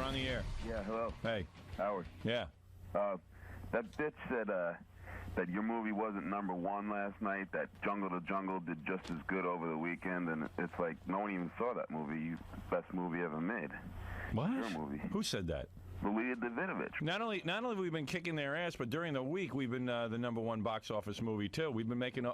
You're on the air. Yeah, hello. Hey. Howard. Yeah. That bitch said that your movie wasn't #1 last night, that Jungle to Jungle did just as good over the weekend, and it's like no one even saw that movie. Best movie ever made. What? Your movie. Who said that? Leah Davidovich. Not only have we been kicking their ass, but during the week we've been the #1 box office movie too. We've been making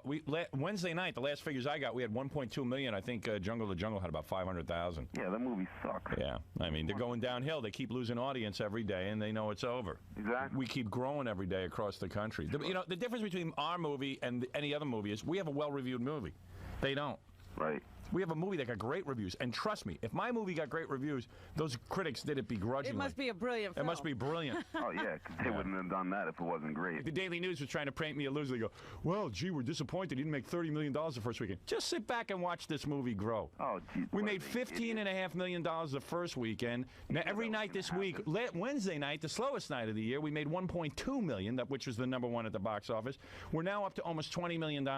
Wednesday night. The last figures I got, we had 1.2 million. I think Jungle to Jungle had about 500,000. Yeah, that movie sucks. Yeah, I mean they're going downhill. They keep losing audience every day, and they know it's over. Exactly. We keep growing every day across the country. The difference between our movie and any other movie is we have a well-reviewed movie. They don't. Right. We have a movie that got great reviews, and trust me, if my movie got great reviews, those critics did it begrudgingly. It must be a brilliant film. It must be brilliant. Oh, yeah, because they wouldn't have done that if it wasn't great. The Daily News was trying to paint me a loser. They go, well, gee, we're disappointed. You didn't make $30 million the first weekend. Just sit back and watch this movie grow. Oh, geez. We made $15.5 million the first weekend. Now, every night this week, Wednesday night, the slowest night of the year, we made $1.2 million, which was the #1 at the box office. We're now up to almost $20 million.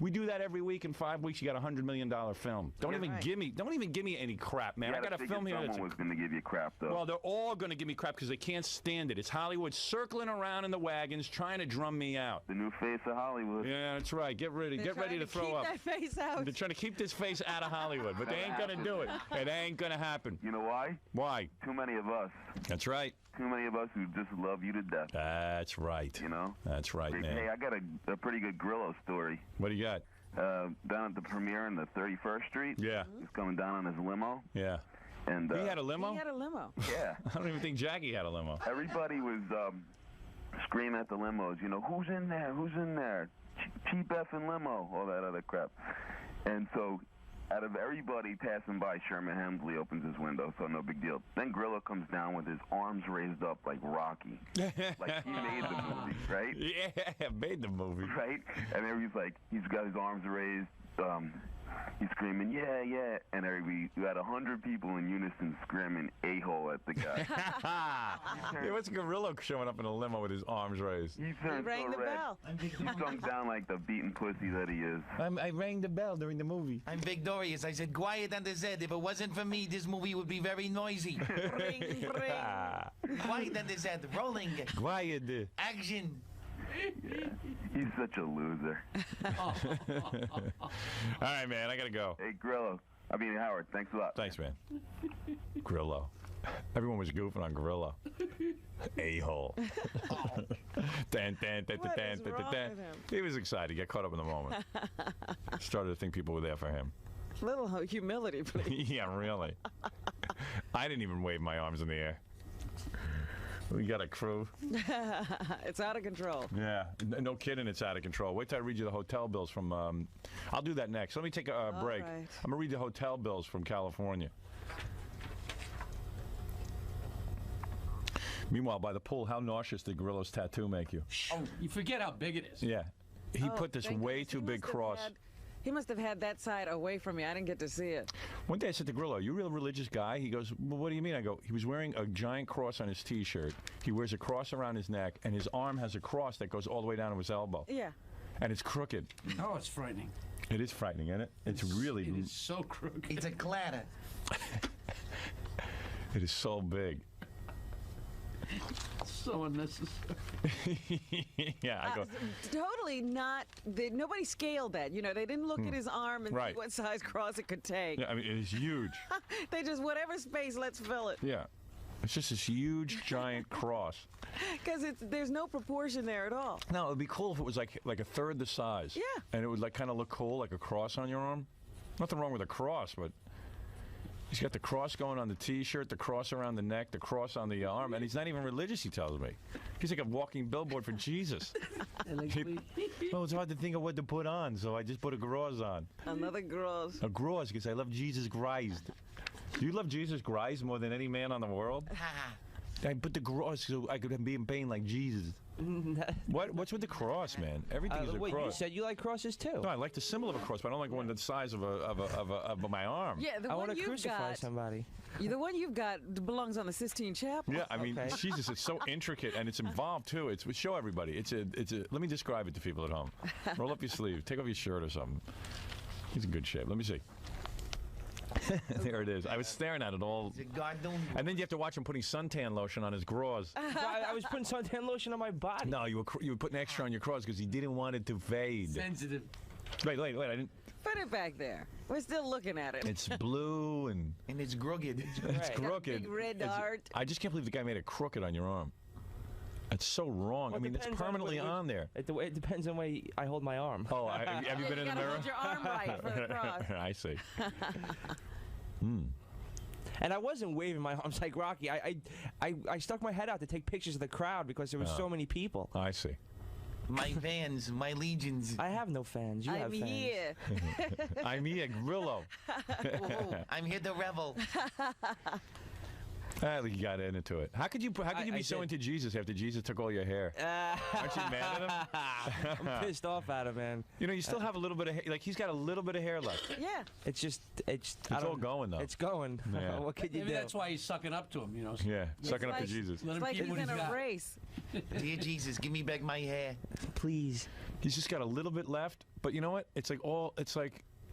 We do that every week. In 5 weeks, you got a $100 million film. Don't even give me any crap, man. I got a film here. Someone was going to give you crap, though. Well, they're all going to give me crap because they can't stand it. It's Hollywood circling around in the wagons trying to drum me out. The new face of Hollywood. Yeah, that's right. Get ready to throw up. Keep that face out. They're trying to keep this face out of Hollywood, but they ain't going to do it. It ain't going to happen. You know why? Why? Too many of us. That's right. Too many of us who just love you to death. That's right. You know? That's right, hey, man. Hey, I got a pretty good Grillo story. What do you got? Down at the premiere on the 31st Street. Yeah. He's coming down on his limo. Yeah. And he had a limo? He had a limo. Yeah. I don't even think Jackie had a limo. Everybody was screaming at the limos, you know, who's in there? Who's in there? Cheap effing limo, all that other crap. And so out of everybody passing by, Sherman Hemsley opens his window, so no big deal. Then Grillo comes down with his arms raised up like Rocky. Like he made the movie, right? Yeah, made the movie. Right? And everybody's like, he's got his arms raised. He's screaming, yeah, yeah. And we got 100 people in unison screaming a-hole at the guy. Yeah, what's Gorilla showing up in a limo with his arms raised? He rang the bell. He sunk down like the beaten pussy that he is. I rang the bell during the movie. I'm victorious. I said, quiet on the Z. If it wasn't for me, this movie would be very noisy. Ring, ring. Quiet on the Z. Rolling. Quiet. Action. Yeah. He's such a loser. All right, man. I got to go. Hey, Howard, thanks a lot. Thanks, man. Grillo. Everyone was goofing on Grillo. A-hole. He was excited. He got caught up in the moment. Started to think people were there for him. Little humility, please. Yeah, really. I didn't even wave my arms in the air. We got a crew. It's out of control. Yeah, no kidding, it's out of control. Wait till I read you the hotel bills from... I'll do that next. Let me take a break. Right. I'm going to read the hotel bills from California. Meanwhile, by the pool, how nauseous did Gorillo's tattoo make you? Oh, you forget how big it is. Yeah. He put this thank way goodness. too big cross. He must have had that side away from me. I didn't get to see it. One day I said to Grillo, you a real religious guy? He goes, well, what do you mean? I go, he was wearing a giant cross on his T-shirt. He wears a cross around his neck, and his arm has a cross that goes all the way down to his elbow. Yeah. And it's crooked. Oh, it's frightening. It is frightening, isn't it? It is so crooked. It's a clatter. It is so big. So unnecessary. Yeah, I go. Totally not. Nobody scaled that. You know, they didn't look at his arm and see what size cross it could take. Yeah, I mean, it is huge. They just, whatever space, let's fill it. Yeah. It's just this huge, giant cross. Because there's no proportion there at all. No, it would be cool if it was like a third the size. Yeah. And it would like kind of look cool, like a cross on your arm. Nothing wrong with a cross, but he's got the cross going on the T-shirt, the cross around the neck, the cross on the arm, and he's not even religious, he tells me. He's like a walking billboard for Jesus. Well, it's hard to think of what to put on, so I just put a gross on. Another gross. A gross, because I love Jesus Christ. Do you love Jesus Christ more than any man on the world? I put the cross so I could be in pain like Jesus. What's with the cross, man? Everything is a wait, cross. you said you like crosses too. No, I like the symbol of a cross, but I don't like one the size of my arm. Yeah, the I one want to you've crucify got, somebody. The one you've got belongs on the Sistine Chapel. Yeah, I mean, Jesus, it's so intricate and it's involved too. Show everybody. It's a. Let me describe it to people at home. Roll up your sleeve, take off your shirt or something. He's in good shape. Let me see. There it is. I was staring at it all. And then you have to watch him putting suntan lotion on his craws. I was putting suntan lotion on my body. No, you were putting extra on your craws because he didn't want it to fade. Sensitive. Wait, I didn't. Put it back there. We're still looking at it. It's blue and it's crooked. it's crooked. Big red dart. I just can't believe the guy made it crooked on your arm. It's so wrong. Well, I mean, it's permanently on there. It depends on the way I hold my arm. Oh, have you been in the mirror? Hold your arm right for the cross. I see. And I wasn't waving my arms like Rocky. I stuck my head out to take pictures of the crowd because there were so many people. I see. My fans, my legions. I have no fans. You have I'm fans. here. I'm here, Grillo. I'm here to revel. You got into it. How could you be so into Jesus after Jesus took all your hair? Aren't you mad at him? I'm pissed off at him, man. You know, you still have a little bit of hair. Like, he's got a little bit of hair left. Yeah. It's all going, though. It's going. Yeah. What could you Maybe do? that's why he's sucking up to him, you know. Yeah, sucking up to like- Jesus. Let It's him like keep he's what in he's a got. race. Dear Jesus, give me back my hair. Please. He's just got a little bit left. But you know what?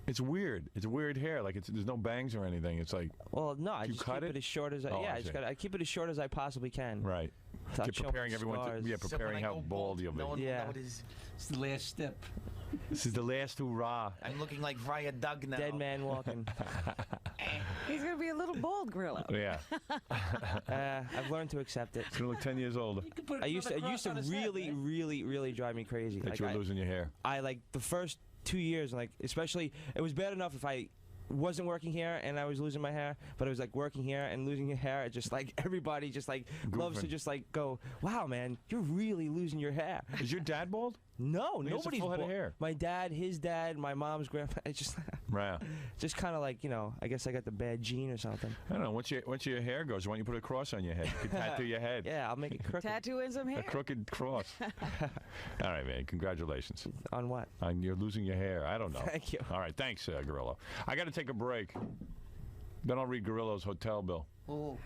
It's weird. It's weird hair. Like, there's no bangs or anything. It's like, Well, no, I You just cut keep it? it as short as I. Oh, Yeah, I see. I keep it as short as I possibly can. right. Without You're showing preparing everyone to, scars. yeah, So when preparing I how go bald you'll be. no one will Yeah. know it is. It's the last step. This is the last hurrah. I'm looking like Friar Doug now. Dead man walking. He's going to be a little bald Grillo. Yeah. I've learned to accept it. He's going to look 10 years older. You could put It used another to cross on his head, really, man. really, really drive me crazy. That Like, you were losing your hair. I like the first 2 years, like especially, it was bad enough if I wasn't working here and I was losing my hair, but it was like working here and losing your hair. It just like everybody just like loves to Goofing. just like go, wow, man, you're really losing your hair. Is your dad bald? No, He has a nobody's full head of bald. hair. My dad, his dad, my mom's grandpa. It's just, Right. just kind of like, you know, I guess I got the bad gene or something. I don't know. Once your hair goes, why don't you put a cross on your head? You can tattoo your head. Yeah, I'll make it crooked. Tattoo in some hair. A crooked cross. All right, man. Congratulations. On what? You're losing your hair. I don't know. Thank you. All right. Thanks, Gorillo. I got to take a break. Then I'll read Gorillo's hotel bill. Oh.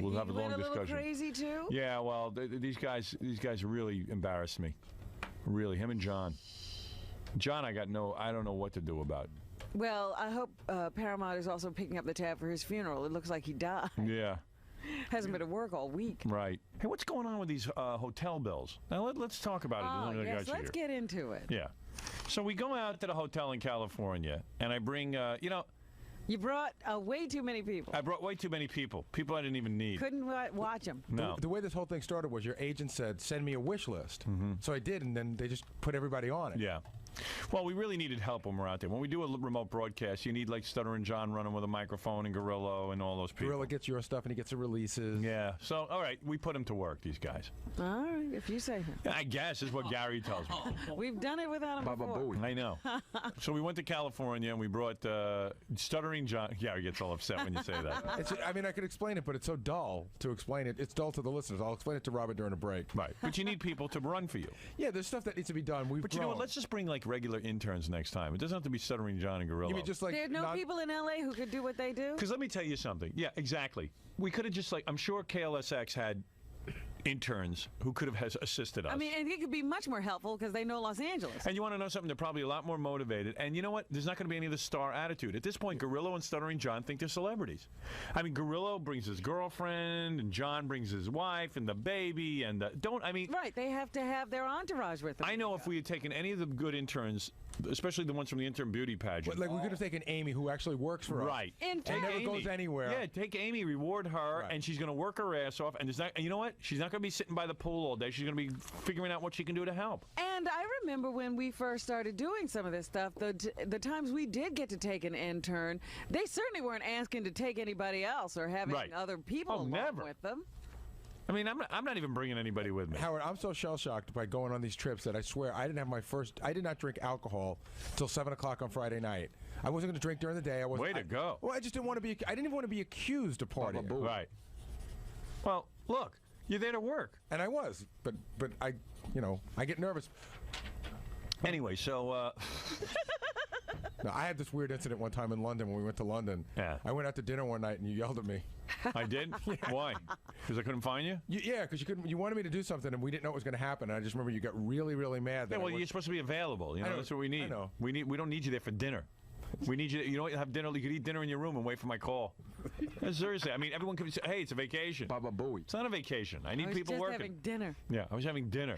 We'll have a You went long a little discussion. crazy too. Yeah, well, these guys really embarrassed me. Really, him and John. John, I don't know what to do about. Well, I hope Paramount is also picking up the tab for his funeral. It looks like he died. Yeah, Hasn't been to work all week. right. Hey, what's going on with these hotel bills? Now let's talk about it. Oh, Then I yes, got you let's here. get into it. Yeah. So we go out to the hotel in California, and I bring, You brought way too many people. I brought way too many people. People I didn't even need. Couldn't watch them. No. The way this whole thing started was your agent said, send me a wish list. So I did, and then they just put everybody on it. Yeah. Well, we really needed help when we're out there. When we do a remote broadcast, you need like Stuttering John running with a microphone and Gorillo and all those people. Gorilla gets your stuff, and he gets the releases. Yeah. So, all right, we put them to work, these guys. All right, if you say so. I guess is what Gary tells me. We've done it without them Baba before. Booey. I know. So we went to California and we brought Stuttering John. Gary gets all upset when you say that. I mean, I could explain it, but it's so dull to explain it. It's dull to the listeners. I'll explain it to Robert during a break. Right. But you need people to run for you. Yeah, there's stuff that needs to be done. We've But you know what? grown. Let's just bring like regular interns next time. It doesn't have to be Stuttering John and Gorillo. You mean just like There are no not- people in L.A. who could do what they do? Because let me tell you something. Yeah, exactly. We could have just like, I'm sure KLSX had interns who could have assisted us. I mean, and it could be much more helpful because they know Los Angeles. And you want to know something? They're probably a lot more motivated. And you know what? There's not going to be any of the star attitude. At this point, Gorillo and Stuttering John think they're celebrities. I mean, Gorillo brings his girlfriend, and John brings his wife and the baby, and Right, they have to have their entourage with them. I know if we had taken any of the good interns, especially the ones from the intern beauty pageant. Like we could have taken Amy, who actually works for us. Right. In And never Amy. goes anywhere. Yeah, take Amy, reward her, Right. and she's going to work her ass off. And you know what? She's not going to be sitting by the pool all day. She's going to be figuring out what she can do to help. And I remember when we first started doing some of this stuff, the times we did get to take an intern, they certainly weren't asking to take anybody else or having Right. other people along never. with them. I mean, I'm not even bringing anybody with me. Howard, I'm so shell-shocked by going on these trips that I swear I did not drink alcohol till 7 o'clock on Friday night. I wasn't going to drink during the day. Way to go. Well, I just didn't want to be. I didn't even want to be accused of partying. Right. Well, look, you're there to work. And I was, but I get nervous. Anyway, so No, I had this weird incident one time in London when we went to London. Yeah. I went out to dinner one night and you yelled at me. I did. Why? Because I couldn't find you. Yeah, because you couldn't. You wanted me to do something and we didn't know what was going to happen. And I just remember you got really, really mad. That Yeah, well, I you're supposed to be available. You know, I know, that's what we need. I know. We don't need you there for dinner. We need you to, you know, have dinner. You could eat dinner in your room and wait for my call. Seriously, I mean, everyone could say, hey, it's a vacation. Baba Booey. It's not a vacation. I need I was people just working. having dinner. Yeah, I was having dinner.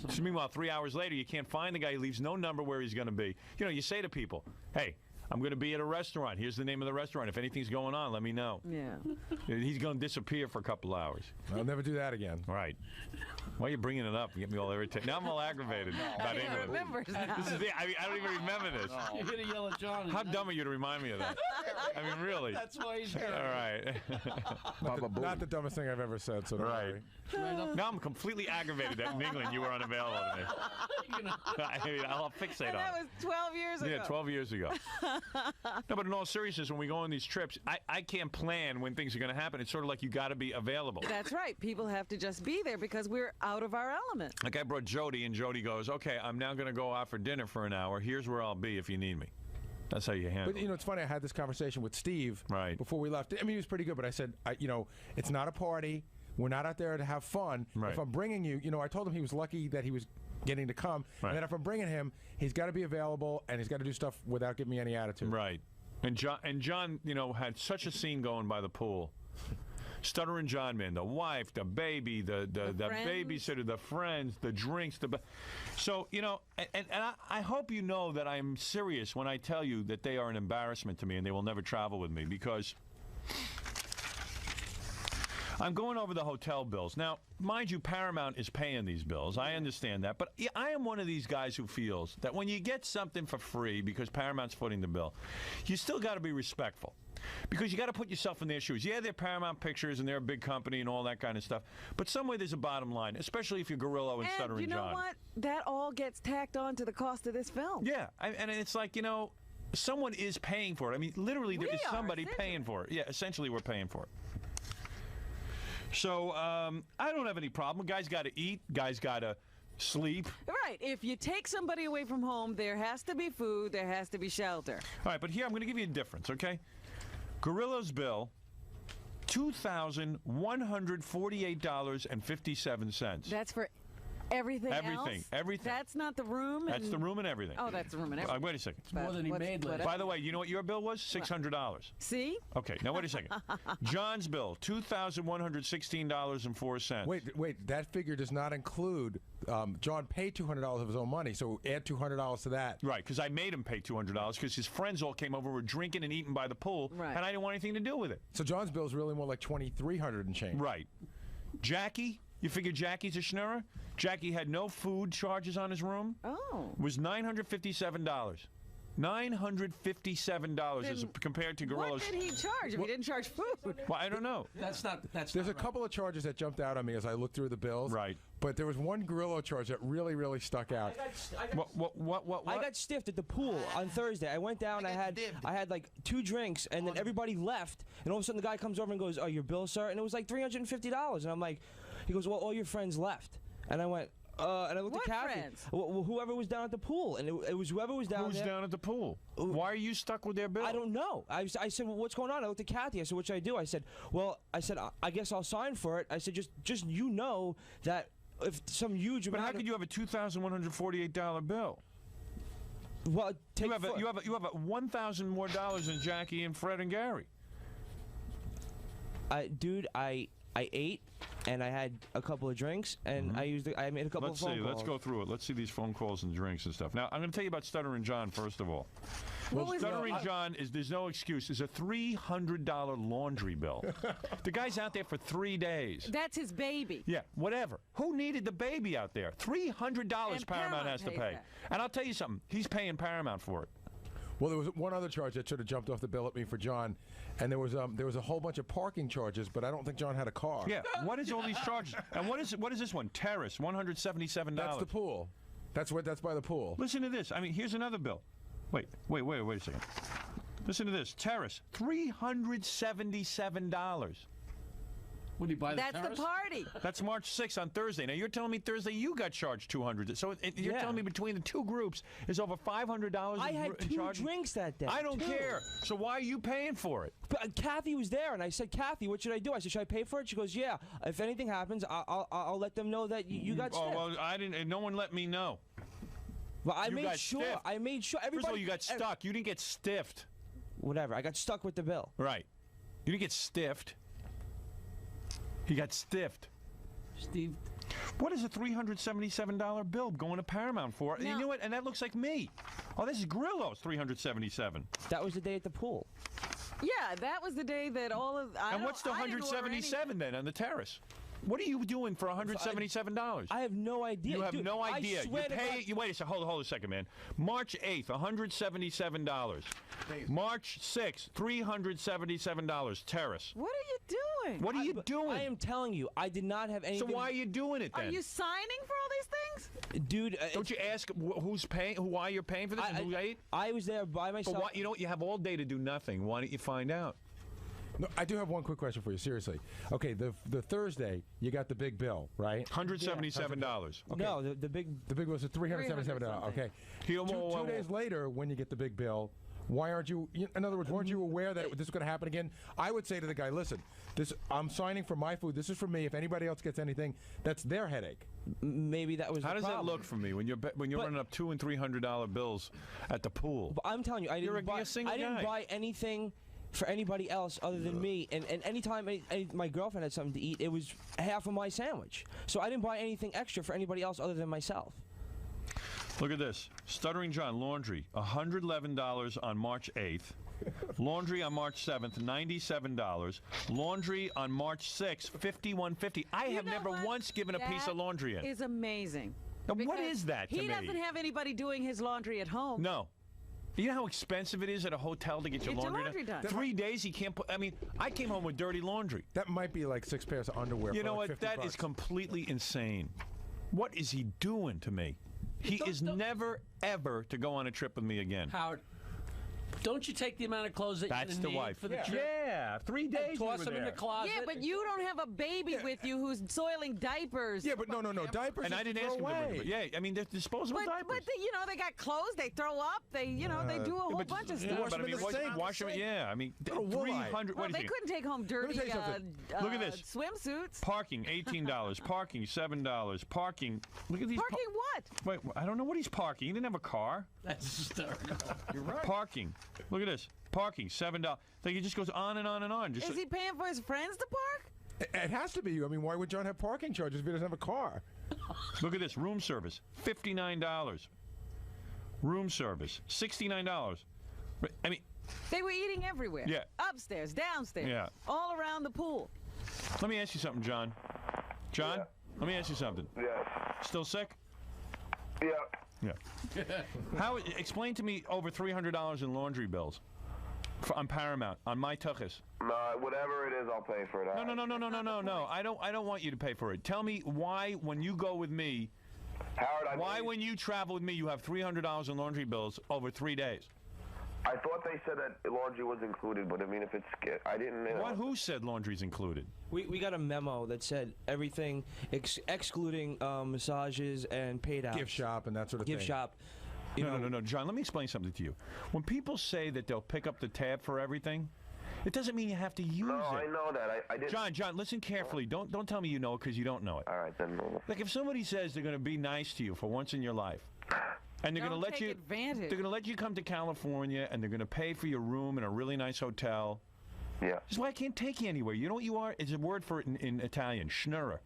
So meanwhile, 3 hours later, you can't find the guy. He leaves no number where he's going to be. You know, you say to people, hey, I'm going to be at a restaurant. Here's the name of the restaurant. If anything's going on, let me know. Yeah. He's going to disappear for a couple hours. I'll never do that again. Right. Why are you bringing it up? You get me all irritated. Now I'm all aggravated about He England. remembers now. This is I don't even remember this. You're going to yell at John. How dumb are you to remind me of that? I mean, really. That's why he's All here. right. Not the dumbest thing I've ever said. So don't Right. worry. Now I'm completely aggravated that in England you were unavailable to me. I mean, I'll fixate And on that it. was 12 years ago. Yeah, 12 years ago. No, but in all seriousness, when we go on these trips, I can't plan when things are going to happen. It's sort of like you got to be available. That's right. People have to just be there because we're out of our element. Like I brought Jody, and Jody goes, okay, I'm now going to go out for dinner for an hour. Here's where I'll be if you need me. That's how you handle But, you know, it's funny. I had this conversation with Steve Right. before we left. I mean, he was pretty good, but I said, you know, it's not a party. We're not out there to have fun. Right. If I'm bringing you, you know, I told him he was lucky that he was getting to come. Right. And then if I'm bringing him, he's got to be available, and he's got to do stuff without giving me any attitude. Right. And John, you know, had such a scene going by the pool. Stuttering John, man, the wife, the baby, the friends. babysitter, the friends, the drinks, so, you know, and I hope you know that I'm serious when I tell you that they are an embarrassment to me and they will never travel with me, because I'm going over the hotel bills. Now, mind you, Paramount is paying these bills. I understand that. But I am one of these guys who feels that when you get something for free because Paramount's footing the bill, you still got to be respectful. Because you got to put yourself in their shoes. Yeah, they're Paramount Pictures and they're a big company and all that kind of stuff. But somewhere there's a bottom line, especially if you're Gorillo and Stuttering you know John. what? That all gets tacked on to the cost of this film. Yeah, and it's like, you know, someone is paying for it. I mean, literally, there We is are, somebody essentially. paying for it. Yeah, essentially, we're paying for it. So I don't have any problem. Guys got to eat. Guys got to sleep. Right. If you take somebody away from home, there has to be food, there has to be shelter. All right, but here I'm going to give you a difference, okay? Gorillo's bill, $2,148.57. That's for everything else? Everything. That's not the room? That's and- the room and everything. Oh, that's the room and everything. Wait a second. More than he made last. By the way, you know what your bill was? $600. See? Okay, now wait a second. John's bill, $2,116.04. Wait, that figure does not include, John paid $200 of his own money, so add $200 to that. Right, because I made him pay $200 because his friends all came over, were drinking and eating by the pool, Right. and I didn't want anything to do with it. So John's bill is really more like $2,300 and change. Right. Jackie, you figure Jackie's a schnurrer? Jackie had no food charges on his room. Oh. Was $957. $957 as Then compared to What Gorillo's. did he charge if he didn't charge food? Well, I don't know. That's not There's not a right. couple of charges that jumped out on me as I looked through the bills. Right. But there was one Gorillo charge that really, really stuck out. What? I got stiffed at the pool on Thursday. I went down. I had like 2 drinks, and then everybody left. And all of a sudden, the guy comes over and goes, "Oh, your bill, sir?" And it was like $350. And I'm like, he goes, "Well, all your friends left." And I went, and I looked What at Kathy. friends? Whoever was down at the pool, and it was whoever was down Who's there. down at the pool? Why are you stuck with their bill? I don't know. I said, well, what's going on? I looked at Kathy. I said, what should I do? I said, I guess I'll sign for it. I said, just you know that if some huge But amount how of, could you have a $2,148 bill? well, take You have a $1,000 more dollars than Jackie and Fred and Gary. Dude, I ate and I had a couple of drinks and I made a couple Let's of phone see. calls. Let's go through it. Let's see these phone calls and drinks and stuff. Now, I'm going to tell you about Stuttering John first of all. Stuttering John there's no excuse. Is a $300 laundry bill. The guy's out there for 3 days. That's his baby. Yeah, whatever. Who needed the baby out there? $300 And Paramount has to pays pay. that. And I'll tell you something. He's paying Paramount for it. Well, there was one other charge that should have jumped off the bill at me for John, and there was a whole bunch of parking charges, but I don't think John had a car. Yeah. What is all these charges? And what is this one? Terrace, $177. That's the pool. That's by the pool. Listen to this. I mean, here's another bill. Wait a second. Listen to this. Terrace, $377. Would he buy the That's the terrace? party. That's March 6th on Thursday. Now, you're telling me Thursday you got charged $200. So you're Yeah. telling me between the two groups is over $500 I had in 2 charges? drinks that day. I don't 2. care. So why are you paying for it? But Kathy was there, and I said, Kathy, what should I do? I said, should I pay for it? She goes, yeah. If anything happens, I'll let them know that you got Oh, stiffed. well, I didn't. No one let me know. Well, I You made got sure. stiffed. I made sure. Everybody. First of all, you got stuck. You didn't get stiffed. Whatever. I got stuck with the bill. Right. You didn't get stiffed. He got stiffed. Steve. What is a $377 bill going to Paramount for? No. You know what? And that looks like me. Oh, this is Grillo's $377. That was the day at the pool. Yeah, that was the day that all of. And what's the $177 then on the terrace? What are you doing for $177? I have no idea. You have Dude, no idea. I swear to God. You wait a second. Hold a second, man. March 8th, $177. March 6th, $377. Terrace. What are you doing? What are you doing? I am telling you, I did not have anything. So why are you doing it then? Are you signing for all these things? Dude, Don't you ask who's paying, why you're paying for this, and who ate? I was there by myself. But why, you know what? You have all day to do nothing. Why don't you find out? No, I do have one quick question for you. Seriously. Okay, the Thursday you got the big bill, right? $177. Okay. No, the big. The big bill was $377. Okay. Whoa, whoa, Two whoa. days later, when you get the big bill, why aren't you? In other words, weren't you aware that this was going to happen again? I would say to the guy, listen, I'm signing for my food. This is for me. If anybody else gets anything, that's their headache. Maybe that was. How the does that problem. look for me when you're running up $200 and $300 bills at the pool? But I'm telling you, I You're didn't buy. a single I didn't guy. buy anything for anybody else other than me. And anytime my girlfriend had something to eat, it was half of my sandwich. So I didn't buy anything extra for anybody else other than myself. Look at this. Stuttering John, laundry, $111 on March 8th. Laundry on March 7th, $97. Laundry on March 6th, $51.50. I have know never what? once given a piece of laundry in. Is amazing. Now, what Because is that to he me? doesn't have anybody doing his laundry at home. No. You know how expensive it is at a hotel to get your Get your laundry, laundry done. 3 days he can't put. I mean, I came home with dirty laundry. That might be like 6 pairs of underwear. You for know like what? 50 That bucks. is completely insane. What is he doing to me? He is never, ever to go on a trip with me again. Howard, don't you take the amount of clothes that That's you're the gonna need wife. for the trip? Yeah, 3 days And we toss were them in the there. closet? Yeah, but you don't have a baby with you who's soiling diapers. Yeah, but no, diapers. And I didn't ask him to bring it. Yeah, I mean, they're disposable diapers. But they got clothes. They throw up. They they do a whole bunch of stuff. wash but I them in mean, the sink. wash them. Yeah, I mean, Little woolite. 300. Well, What do they you think? couldn't take home dirty tell you something. Look at this. swimsuits. Parking, $18. Parking, $7. Parking. Look at these. Parking what? Wait, I don't know what he's parking. He didn't have a car. That's hysterical. You're right. Parking. Look at this. Parking, $7. Like it just goes on and on and on. Just Is he paying for his friends to park? It has to be. I mean, why would John have parking charges if he doesn't have a car? Look at this. Room service, $59. Room service, $69. I mean, They were eating everywhere. Yeah. Upstairs, downstairs. Yeah. All around the pool. let me ask you something, John. John, let me ask you something. Yeah. Still sick? Yeah. Yeah. How? Explain to me over $300 in laundry bills on Paramount on my tuchus. No, whatever it is, I'll pay for that. No. I don't want you to pay for it. Tell me why when you go with me, Howard, why when you travel with me you have $300 in laundry bills over 3 days. I thought they said that laundry was included, but I mean, if it's I didn't know. What? Who said laundry's included? We got a memo that said everything excluding massages and paid out. Gift shop and that sort of thing. Gift shop. No, John, let me explain something to you. When people say that they'll pick up the tab for everything, it doesn't mean you have to use No, it. I know that. I didn't. John, listen carefully. Don't tell me you know it because you don't know it. All right, then. Like if somebody says they're going to be nice to you for once in your life, and they're going to Don't let take you, advantage. they're going to let you come to California, and they're going to pay for your room in a really nice hotel. Yeah. That's why I can't take you anywhere. You know what you are? It's a word for it in Italian. Schnurrer.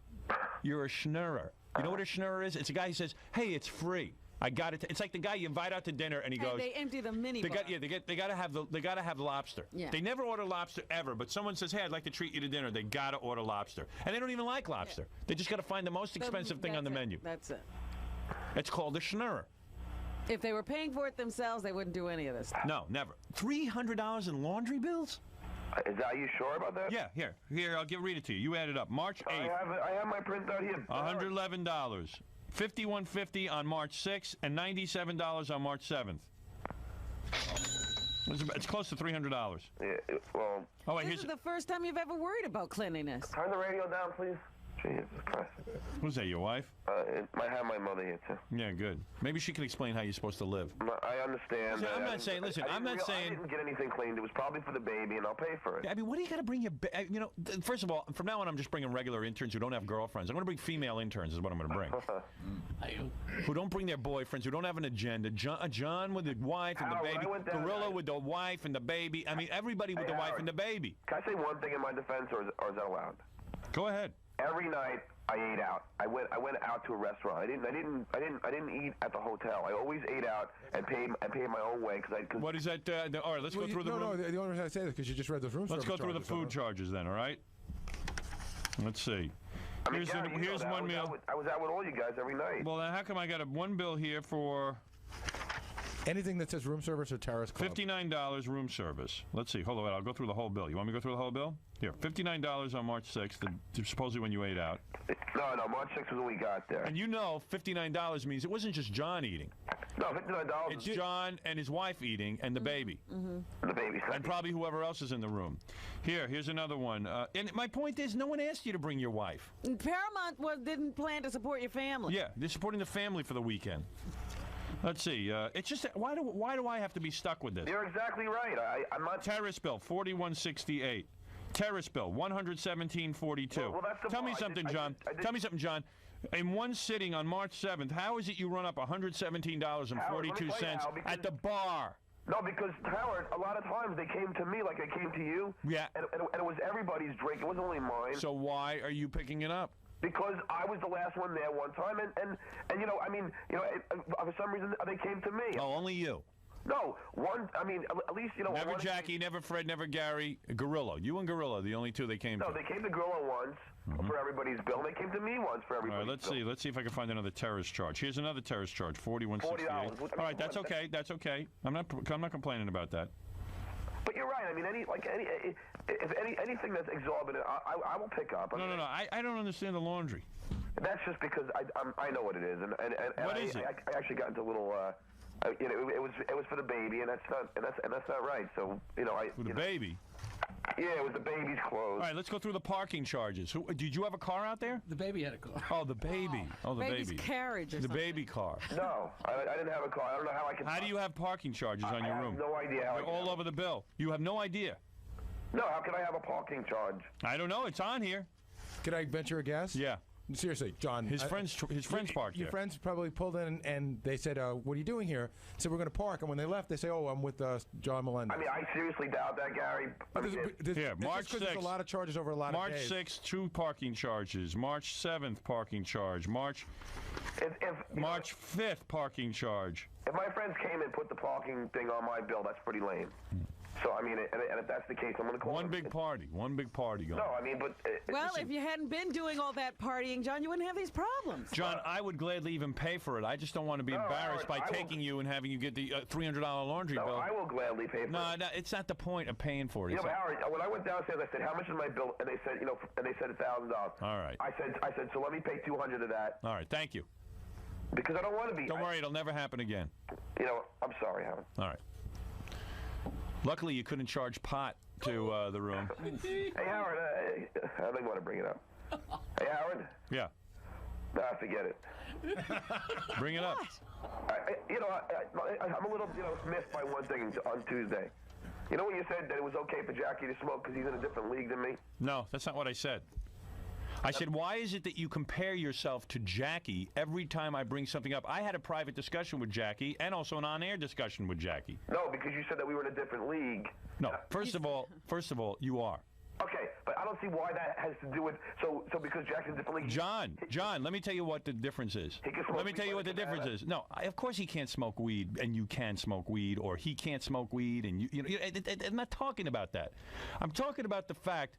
You're a schnurrer. You know what a schnurrer is? It's a guy who says, "Hey, it's free. I got it." It's like the guy you invite out to dinner, and he goes, They empty the mini They bar. got to have lobster. Yeah. They never order lobster ever, but someone says, "Hey, I'd like to treat you to dinner." They got to order lobster, and they don't even like lobster. They just got to find the most expensive thing on the menu. That's it. It's called a schnurrer. If they were paying for it themselves, they wouldn't do any of this stuff. No, never. $300 in laundry bills? Are you sure about that? Yeah, here. I'll read it to you. You add it up. March 8th, I have my printout here. $111, $51.50 on March 6th, and $97 on March 7th. It's close to $300. Yeah, well, Oh wait, This here's is the first time you've ever worried about cleanliness. turn the radio down, please. Jesus Christ. Who's that, your wife? I have my mother here, too. Yeah, good. Maybe she can explain how you're supposed to live. I understand. Listen, I'm not saying, listen, I'm not saying... I didn't get anything cleaned. It was probably for the baby, and I'll pay for it. I mean, what do you got to bring your... You know, first of all, from now on, I'm just bringing regular interns who don't have girlfriends. I'm going to bring female interns is what I'm going to bring. Who don't bring their boyfriends, who don't have an agenda. John with the wife and the baby. Gorilla with the wife and the baby. I mean, everybody with the wife and the baby. Can I say one thing in my defense, or is that allowed? Go ahead. Every night I ate out. I went out to a restaurant. I didn't eat at the hotel. I always ate out and paid my own way what is that? All right, let's go through the room. No, the only reason I say that because you just read those room Let's service go through the charges, food charges then. All right. Let's see. I mean, Here's one meal. I was out with all you guys every night. Well, then how come I got one bill here for anything that says room service or terrace club? $59 room service. Let's see. Hold on. I'll go through the whole bill. You want me to go through the whole bill? Here, $59 on March 6th, supposedly when you ate out. No, March 6th was when we got there. And you know $59 means it wasn't just John eating. No, $59. It's John and his wife eating and the baby. Mm-hmm. The baby. And probably whoever else is in the room. Here's another one. And my point is, no one asked you to bring your wife. Paramount didn't plan to support your family. Yeah, they're supporting the family for the weekend. Let's see. It's just why do I have to be stuck with this? You're exactly right. I'm not. Terrace bill $41.68. Terrace bill $117.42. Well, that's the Tell me something, John. Tell me something, John. In one sitting on March 7th, how is it you run up $117.42 at the bar? No, because, Howard, a lot of times they came to me like I came to you. Yeah. And it was everybody's drink. It wasn't only mine. So why are you picking it up? Because I was the last one there one time, and you know, I mean, you know, for some reason they came to me. Oh, only you. No, at least, you know. Never Jackie, never Fred, never Gary. Gorilla. You and Gorilla, the only two they came to. No, they came to Gorilla once for everybody's bill. They came to me once for everybody's bill. All right, let's see if I can find another terrorist charge. Here's another terrorist charge, $41.68. All right, that's okay. That's okay. I'm not complaining about that. But you're right. I mean, anything that's exorbitant, I will pick up. No. I don't understand the laundry. That's just because I know what it is, and what is it? I actually got into a little. You know, it was for the baby, and that's not right. So you know, for the baby. Yeah, it was the baby's clothes. All right, let's go through the parking charges. Did you have a car out there? The baby had a car. Oh, the baby. Oh, the baby's baby. carriage or the something. baby car. No, I didn't have a car. I don't know how I can. How do you have parking charges on your room? I have no idea how. They're all over the bill. You have no idea. No, how can I have a parking charge? I don't know. It's on here. Can I venture a guess? Yeah. Seriously, John. His friends parked Your there. friends probably pulled in and they said, "What are you doing here?" Said, "We're going to park." And when they left, they say, "Oh, I'm with John Melendez." I mean, I seriously doubt that, Gary. March 6th. There's a lot of charges over a lot of days. March 6th, 2 parking charges. March 7th, parking charge. March 5th, parking charge. If my friends came and put the parking thing on my bill, that's pretty lame. So, I mean, and if that's the case, I'm going to call One big party going. No, I mean, but... well, if you hadn't been doing all that partying, John, you wouldn't have these problems. John, I would gladly even pay for it. I just don't want to be embarrassed by taking you and having you get the $300 laundry bill. No, I will gladly pay for it. No, it's not the point of paying for it. You know, Howard, when I went downstairs, I said, how much is my bill? And they said, you know, $1,000. All right. I said, so let me pay $200 of that. All right, thank you. Because I don't want to be... Don't worry, it'll never happen again. You know, I'm sorry, Howard. All right. Luckily, you couldn't charge pot to the room. Hey, Howard, I don't want to bring it up. Hey, Howard? Yeah. Nah, forget it. Bring it up. I'm a little, miffed by one thing on Tuesday. You know when you said that it was okay for Jackie to smoke because he's in a different league than me? No, that's not what I said. I said, why is it that you compare yourself to Jackie every time I bring something up? I had a private discussion with Jackie and also an on-air discussion with Jackie. No, because you said that we were in a different league. No, first of all, you are. Okay, but I don't see why that has to do with so because Jack's in a different league. John, let me tell you what the difference is. Let me tell you what the difference is. No, of course he can't smoke weed and you can smoke weed, or he can't smoke weed and I'm not talking about that. I'm talking about the fact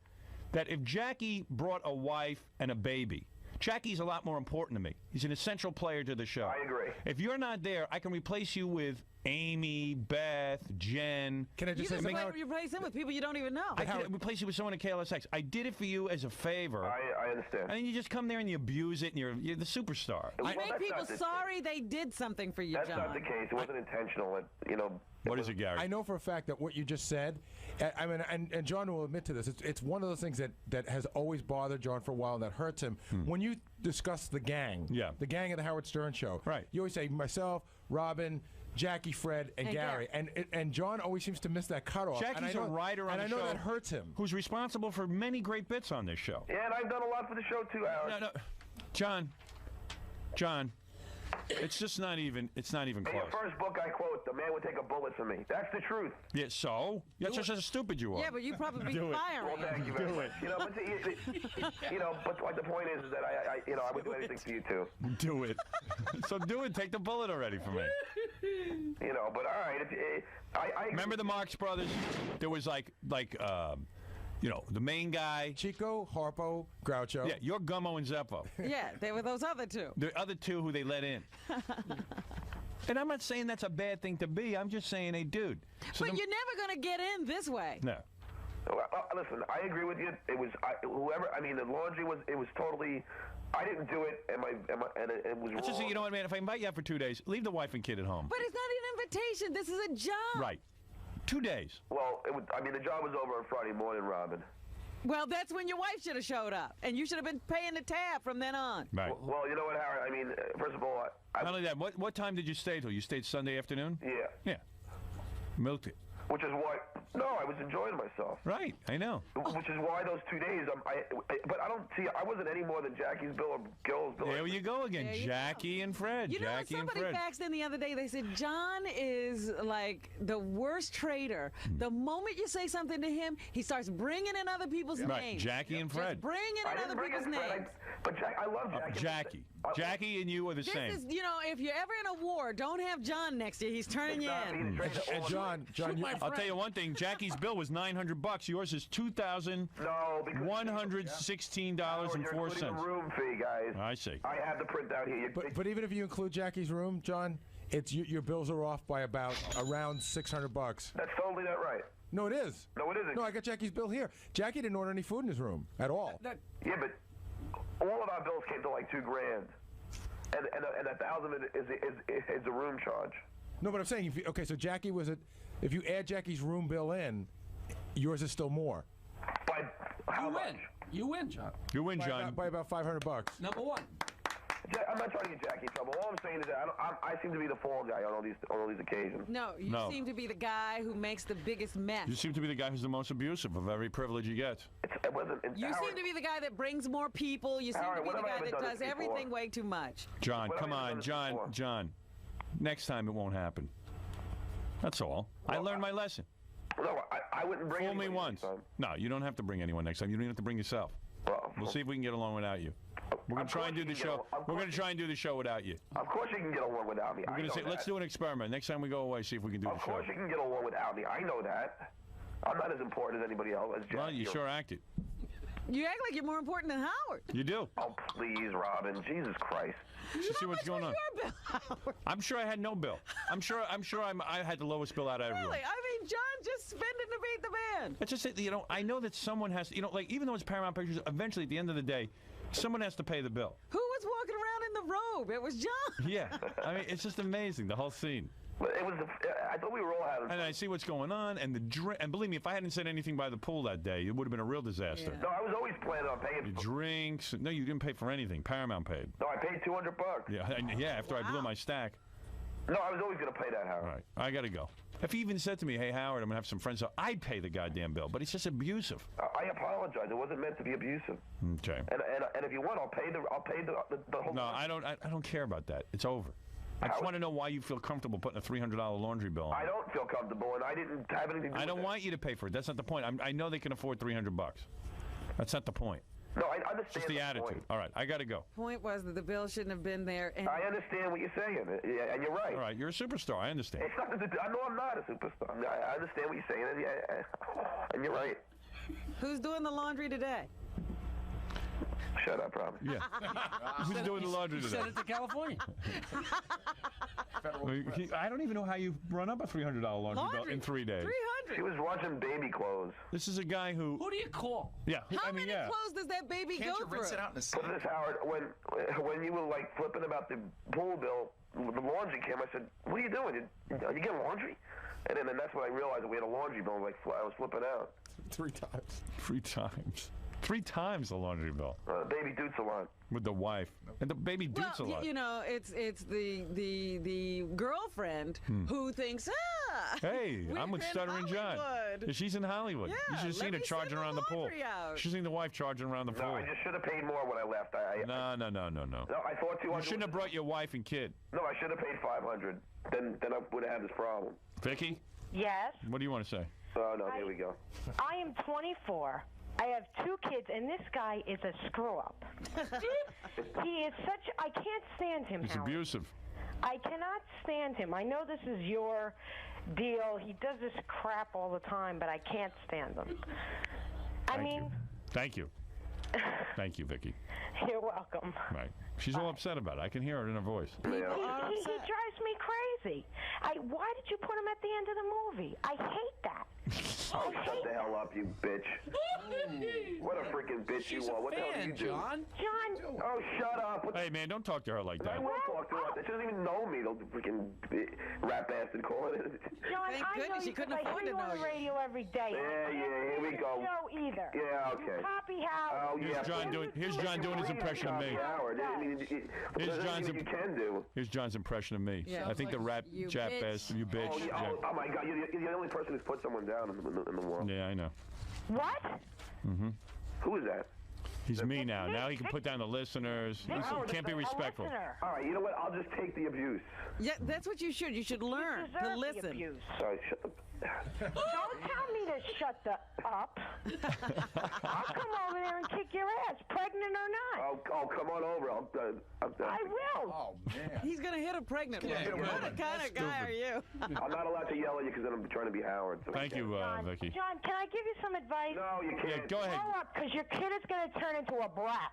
that if Jackie brought a wife and a baby, Jackie's a lot more important to me. He's an essential player to the show. I agree. If you're not there, I can replace you with Amy, Beth, Jen. Can I You just say just something? replace him with people you don't even know. I did replace you with someone at KLSX. I did it for you as a favor. I understand. And then you just come there and you abuse it, and you're the superstar. You Well, make that's people not the sorry they did something for you, That's John. not the case. It wasn't intentional. What is it, Gary? I know for a fact that what you just said, I mean, and John will admit to this, it's one of those things that has always bothered John for a while and that hurts him. When you discuss the gang, the gang of the Howard Stern show, right? You always say myself, Robin, Jackie, Fred, and Gary. And John always seems to miss that cutoff. Jackie's a writer on the show. And I know that hurts him. Who's responsible for many great bits on this show. Yeah, and I've done a lot for the show, too, Howard. No. John, it's just not even, it's not even In close. your first book, I quote, "The man would take a bullet for me." That's the truth. Yeah, so? That's just how stupid you are. Yeah, but you probably be Well, firing him. thank you very much. But like the point is that I would do anything for you, too. Do it. So do it. Take the bullet already from me. But all right. I Remember the Marx Brothers? There was like the main guy. Chico, Harpo, Groucho. Yeah, you're Gummo and Zeppo. Yeah, they were those other two. The other two who they let in. And I'm not saying that's a bad thing to be. I'm just saying, hey, dude. So But you're never going to get in this way. No. Listen, I agree with you. It was whoever. I mean, the laundry was. It was totally. I didn't do it, and it was It's just, wrong. you know what, man? If I invite you out for 2 days, leave the wife and kid at home. But it's not an invitation. This is a job. Right. 2 days. Well, the job was over on Friday morning, Robin. Well, that's when your wife should have showed up, and you should have been paying the tab from then on. Right. Well, you know what, Howard? I mean, first of all, Not only that, what time did you stay till? You stayed Sunday afternoon? Yeah. Yeah. Milked it. Which is why. No, I was enjoying myself. Right. I know. Which is why those 2 days. But I don't see. I wasn't any more than Jackie's bill or Gil's bill. There you go again. There you Jackie and Fred. You know what? Jackie and Somebody Fred. faxed in the other day. They said John is like the worst trader. The moment you say something to him, he starts bringing in other people's Right. names. Jackie and Fred. Just bringing in other people's names. But I love Jackie. Jackie and you are the This same. is, if you're ever in a war, don't have John next to you. He's turning you in. And John, I'll tell you one thing. Jackie's bill was $900. Yours is $2,116.04. The room fee, guys. I see. I have the printout here. But even if you include Jackie's room, John, it's your bills are off by around $600. That's totally not right. No, it is. No, it isn't. No, I got Jackie's bill here. Jackie didn't order any food in his room at all. Yeah, but all of our bills came to like $2,000, and $1,000 is the room charge. No, but I'm saying, so Jackie if you add Jackie's room bill in, yours is still more. By how much? You win, John. You win, John. By about $500. Number one. I'm not trying to get Jackie in trouble. All I'm saying is that I seem to be the fall guy on all these occasions. No, you seem to be the guy who makes the biggest mess. You seem to be the guy who's the most abusive of every privilege he gets. You seem to be the guy that brings more people. You seem to be the guy that does everything way too much. John, come on, John. Next time it won't happen. That's all. I learned my lesson. No, I wouldn't bring Fool me once. No, you don't have to bring anyone next time. You don't even have to bring yourself. We'll see if we can get along without you. We're going to try and do the show. We're going to try and do the show without you. Of course you can get along without me. We're going to say, let's do an experiment. Next time we go away, see if we can do the show. Of course you can get along without me. I know that. I'm not as important as anybody else. Well, you sure acted. You act like you're more important than Howard. You do. Oh, please, Robin. Jesus Christ. Just see what's going on. Your bill, Howard? I'm sure I had no bill. I had the lowest bill out of everyone. Really? I mean, John just spending to beat the band. It's just, I know that someone has, like, even though it's Paramount Pictures, eventually at the end of the day, someone has to pay the bill. Who was walking around in the robe? It was John. Yeah. I mean, it's just amazing, the whole scene. It was. I thought we were all having fun. And I see what's going on, and the drink. And believe me, if I hadn't said anything by the pool that day, it would have been a real disaster. No, I was always planning on paying. The drinks. No, you didn't pay for anything. Paramount paid. No, I paid $200. Yeah, after I blew my stack. No, I was always going to pay that, Howard. All right, I got to go. If he even said to me, hey, Howard, I'm going to have some friends, so I'd pay the goddamn bill. But it's just abusive. I apologize. It wasn't meant to be abusive. Okay. And if you want, I'll pay the whole. No, I don't care about that. It's over. I just want to know why you feel comfortable putting a $300 laundry bill on. I don't feel comfortable, and I didn't have anything to do I don't with want you to pay for it. That's not the point. I know they can afford $300. That's not the point. No, I understand. It's just the attitude. Point. All right, I got to go. Point was that the bill shouldn't have been there. And I understand what you're saying, and you're right. All right, you're a superstar. I understand. It's not. I know I'm not a superstar. I understand what you're saying, and you're right. Who's doing the laundry today? Shut up, Rob. Yeah. Who's doing the laundry today? Send it to California. I don't even know how you run up a $300 laundry bill in 3 days. She was watching baby clothes. This is a guy who. Who do you call? Yeah. How many clothes does that baby Can't go you through? rinse it out in the sink? But this, Howard, when you were like flipping about the pool bill, the laundry came, I said, "What are you doing? Are you getting laundry?" And then that's when I realized that we had a laundry bill. I was flipping out. 3 times. 3 times. 3 times the laundry bill. Baby Doots a lot. With the wife. And the baby Doots a lot. You know, it's the girlfriend who thinks, Hey, I'm with in Stuttering John. Hollywood. Yeah, she's in Hollywood. Yeah, you should have let seen her me charging send the around the pool. laundry out. She's seen the wife charging around the No, pool. I just should have paid more when I left. No. No, I thought 200. You shouldn't have brought your wife and kid. No, I should have paid 500. Then I would have had this problem. Vicky, Yes. what do you want to say? Oh no, here we go. I am 24. I have 2 kids, and this guy is a screw-up. He is such... I can't stand him, He's Howard. abusive. I cannot stand him. I know this is your deal. He does this crap all the time, but I can't stand him. Thank you. Thank you, Vicky. You're welcome. Right. She's all upset about it. I can hear it in her voice. He drives me crazy. Why did you put him at the end of the movie? I hate that. Oh, shut the hell up, you bitch. What a freaking bitch you are. What the hell do you do? John. Oh, shut up. Hey, man, don't talk to her like that. I will talk to her. She doesn't even know me, the freaking rat bastard calling it. John, Thank I know goodness you you couldn't 'cause afford I hear to you on know the you. radio every day. Yeah, here we go. No, either. Yeah, okay. You copy Howard. Oh, yeah. Here's John doing his impression of me. Howard. I mean, Here's John's you can do. Here's John's impression of me. Yeah. I think the rap You chap bitch. bastard, you bitch. Oh, yeah, oh my God, you're the only person who's put someone down in the world. Yeah, I know. What? Who is that? He's me now. Now he can put down the listeners. He can't be respectful. All right, you know what? I'll just take the abuse. Yeah, that's what you should. You should learn to Deserve the listen. abuse. Sorry, shut the... Don't tell me to shut the up. I'll come over there and kick your ass, pregnant or not. Oh, come on over. I will. Oh, man. He's gonna hit a pregnant one. What kind of guy are you? I'm not allowed to yell at you because I'm trying to be Howard. So Thank you, Vicky. John, can I give you some advice? No, you can't. Yeah, go ahead. Grow up, because your kid is going to turn into a brat.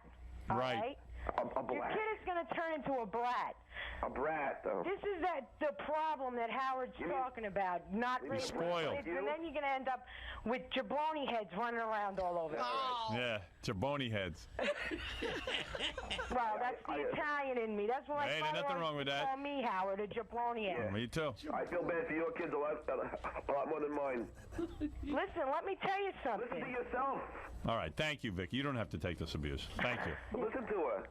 all Right. A Your brat. kid is going to turn into a brat. A brat, though. This is the problem that Howard's talking about. Not raising spoiled. kids, and then you're going to end up with jabroni heads running around all over. Yeah, jaboni heads. Well, that's the Italian in me. That's what Hey, my there's father nothing wrong with that. call me, Howard, a jabroni head. Me too. I feel bad for your kids a lot more than mine. Listen, let me tell you something. Listen to yourself. All right, thank you, Vicky. You don't have to take this abuse. Thank you. Listen to her.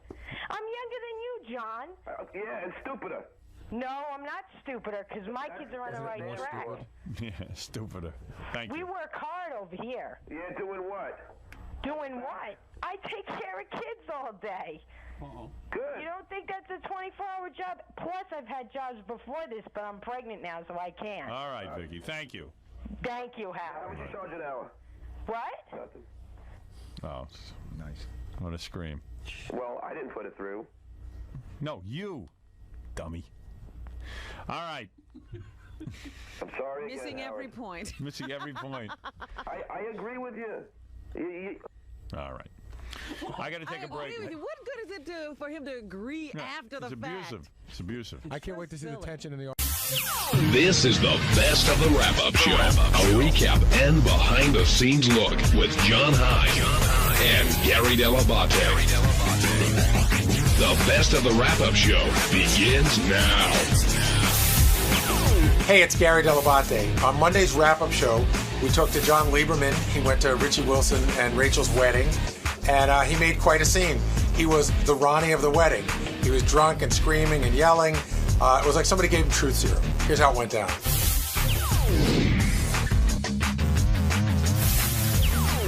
I'm younger than you, John. Yeah, and stupider. No, I'm not stupider because my kids are on the right track. Yeah, stupider. Thank We you. work hard over here. Yeah, doing what? Doing what? I take care of kids all day. Good. You don't think that's a 24-hour job? Plus, I've had jobs before this, but I'm pregnant now, so I can't. All right, Vicky. Thank you. Thank you, How Howard. much you charge an hour? What? Nothing. Oh, Nice. I'm going to scream. Well, I didn't put it through. No, you, dummy. All right. I'm sorry Missing again, every Howard. point. Missing every point. I agree with you. All right. I got to take I a break. agree with you. What good does it do for him to agree Yeah, after the it's fact? abusive. It's abusive. I can't wait to see the silly. tension in the This is the best of the wrap-up show. A recap and behind-the-scenes look with John High and Gary Dell'Abate. The best of the wrap-up show begins now. Hey, it's Gary Dell'Abate. On Monday's wrap-up show, we talked to John Lieberman. He went to Richie Wilson and Rachel's wedding, and he made quite a scene. He was the Ronnie of the wedding. He was drunk and screaming and yelling. It was like somebody gave him truth serum. Here's how it went down.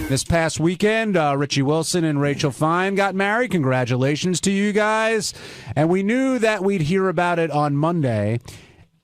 This past weekend, Richie Wilson and Rachel Fine got married. Congratulations to you guys. And we knew that we'd hear about it on Monday.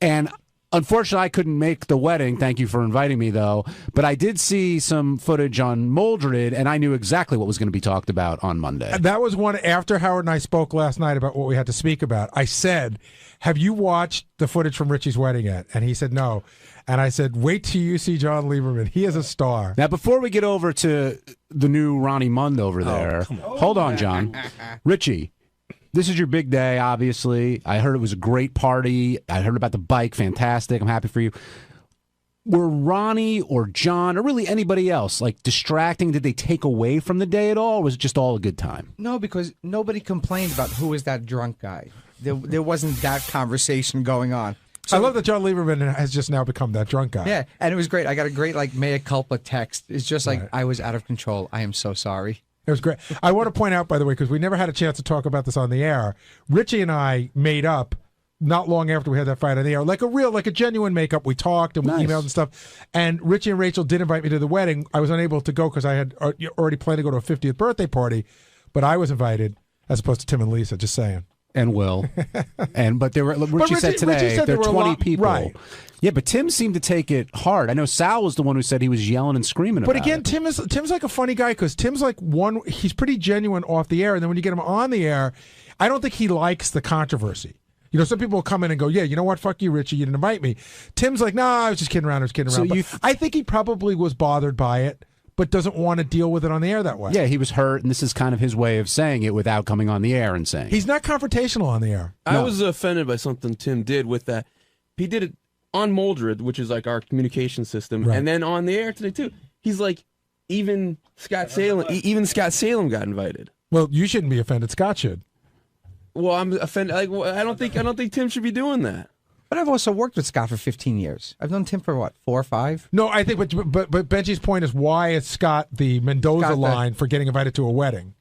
And Unfortunately, I couldn't make the wedding. Thank you for inviting me, though. But I did see some footage on Moldred, and I knew exactly what was going to be talked about on Monday. That was one after Howard and I spoke last night about what we had to speak about. I said, have you watched the footage from Richie's wedding yet? And he said no. And I said, wait till you see John Lieberman. He is a star. Now, before we get over to the new Ronnie Mund over there, hold on, John. Richie. This is your big day, obviously. I heard it was a great party. I heard about the bike. Fantastic. I'm happy for you. Were Ronnie or John or really anybody else like distracting? Did they take away from the day at all? Or was it just all a good time? No, because nobody complained about who is that drunk guy. There wasn't that conversation going on. So, I love that John Lieberman has just now become that drunk guy. Yeah, and it was great. I got a great mea culpa text. It's just like, I was out of control. I am so sorry. It was great. I want to point out, by the way, because we never had a chance to talk about this on the air, Richie and I made up not long after we had that fight on the air, like a genuine makeup. We talked and we emailed and stuff. And Richie and Rachel did invite me to the wedding. I was unable to go because I had already planned to go to a 50th birthday party, but I was invited as opposed to Tim and Lisa, just saying. And Will. But there were, Richie said today, there were 20 people. Right. Yeah, but Tim seemed to take it hard. I know Sal was the one who said he was yelling and screaming about it. But again, Tim's like a funny guy because Tim's like he's pretty genuine off the air, and then when you get him on the air, I don't think he likes the controversy. You know, some people will come in and go, yeah, you know what, fuck you, Richie, you didn't invite me. Tim's like, nah, I was just kidding around, So But I think he probably was bothered by it, but doesn't want to deal with it on the air that way. Yeah, he was hurt, and this is kind of his way of saying it without coming on the air and saying He's not confrontational on the air. I was offended by something Tim did with that. He did it on Moldred, which is like our communication system, and then on the air today too. He's like, even Scott Salem got invited. Well, you shouldn't be offended. Scott should. Well, I'm offended. Like, I don't think Tim should be doing that. But I've also worked with Scott for 15 years. I've known Tim for what, 4 or 5? No, I think, but Benji's point is, why is Scott the Mendoza line for getting invited to a wedding?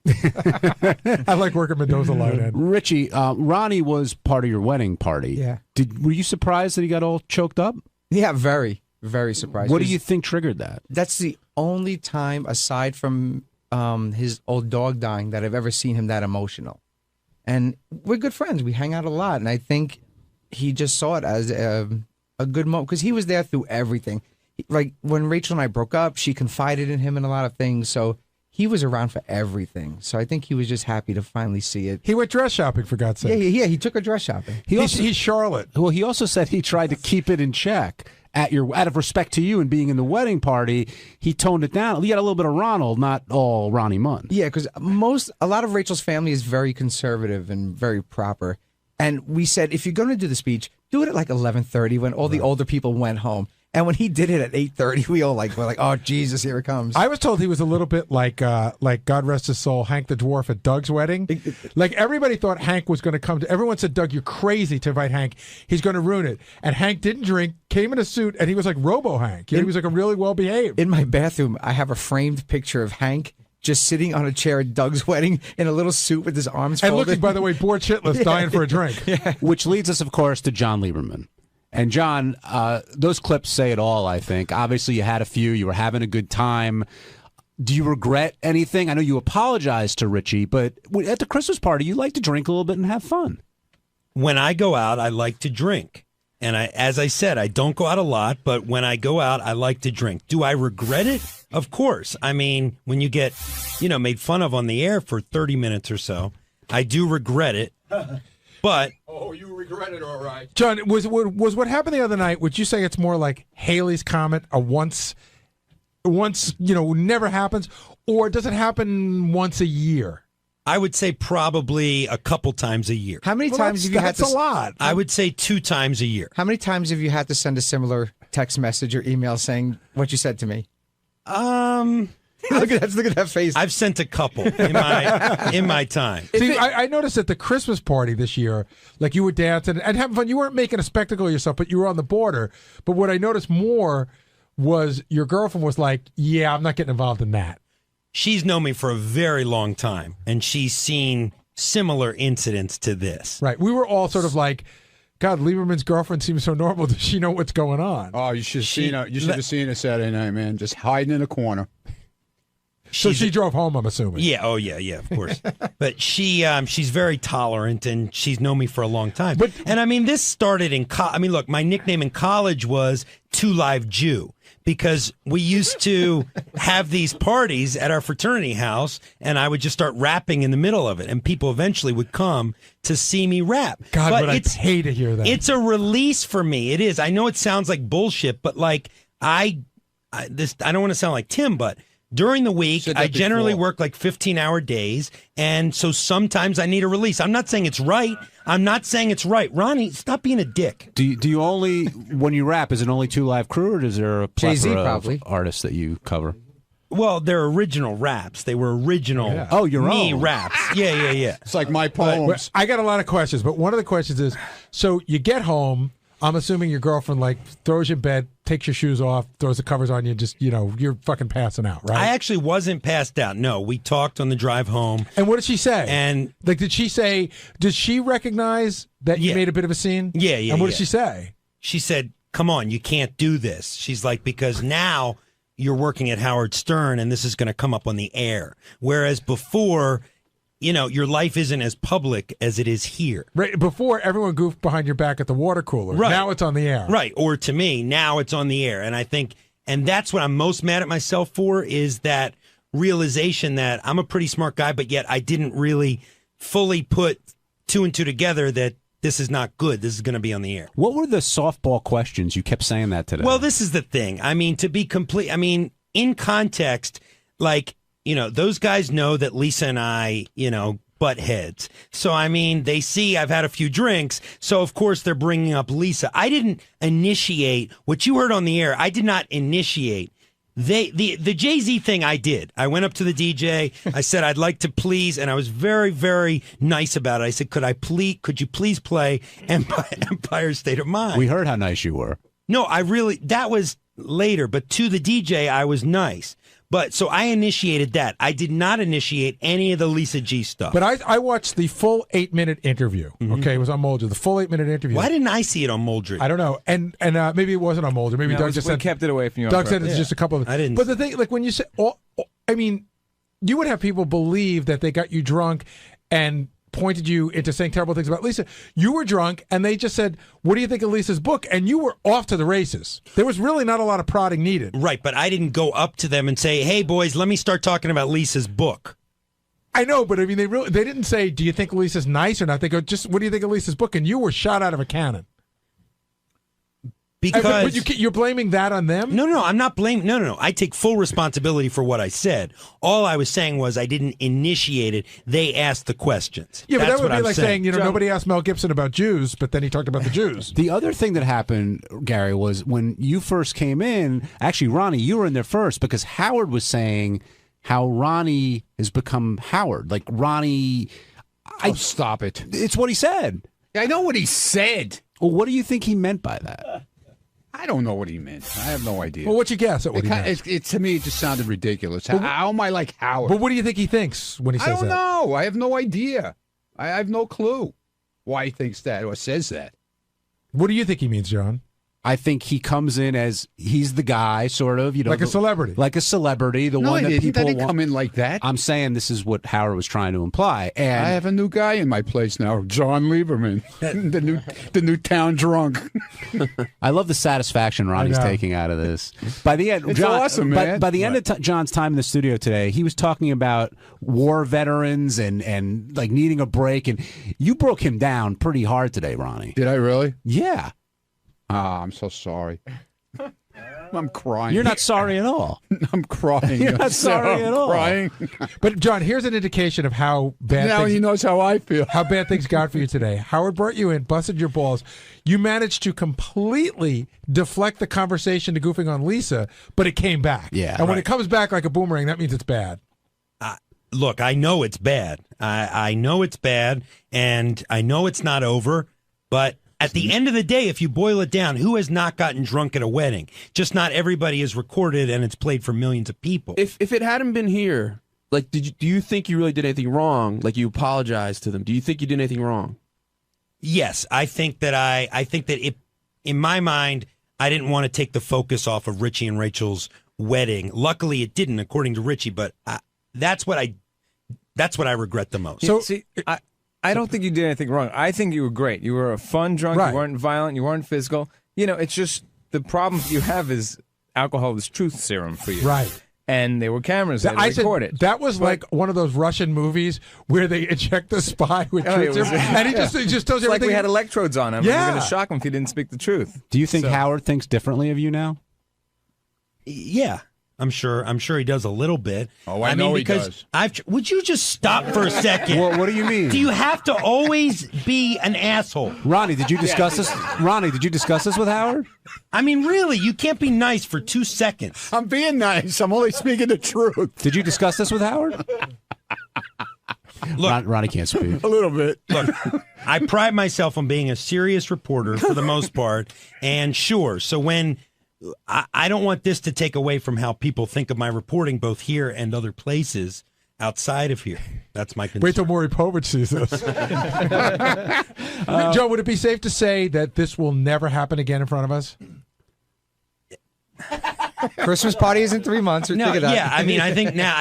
I like working Mendoza line in. Richie, Ronnie was part of your wedding party. Yeah. Were you surprised that he got all choked up? Yeah, very, very surprised. What do you think triggered that? That's the only time, aside from his old dog dying, that I've ever seen him that emotional. And we're good friends. We hang out a lot. And I think he just saw it as a good moment because he was there through everything. Like when Rachel and I broke up, she confided in him in a lot of things. So he was around for everything. So I think he was just happy to finally see it. He went dress shopping, for God's sake. Yeah, he took her dress shopping. He's Charlotte. Well, he also said he tried to keep it in check. Out of respect to you and being in the wedding party, he toned it down. He had a little bit of Ronald, not all Ronnie Mund. Yeah, because a lot of Rachel's family is very conservative and very proper. And we said, if you're going to do the speech, do it at like 11:30 when all the older people went home. And when he did it at 8:30, we all were like, oh, Jesus, here it comes. I was told he was a little bit like God rest his soul, Hank the Dwarf at Doug's wedding. Like everybody thought Hank was going to come. Everyone said, Doug, you're crazy to invite Hank. He's going to ruin it. And Hank didn't drink, came in a suit, and he was like Robo-Hank. He was like a really well-behaved. In my bathroom, I have a framed picture of Hank just sitting on a chair at Doug's wedding in a little suit with his arms folded. And looking, by the way, bored shitless, dying for a drink. Yeah. Which leads us, of course, to John Lieberman. And, John, those clips say it all, I think. Obviously, you had a few. You were having a good time. Do you regret anything? I know you apologized to Richie, but at the Christmas party, you like to drink a little bit and have fun. When I go out, I like to drink. And as I said, I don't go out a lot, but when I go out, I like to drink. Do I regret it? Of course. I mean, when you get, made fun of on the air for 30 minutes or so, I do regret it. But you regret it, all right. John, was what happened the other night, would you say it's more like Haley's Comet, a once never happens, or does it happen once a year? I would say probably a couple times a year. How many times have you had to... That's a lot. I would say 2 times a year. How many times have you had to send a similar text message or email saying what you said to me? Look at that face. I've sent a couple in my time. See, I noticed at the Christmas party this year, like you were dancing and having fun. You weren't making a spectacle of yourself, but you were on the border. But what I noticed more was your girlfriend was like, yeah, I'm not getting involved in that. She's known me for a very long time, and she's seen similar incidents to this. Right. We were all sort of like, God, Lieberman's girlfriend seems so normal. Does she know what's going on? Oh, you should have seen her Saturday night, man. Just hiding in a corner. So she drove home, I'm assuming. Yeah. Oh, yeah. Of course. But she's very tolerant, and she's known me for a long time. And I mean, this started in I mean, look, my nickname in college was Two Live Jew, because we used to have these parties at our fraternity house, and I would just start rapping in the middle of it, and people eventually would come to see me rap. God, but would I pay to hear that. It's a release for me. It is. I know it sounds like bullshit, but like I don't want to sound like Tim, but during the week, I generally work like 15-hour days, and so sometimes I need a release. I'm not saying it's right. Ronnie, stop being a dick. Do you only, when you rap, is it only Two Live Crew, or is there a Jay-Z plethora probably. of artists that you cover? Well, they're original raps. They were original your me own. raps. Yeah. It's like my poems. I got a lot of questions, but one of the questions is, so you get home, I'm assuming your girlfriend like throws you in bed, takes your shoes off, throws the covers on you, just, you're fucking passing out, right? I actually wasn't passed out. No, we talked on the drive home. And what did she say? And like, did she recognize that you made a bit of a scene? Yeah. And what did she say? She said, "Come on, you can't do this." She's like, because now you're working at Howard Stern and this is going to come up on the air. Whereas before, your life isn't as public as it is here. Right. Before, everyone goofed behind your back at the water cooler. Right. Now it's on the air. Right. Or to me, now it's on the air. And I think, and that's what I'm most mad at myself for, is that realization that I'm a pretty smart guy, but yet I didn't really fully put two and two together that this is not good. This is going to be on the air. What were the softball questions? You kept saying that today. Well, this is the thing. I mean, to be complete, in context, like, those guys know that Lisa and I, butt heads. So, they see I've had a few drinks. So, of course, they're bringing up Lisa. I didn't initiate what you heard on the air. I did not initiate. The Jay-Z thing I did. I went up to the DJ. I said, I'd like to please, and I was very, very nice about it. I said, could you please play Empire State of Mind? We heard how nice you were. No, that was later, but to the DJ, I was nice. But so I initiated that. I did not initiate any of the Lisa G stuff. But I watched the full 8-minute interview. Okay, it was on Moldry. The full 8-minute interview. Why didn't I see it on Moldry? I don't know. And maybe it wasn't on Moldry. Maybe Doug just said kept it away from you. Doug said it's just a couple of. I didn't. But the thing, like when you say, you would have people believe that they got you drunk and pointed you into saying terrible things about Lisa. You were drunk, and they just said, "What do you think of Lisa's book?" And you were off to the races. There was really not a lot of prodding needed. Right, but I didn't go up to them and say, "Hey, boys, let me start talking about Lisa's book." I know, but they didn't say, "Do you think Lisa's nice or not?" They go, "Just what do you think of Lisa's book?" And you were shot out of a cannon. Because but you're blaming that on them? No, I'm not blaming. No. I take full responsibility for what I said. All I was saying was I didn't initiate it. They asked the questions. Yeah, but That's that would what be I'm like saying, nobody asked Mel Gibson about Jews, but then he talked about the Jews. The other thing that happened, Gary, was when you first came in, actually, Ronnie, you were in there first because Howard was saying how Ronnie has become Howard. Like, Ronnie... Stop it. It's what he said. I know what he said. Well, what do you think he meant by that? I don't know what he meant. I have no idea. Well, what's your guess at what he meant? To me, it just sounded ridiculous. How am I like Howard? But what do you think he thinks when he says that? I don't know. I have no idea. I have no clue why he thinks that or says that. What do you think he means, John? I think he comes in as he's the guy, sort of, like a celebrity. Like a celebrity, the one that people didn't come in like that. I'm saying this is what Howard was trying to imply. And I have a new guy in my place now, John Lieberman, the new town drunk. I love the satisfaction Ronnie's taking out of this. By the end, it's awesome, man. By the end of John's time in the studio today, he was talking about war veterans and like needing a break, and you broke him down pretty hard today, Ronnie. Did I really? Yeah. I'm so sorry. I'm crying. You're not sorry at all. I'm crying. You're not sorry at all. Crying. But John, here's an indication of how bad. Now he knows how I feel. How bad things got for you today. Howard brought you in, busted your balls. You managed to completely deflect the conversation to goofing on Lisa, but it came back. Yeah. And when it comes back like a boomerang, that means it's bad. Look, I know it's bad. I know it's bad, and I know it's not over, but at the end of the day, if you boil it down, who has not gotten drunk at a wedding? Just not everybody is recorded and it's played for millions of people. If it hadn't been here, like, do you think you really did anything wrong? Like, you apologized to them? Do you think you did anything wrong? Yes, I think that in my mind, I didn't want to take the focus off of Richie and Rachel's wedding. Luckily, it didn't, according to Richie. But that's what I regret the most. So see, I don't think you did anything wrong. I think you were great. You were a fun drunk. Right. You weren't violent. You weren't physical. It's just the problem you have is alcohol is truth serum for you. Right. And there were cameras that record it. That was like one of those Russian movies where they inject the spy with truth serum, and he just tells it's everything. like we had electrodes on him. Yeah. We were going to shock him if he didn't speak the truth. Do you think Howard thinks differently of you now? Yeah. I'm sure he does a little bit. Oh, I know mean, he because does. Would you just stop for a second? What do you mean? Do you have to always be an asshole? Ronnie, did you discuss this? Ronnie, did you discuss this with Howard? I mean, really, you can't be nice for 2 seconds. I'm being nice. I'm only speaking the truth. Did you discuss this with Howard? Look, Ronnie can't speak. A little bit. Look, I pride myself on being a serious reporter for the most part, and sure, so when I don't want this to take away from how people think of my reporting, both here and other places outside of here. That's my concern. Wait till Maury Povich sees this. Joe, would it be safe to say that this will never happen again in front of us? Christmas party is in 3 months. No, yeah, I mean, I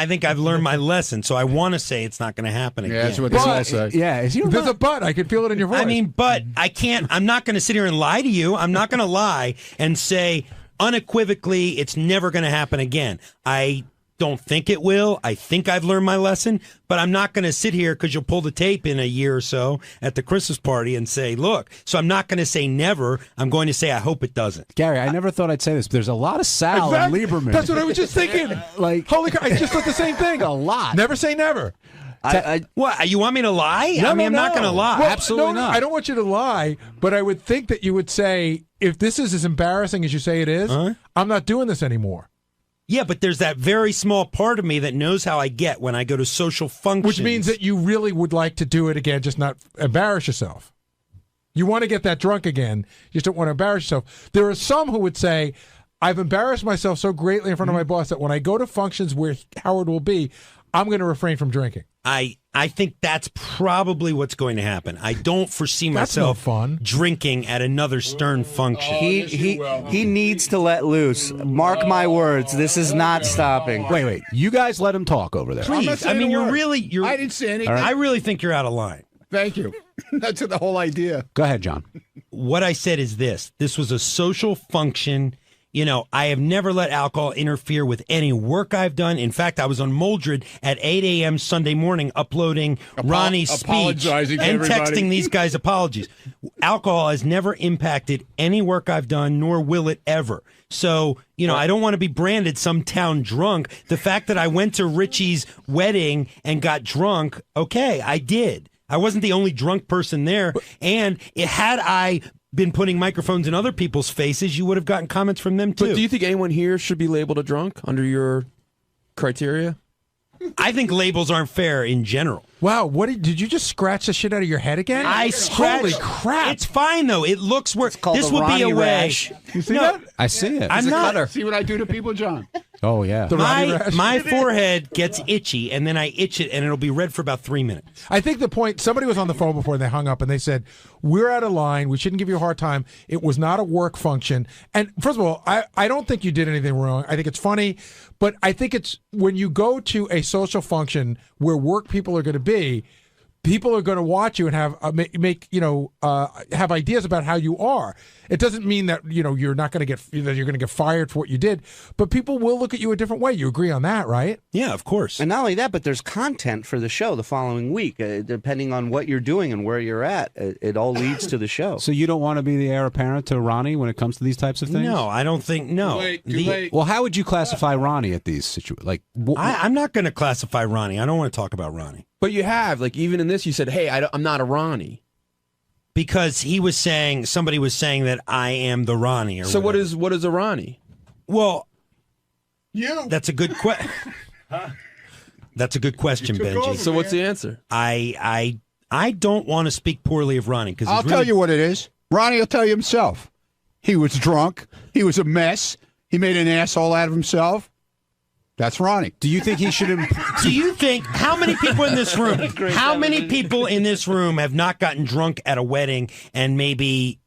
think I've learned my lesson, so I want to say it's not going to happen again. Yeah, that's what they all say. Yeah, there's a but. I can feel it in your voice. I mean, but I can't. I'm not going to sit here and lie to you. I'm not going to lie and say unequivocally it's never going to happen again. I don't think it will. I think I've learned my lesson, but I'm not going to sit here because you'll pull the tape in a year or so at the Christmas party and say, look. So I'm not going to say never. I'm going to say I hope it doesn't. Gary, I never thought I'd say this, but there's a lot of Sal and Lieberman. That's what I was just thinking. Holy crap, I just thought the same thing. A lot. Never say never. What? You want me to lie? No, I'm not going to lie. Well, Absolutely no, not. I don't want you to lie, but I would think that you would say, if this is as embarrassing as you say it is, I'm not doing this anymore. Yeah, but there's that very small part of me that knows how I get when I go to social functions. Which means that you really would like to do it again, just not embarrass yourself. You want to get that drunk again. You just don't want to embarrass yourself. There are some who would say, I've embarrassed myself so greatly in front of my boss that when I go to functions where Howard will be, I'm going to refrain from drinking. I think that's probably what's going to happen. I don't foresee myself drinking at another Stern function. He needs to let loose. Mark my words, this is not stopping. Wait. You guys let him talk over there. Please. I mean, you're I didn't say anything. I really think you're out of line. Thank you. That's the whole idea. Go ahead, John. What I said is this. This was a social function. You know, I have never let alcohol interfere with any work I've done. In fact, I was on Moldred at 8 a.m. Sunday morning uploading Ronnie's speech and texting these guys apologies. Alcohol has never impacted any work I've done, nor will it ever. So, you know, I don't want to be branded some town drunk. The fact that I went to Richie's wedding and got drunk, okay, I did. I wasn't the only drunk person there. And had I been putting microphones in other people's faces, you would have gotten comments from them too. But do you think anyone here should be labeled a drunk under your criteria? I think labels aren't fair in general. Wow, did you just scratch the shit out of your head again? I scratched. Holy crap! It's fine though. It looks worse. This would be a way. Rash. You see that? I see it. I'm not. See what I do to people, John? Oh yeah. My forehead gets itchy, and then I itch it, and it'll be red for about 3 minutes. I think the point, somebody was on the phone before and they hung up and they said, we're out of line. We shouldn't give you a hard time. It was not a work function. And first of all, I don't think you did anything wrong. I think it's funny, but I think it's when you go to a social function where work people are going to be, people are going to watch you and have have ideas about how you are. It doesn't mean that you're not going to get you're going to get fired for what you did, but people will look at you a different way. You agree on that, right? Yeah, of course. And not only that, but there's content for the show the following week, depending on what you're doing and where you're at. It all leads to the show. So you don't want to be the heir apparent to Ronnie when it comes to these types of things? No, I don't think. No. Too late. Well, how would you classify Ronnie at these situations? Like, I'm not going to classify Ronnie. I don't want to talk about Ronnie. But you have, like, even in this, you said, hey, I'm not a Ronnie. Because somebody was saying that I am the Ronnie. So what is a Ronnie? Well, that's a good question. That's a good question, Benji. So what's the answer? I don't want to speak poorly of Ronnie because I'll tell you what it is. Ronnie will tell you himself. He was drunk. He was a mess. He made an asshole out of himself. That's Ronnie. Do you think he should? Do you think how many people in this room? How many people in this room have not gotten drunk at a wedding and maybe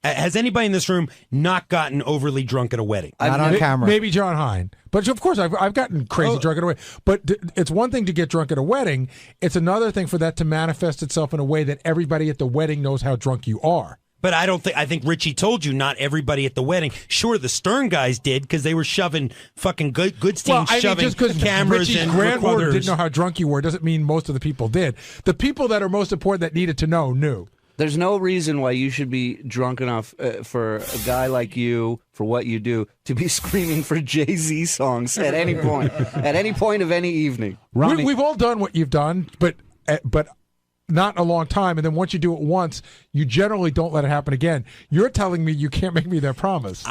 Has anybody in this room not gotten overly drunk at a wedding? Not on camera. Maybe John Hine. But of course, I've gotten crazy drunk at a wedding. But it's one thing to get drunk at a wedding. It's another thing for that to manifest itself in a way that everybody at the wedding knows how drunk you are. But I think Richie told you not everybody at the wedding. Sure, the Stern guys did because they were shoving fucking Goodstein shoving just because cameras Richie's and grandmother recorders. didn't know how drunk you were doesn't mean most of the people did. The people that are most important that needed to know knew. There's no reason why you should be drunk enough for a guy like you, for what you do, to be screaming for Jay-Z songs at any point, of any evening. We've all done what you've done, but not in a long time. And then once you do it once, you generally don't let it happen again. You're telling me you can't make me that promise.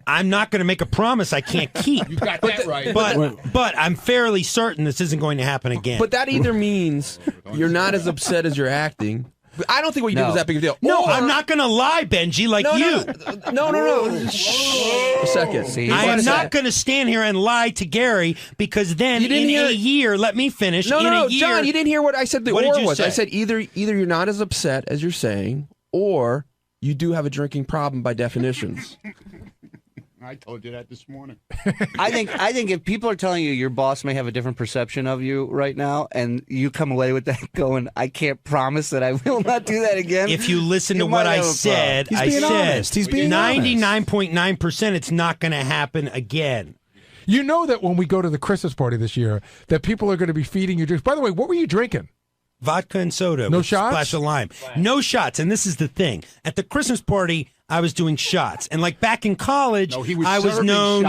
I'm not going to make a promise I can't keep. You got that right. But I'm fairly certain this isn't going to happen again. But that either means you're not as upset as you're acting. I don't think what you did was that big a deal. No, I'm not going to lie, Benji, like you. No. Shh. A second. I am not going to stand here and lie to Gary because then in a year, let me finish. No, John, you didn't hear what I said the what or did you was. say? I said either you're not as upset as you're saying, or you do have a drinking problem by definitions. I told you that this morning. I think if people are telling you your boss may have a different perception of you right now, and you come away with that going, I can't promise that I will not do that again. If you listen to what I said, He's being honest. He's being 99.9% it's not going to happen again. You know that when we go to the Christmas party this year, that people are going to be feeding you drinks. By the way, what were you drinking? Vodka and soda. No with shots? A splash of lime. No shots. And this is the thing. At the Christmas party, I was doing shots. And like back in college, I was known.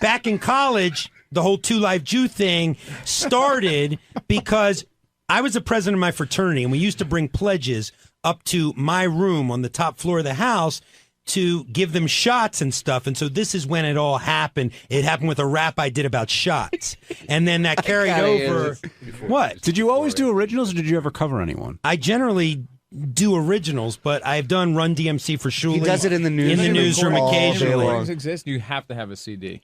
Back in college, the whole Two Live Jew thing started because I was the president of my fraternity, and we used to bring pledges up to my room on the top floor of the house to give them shots and stuff. And so this is when it all happened. It happened with a rap I did about shots. And then that carried over. What? Did you always do originals, or did you ever cover anyone? I generally do originals, but I've done Run DMC for Shuley. He does it in the newsroom occasionally. If exist, you have to have a CD.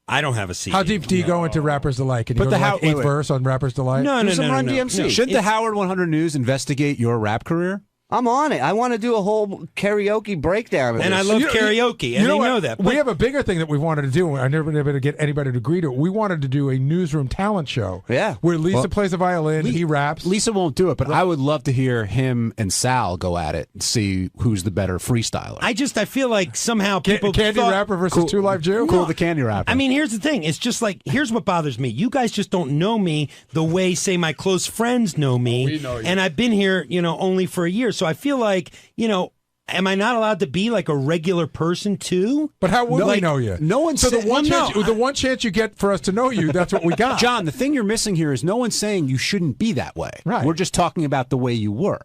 I don't have a CD. How deep do you go into Rapper's Delight? Can you go to like eighth verse on Rapper's Delight? No. Run DMC. Shouldn't the Howard 100 News investigate your rap career? I'm on it. I want to do a whole karaoke breakdown of And this. I love karaoke, and they know that. We have a bigger thing that we wanted to do. I never been able to get anybody to agree to it. We wanted to do a newsroom talent show. Yeah. Where Lisa plays the violin, he raps. Lisa won't do it, but I would love to hear him and Sal go at it and see who's the better freestyler. I feel like somehow people Candy Rapper versus Two Live Jew? Cool, the Candy Rapper. I mean, here's the thing. It's just like, here's what bothers me. You guys just don't know me the way, say, my close friends know me. We know you. And I've been here, only for a year. So I feel like, am I not allowed to be like a regular person too? But how would we know you? No one So said, the one chance you get for us to know you, that's what we got. John, the thing you're missing here is no one's saying you shouldn't be that way. Right. We're just talking about the way you were.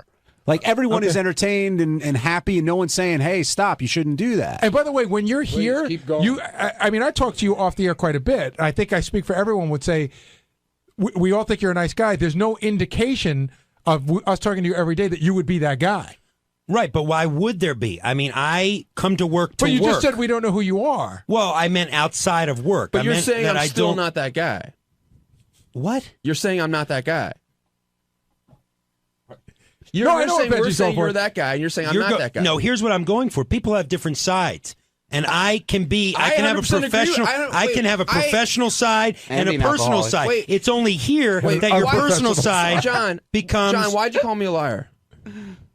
Like, everyone is entertained and happy, and no one's saying, hey, stop, you shouldn't do that. And by the way, when you're here, keep going. I talk to you off the air quite a bit. I think I speak for everyone would say, we all think you're a nice guy. There's no indication of us talking to you every day that you would be that guy. Right, but why would there be? I mean, I come to work to But you work. just said we don't know who you are. Well, I meant outside of work. But I you're meant saying that I'm I still don't... not that guy. What? You're saying I'm not that guy. No, I You're know saying what we're Benji's saying going for. you're that guy, and you're saying I'm not that guy. No, here's what I'm going for. People have different sides. And I can have a 100% agree. professional. I can have a professional side and a personal alcoholic. side. Wait. It's only here that your personal side becomes. John, why'd you call me a liar?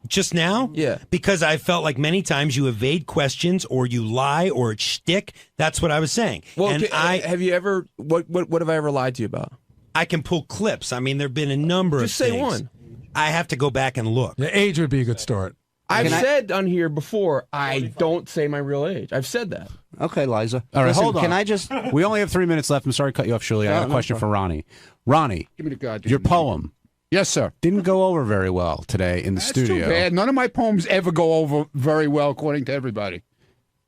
Just now? Yeah. Because I felt like many times you evade questions or you lie or it's shtick. That's what I was saying. Well, and have you ever? What have I ever lied to you about? I can pull clips. I mean, there have been a number Just of say things. one. I have to go back and look. The age would be a good start. I've said on here before, I don't say my real age. I've said that. Okay, Liza. All right, Listen, hold on. Can I just... We only have 3 minutes left. I'm sorry to cut you off, Shirley. I got a question for Ronnie. Ronnie, Give me the goddamn your mic. poem Yes, sir. didn't go over very well today in the That's studio. too bad. None of my poems ever go over very well, according to everybody.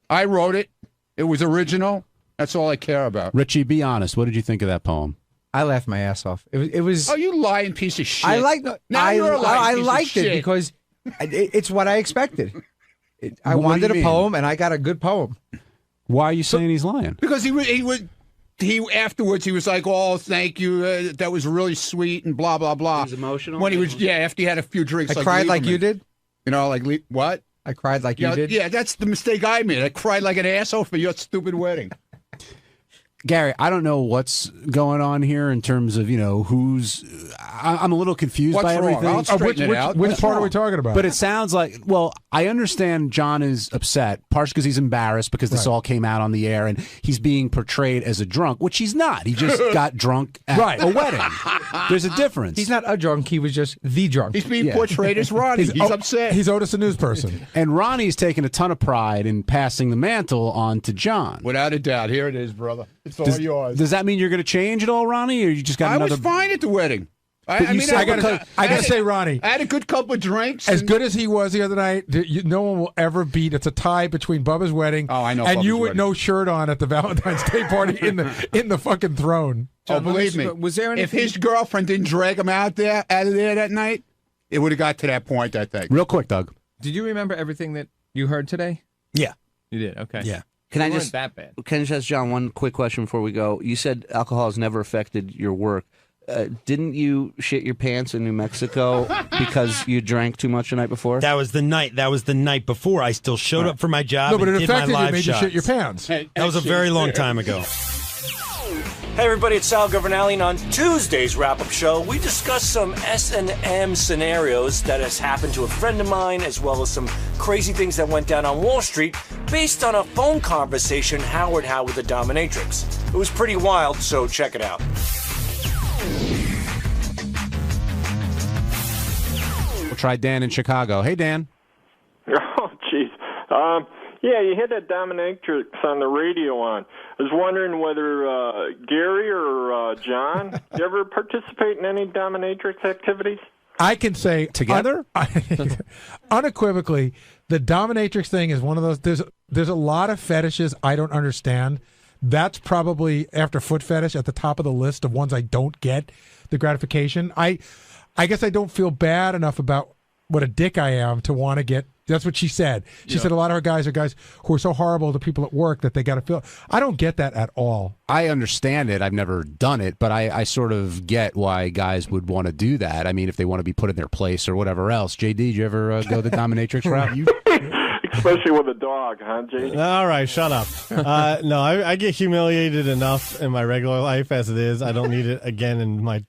I wrote it. It was original. That's all I care about. Richie, be honest. What did you think of that poem? I laughed my ass off. It was. Oh, you lying piece of shit. I like. Now you're a lying I piece of liked it shit. because it's what I expected. I What do wanted you a mean? poem, and I got a good poem. Why are you saying he's lying? Because he afterwards he was like, "Oh, thank you. That was really sweet," and blah blah blah. He was emotional? When he was after he had a few drinks. I cried like you did. You know, like what? I cried like you did. Yeah, that's the mistake I made. I cried like an asshole for your stupid wedding. Gary, I don't know what's going on here in terms of, who's... I'm a little confused by everything. I'll straighten it out. Which part are we talking about? But it sounds like, well, I understand John is upset, partially because he's embarrassed because this all came out on the air and he's being portrayed as a drunk, which he's not. He just got drunk at a wedding. There's a difference. He's not a drunk. He was just the drunk. He's being portrayed as Ronnie. He's upset. He's Otis, a news person. And Ronnie's taking a ton of pride in passing the mantle on to John. Without a doubt. Here it is, brother. It's all yours. Does that mean you're going to change at all, Ronnie, or you just got another... I was fine at the wedding. I gotta say, Ronnie, I had a good couple of drinks. As good as he was the other night, no one will ever beat. It's a tie between Bubba's wedding. Oh, I know. And Bubba's you with wedding. no shirt on at the Valentine's Day party in the fucking throne. Oh, believe me. Was there anything... If his girlfriend didn't drag him out of there that night, it would have got to that point, I think. Real quick, Doug. Did you remember everything that you heard today? Yeah. You did? Okay. Yeah. Can I It just wasn't that bad. Can I just ask John one quick question before we go? You said alcohol has never affected your work. Didn't you shit your pants in New Mexico because you drank too much the night before? That was the night. That was the night before. I still showed up for my job. No, but and it did my affected you. live It made you shots. shit your pants. That was a very long time ago. Hey everybody, it's Sal Governale, and on Tuesday's wrap-up show, we discuss some S&M scenarios that has happened to a friend of mine, as well as some crazy things that went down on Wall Street, based on a phone conversation Howard had with the dominatrix. It was pretty wild, so check it out. We'll try Dan in Chicago. Hey, Dan. Oh, jeez. Yeah, you had that dominatrix on the radio on. I was wondering whether Gary or John, you ever participate in any dominatrix activities? I can say together, unequivocally, the dominatrix thing is one of those. There's a lot of fetishes I don't understand. That's probably, after foot fetish, at the top of the list of ones I don't get the gratification. I guess I don't feel bad enough about what a dick I am to want to get. That's what she said. She said a lot of her guys are guys who are so horrible to people at work that they got to feel. I don't get that at all. I understand it. I've never done it, but I sort of get why guys would want to do that. I mean, if they want to be put in their place or whatever else. JD, did you ever go the dominatrix route? Especially with a dog, huh, JD? All right, shut up. No, I get humiliated enough in my regular life as it is. I don't need it again in my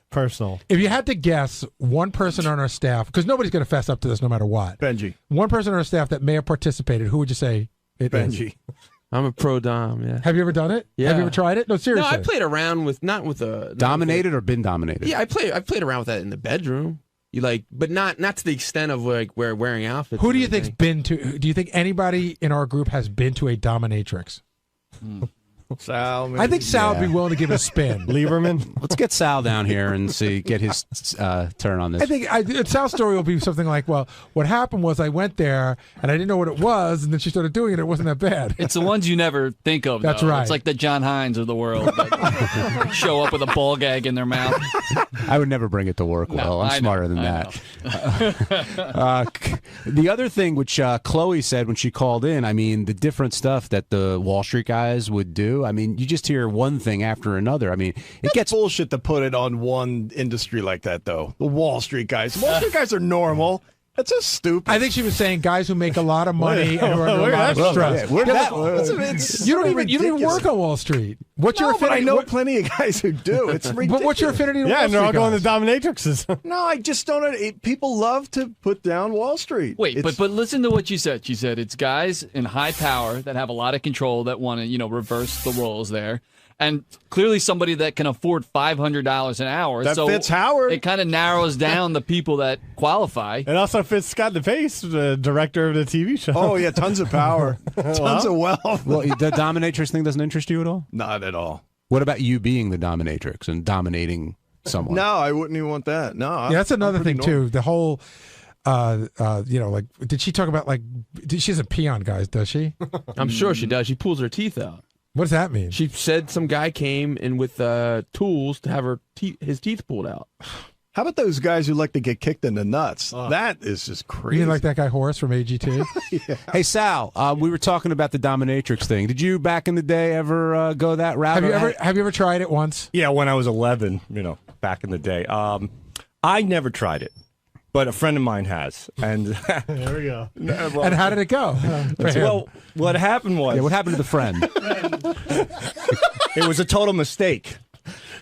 personal. If you had to guess one person on our staff, because nobody's going to fess up to this no matter what. Benji. One person on our staff that may have participated, who would you say it is? Benji. I'm a pro dom, yeah. Have you ever done it? Yeah. Have you ever tried it? No, seriously. No, I played around with, not with a... Dominated or been dominated? Yeah, I played around with that in the bedroom. But not to the extent of like wearing outfits. Who do you think's been to? Do you think anybody in our group has been to a dominatrix? Sal, maybe. I think Sal would be willing to give it a spin. Lieberman? Let's get Sal down here and get his turn on this. I think Sal's story will be something like, well, what happened was I went there and I didn't know what it was, and then she started doing it. It wasn't that bad. It's the ones you never think of. That's though. right. It's like the John Hines of the world that show up with a ball gag in their mouth. I would never bring it to work. No, I'm smarter than that. The other thing which Chloe said when she called in, I mean, the different stuff that the Wall Street guys would do. I mean, you just hear one thing after another. I mean, it gets bullshit to put it on one industry like that, though. The Wall Street guys. Wall Street guys are normal. That's just stupid. I think she was saying guys who make a lot of money and who are under a lot of stress. You don't even work on Wall Street. What's your affinity? But I know plenty of guys who do. It's ridiculous. But what's your affinity to yeah, Wall and they're all Street going guys? to dominatrixes. No, I just don't. People love to put down Wall Street. Wait, but listen to what she said. She said it's guys in high power that have a lot of control that want to, reverse the roles there. And clearly somebody that can afford $500 an hour. That fits Howard. It kind of narrows down the people that qualify. It also fits Scott DePace, the director of the TV show. Oh, yeah, tons of power. Tons of wealth. Well, the dominatrix thing doesn't interest you at all? Not at all. What about you being the dominatrix and dominating someone? No, I wouldn't even want that. No. Yeah, that's another thing, too. The whole, did she talk about, she doesn't pee on guys, does she? I'm sure she does. She pulls her teeth out. What does that mean? She said some guy came in with tools to have his teeth pulled out. How about those guys who like to get kicked in the nuts? That is just crazy. You mean like that guy Horace from AG2? Yeah. Hey, Sal, we were talking about the dominatrix thing. Did you, back in the day, ever go that route? Have you ever tried it once? Yeah, when I was 11, back in the day. I never tried it. but a friend of mine has. And there we go. And how did it go? Well, what happened was. Yeah, what happened to the friend? It was a total mistake.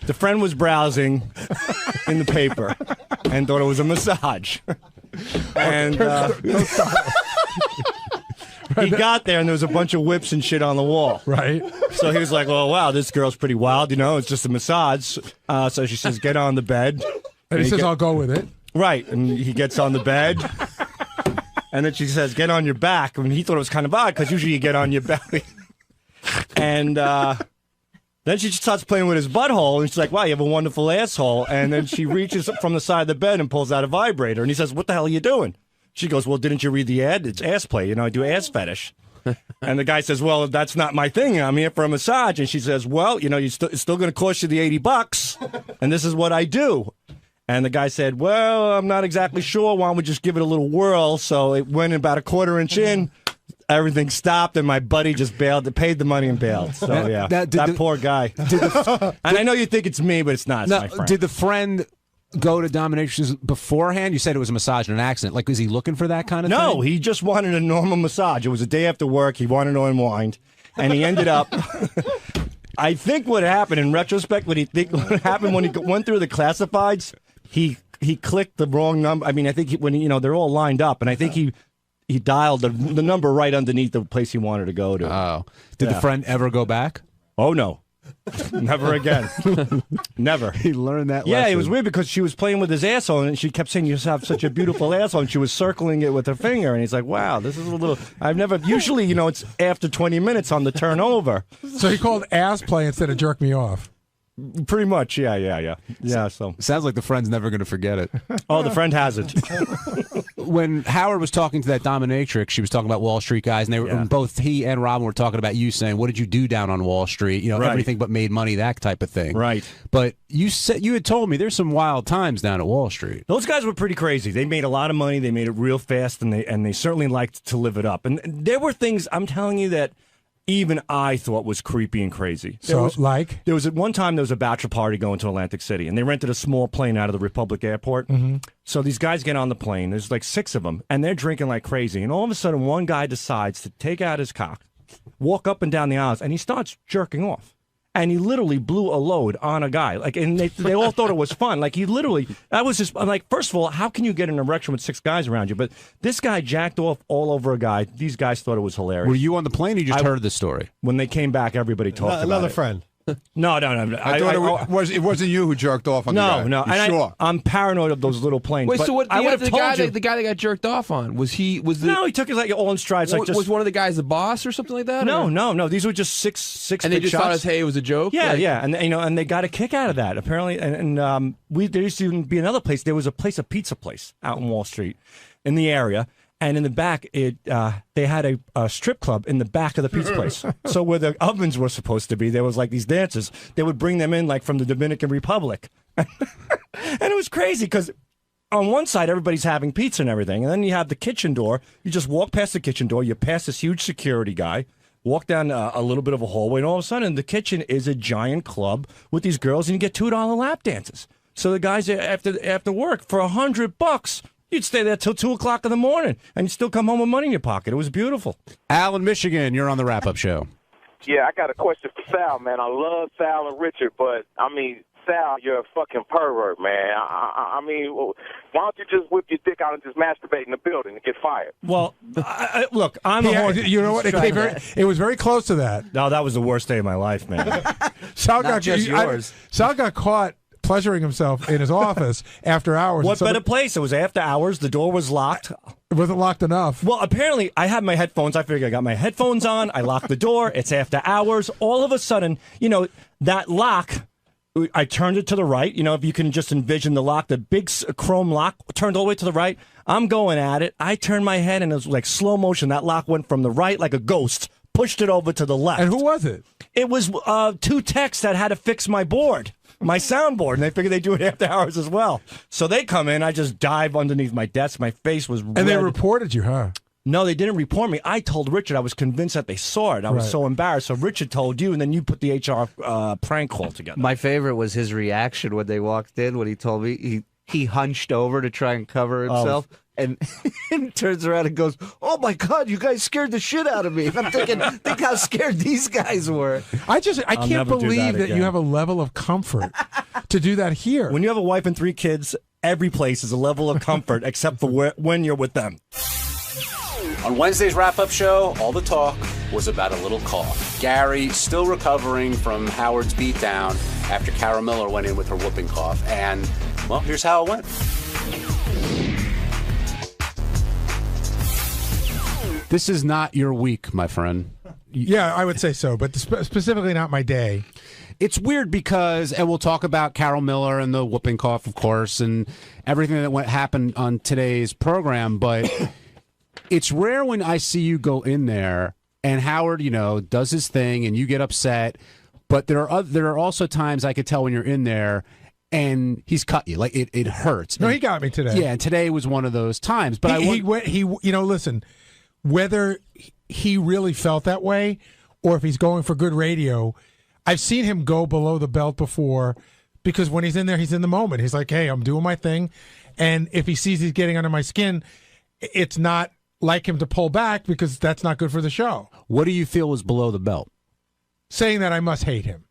The friend was browsing in the paper and thought it was a massage. And he got there and there was a bunch of whips and shit on the wall. Right. So he was like, "Oh wow, this girl's pretty wild. It's just a massage." So she says, "Get on the bed." And he says, "I'll go with it." Right, and he gets on the bed. And then she says, "Get on your back." And he thought it was kind of odd because usually you get on your belly. And then she just starts playing with his butthole, and she's like, "Wow, you have a wonderful asshole." And then she reaches from the side of the bed and pulls out a vibrator. And he says, "What the hell are you doing?" She goes, "Well, didn't you read the ad? It's ass play. I do ass fetish." And the guy says, "Well, that's not my thing. I'm here for a massage." And she says, "Well, it's still going to cost you the $80, and this is what I do." And the guy said, "Well, I'm not exactly sure. Why don't we just give it a little whirl?" So it went about a quarter inch in. Everything stopped, and my buddy just bailed, paid the money and bailed. So, yeah, that poor guy. And I know you think it's me, but it's not. It's my friend. Did the friend go to dominatrix beforehand? You said it was a massage and an accident. Like, is he looking for that kind of thing? No, he just wanted a normal massage. It was a day after work. He wanted to unwind, and he ended up... I think what happened, in retrospect, what happened when he went through the classifieds, he clicked the wrong number. I mean, I think they're all lined up, and I think he dialed the number right underneath the place he wanted to go to. Oh. Did the friend ever go back? Oh, no. Never again. Never. He learned that lesson. Yeah, it was weird because she was playing with his asshole, and she kept saying, "You have such a beautiful asshole," and she was circling it with her finger, and he's like, "Wow, this is a little..." Usually, it's after 20 minutes on the turnover. So he called ass play instead of jerk me off. Pretty much, yeah. Yeah, so. Sounds like the friend's never going to forget it. Oh, the friend hasn't. When Howard was talking to that dominatrix, she was talking about Wall Street guys, and they were both he and Robin were talking about you, saying, "What did you do down on Wall Street? Right. Everything but made money, that type of thing." Right. But you had told me there's some wild times down at Wall Street. Those guys were pretty crazy. They made a lot of money. They made it real fast, and they certainly liked to live it up. And there were things, I'm telling you, that even I thought was creepy and crazy. There was at one time there was a bachelor party going to Atlantic City, and they rented a small plane out of the Republic Airport. Mm-hmm. So these guys get on the plane. There's like 6 of them, and they're drinking like crazy. And all of a sudden, one guy decides to take out his cock, walk up and down the aisles, and he starts jerking off. And he literally blew a load on a guy. And they all thought it was fun. I'm like, first of all, how can you get an erection with 6 guys around you? But this guy jacked off all over a guy. These guys thought it was hilarious. Were you on the plane or you just heard the story? When they came back, everybody talked about it. Another friend. No. I thought it wasn't you who jerked off on the guy. No. Sure. I'm paranoid of those little planes. Wait, but so what? I would have The told guy you. that got jerked off on was he? No, he took it all in strides. Was one of the guys the boss or something like that? No. These were just six. And they big just shots. thought it was, hey, it was a joke. Yeah, and they got a kick out of that apparently. And there used to be another place. There was a pizza place out in Wall Street, in the area. And in the back, they had a strip club in the back of the pizza place. So where the ovens were supposed to be, there was like these dancers. They would bring them in like from the Dominican Republic. And it was crazy because on one side, everybody's having pizza and everything. And then you have the kitchen door. You just walk past the kitchen door. You pass this huge security guy. Walk down a little bit of a hallway. And all of a sudden, the kitchen is a giant club with these girls. And you get $2 lap dances. So the guys, after work, for $100... You'd stay there till 2 o'clock in the morning, and you'd still come home with money in your pocket. It was beautiful. Al in Michigan, you're on the wrap-up show. Yeah, I got a question for Sal, man. I love Sal and Richard, but, I mean, Sal, you're a fucking pervert, man. I mean, why don't you just whip your dick out and just masturbate in the building and get fired? Well, look, you know what? It was very close to that. No, that was the worst day of my life, man. Sal Not just yours. Sal got caught pleasuring himself in his office after hours. What better place? It was after hours. The door was locked. It wasn't locked enough. Well, apparently, I had my headphones. I figured I got my headphones on. I locked the door. It's after hours. All of a sudden, that lock, I turned it to the right. If you can just envision the lock, the big chrome lock turned all the way to the right. I'm going at it. I turned my head, and it was like slow motion. That lock went from the right like a ghost, pushed it over to the left. And who was it? It was 2 techs that had to fix my board. My soundboard, and they figured they'd do it after hours as well. So they come in, I just dive underneath my desk. My face was red. And they reported you, huh? No, they didn't report me. I told Richard. I was convinced that they saw it. I was so embarrassed. So Richard told you, and then you put the HR prank call together. My favorite was his reaction when they walked in, when he told me he hunched over to try and cover himself. And, and turns around and goes, "Oh my God, you guys scared the shit out of me." And I'm thinking, think how scared these guys were. I can't believe that you have a level of comfort to do that here. When you have a wife and 3 kids, every place is a level of comfort except for when you're with them. On Wednesday's wrap-up show, all the talk was about a little cough. Gary still recovering from Howard's beatdown after Cara Miller went in with her whooping cough. And, well, here's how it went. This is not your week, my friend. Yeah, I would say so, but specifically not my day. It's weird because, and we'll talk about Carol Miller and the whooping cough, of course, and everything that happened on today's program, but it's rare when I see you go in there and Howard, does his thing and you get upset, but there are also times I could tell when you're in there and he's cut you. Like, it hurts. No, he got me today. Yeah, and today was one of those times. But listen, whether he really felt that way or if he's going for good radio, I've seen him go below the belt before because when he's in there, he's in the moment. He's like, hey, I'm doing my thing. And if he sees he's getting under my skin, it's not like him to pull back because that's not good for the show. What do you feel was below the belt? Saying that I must hate him.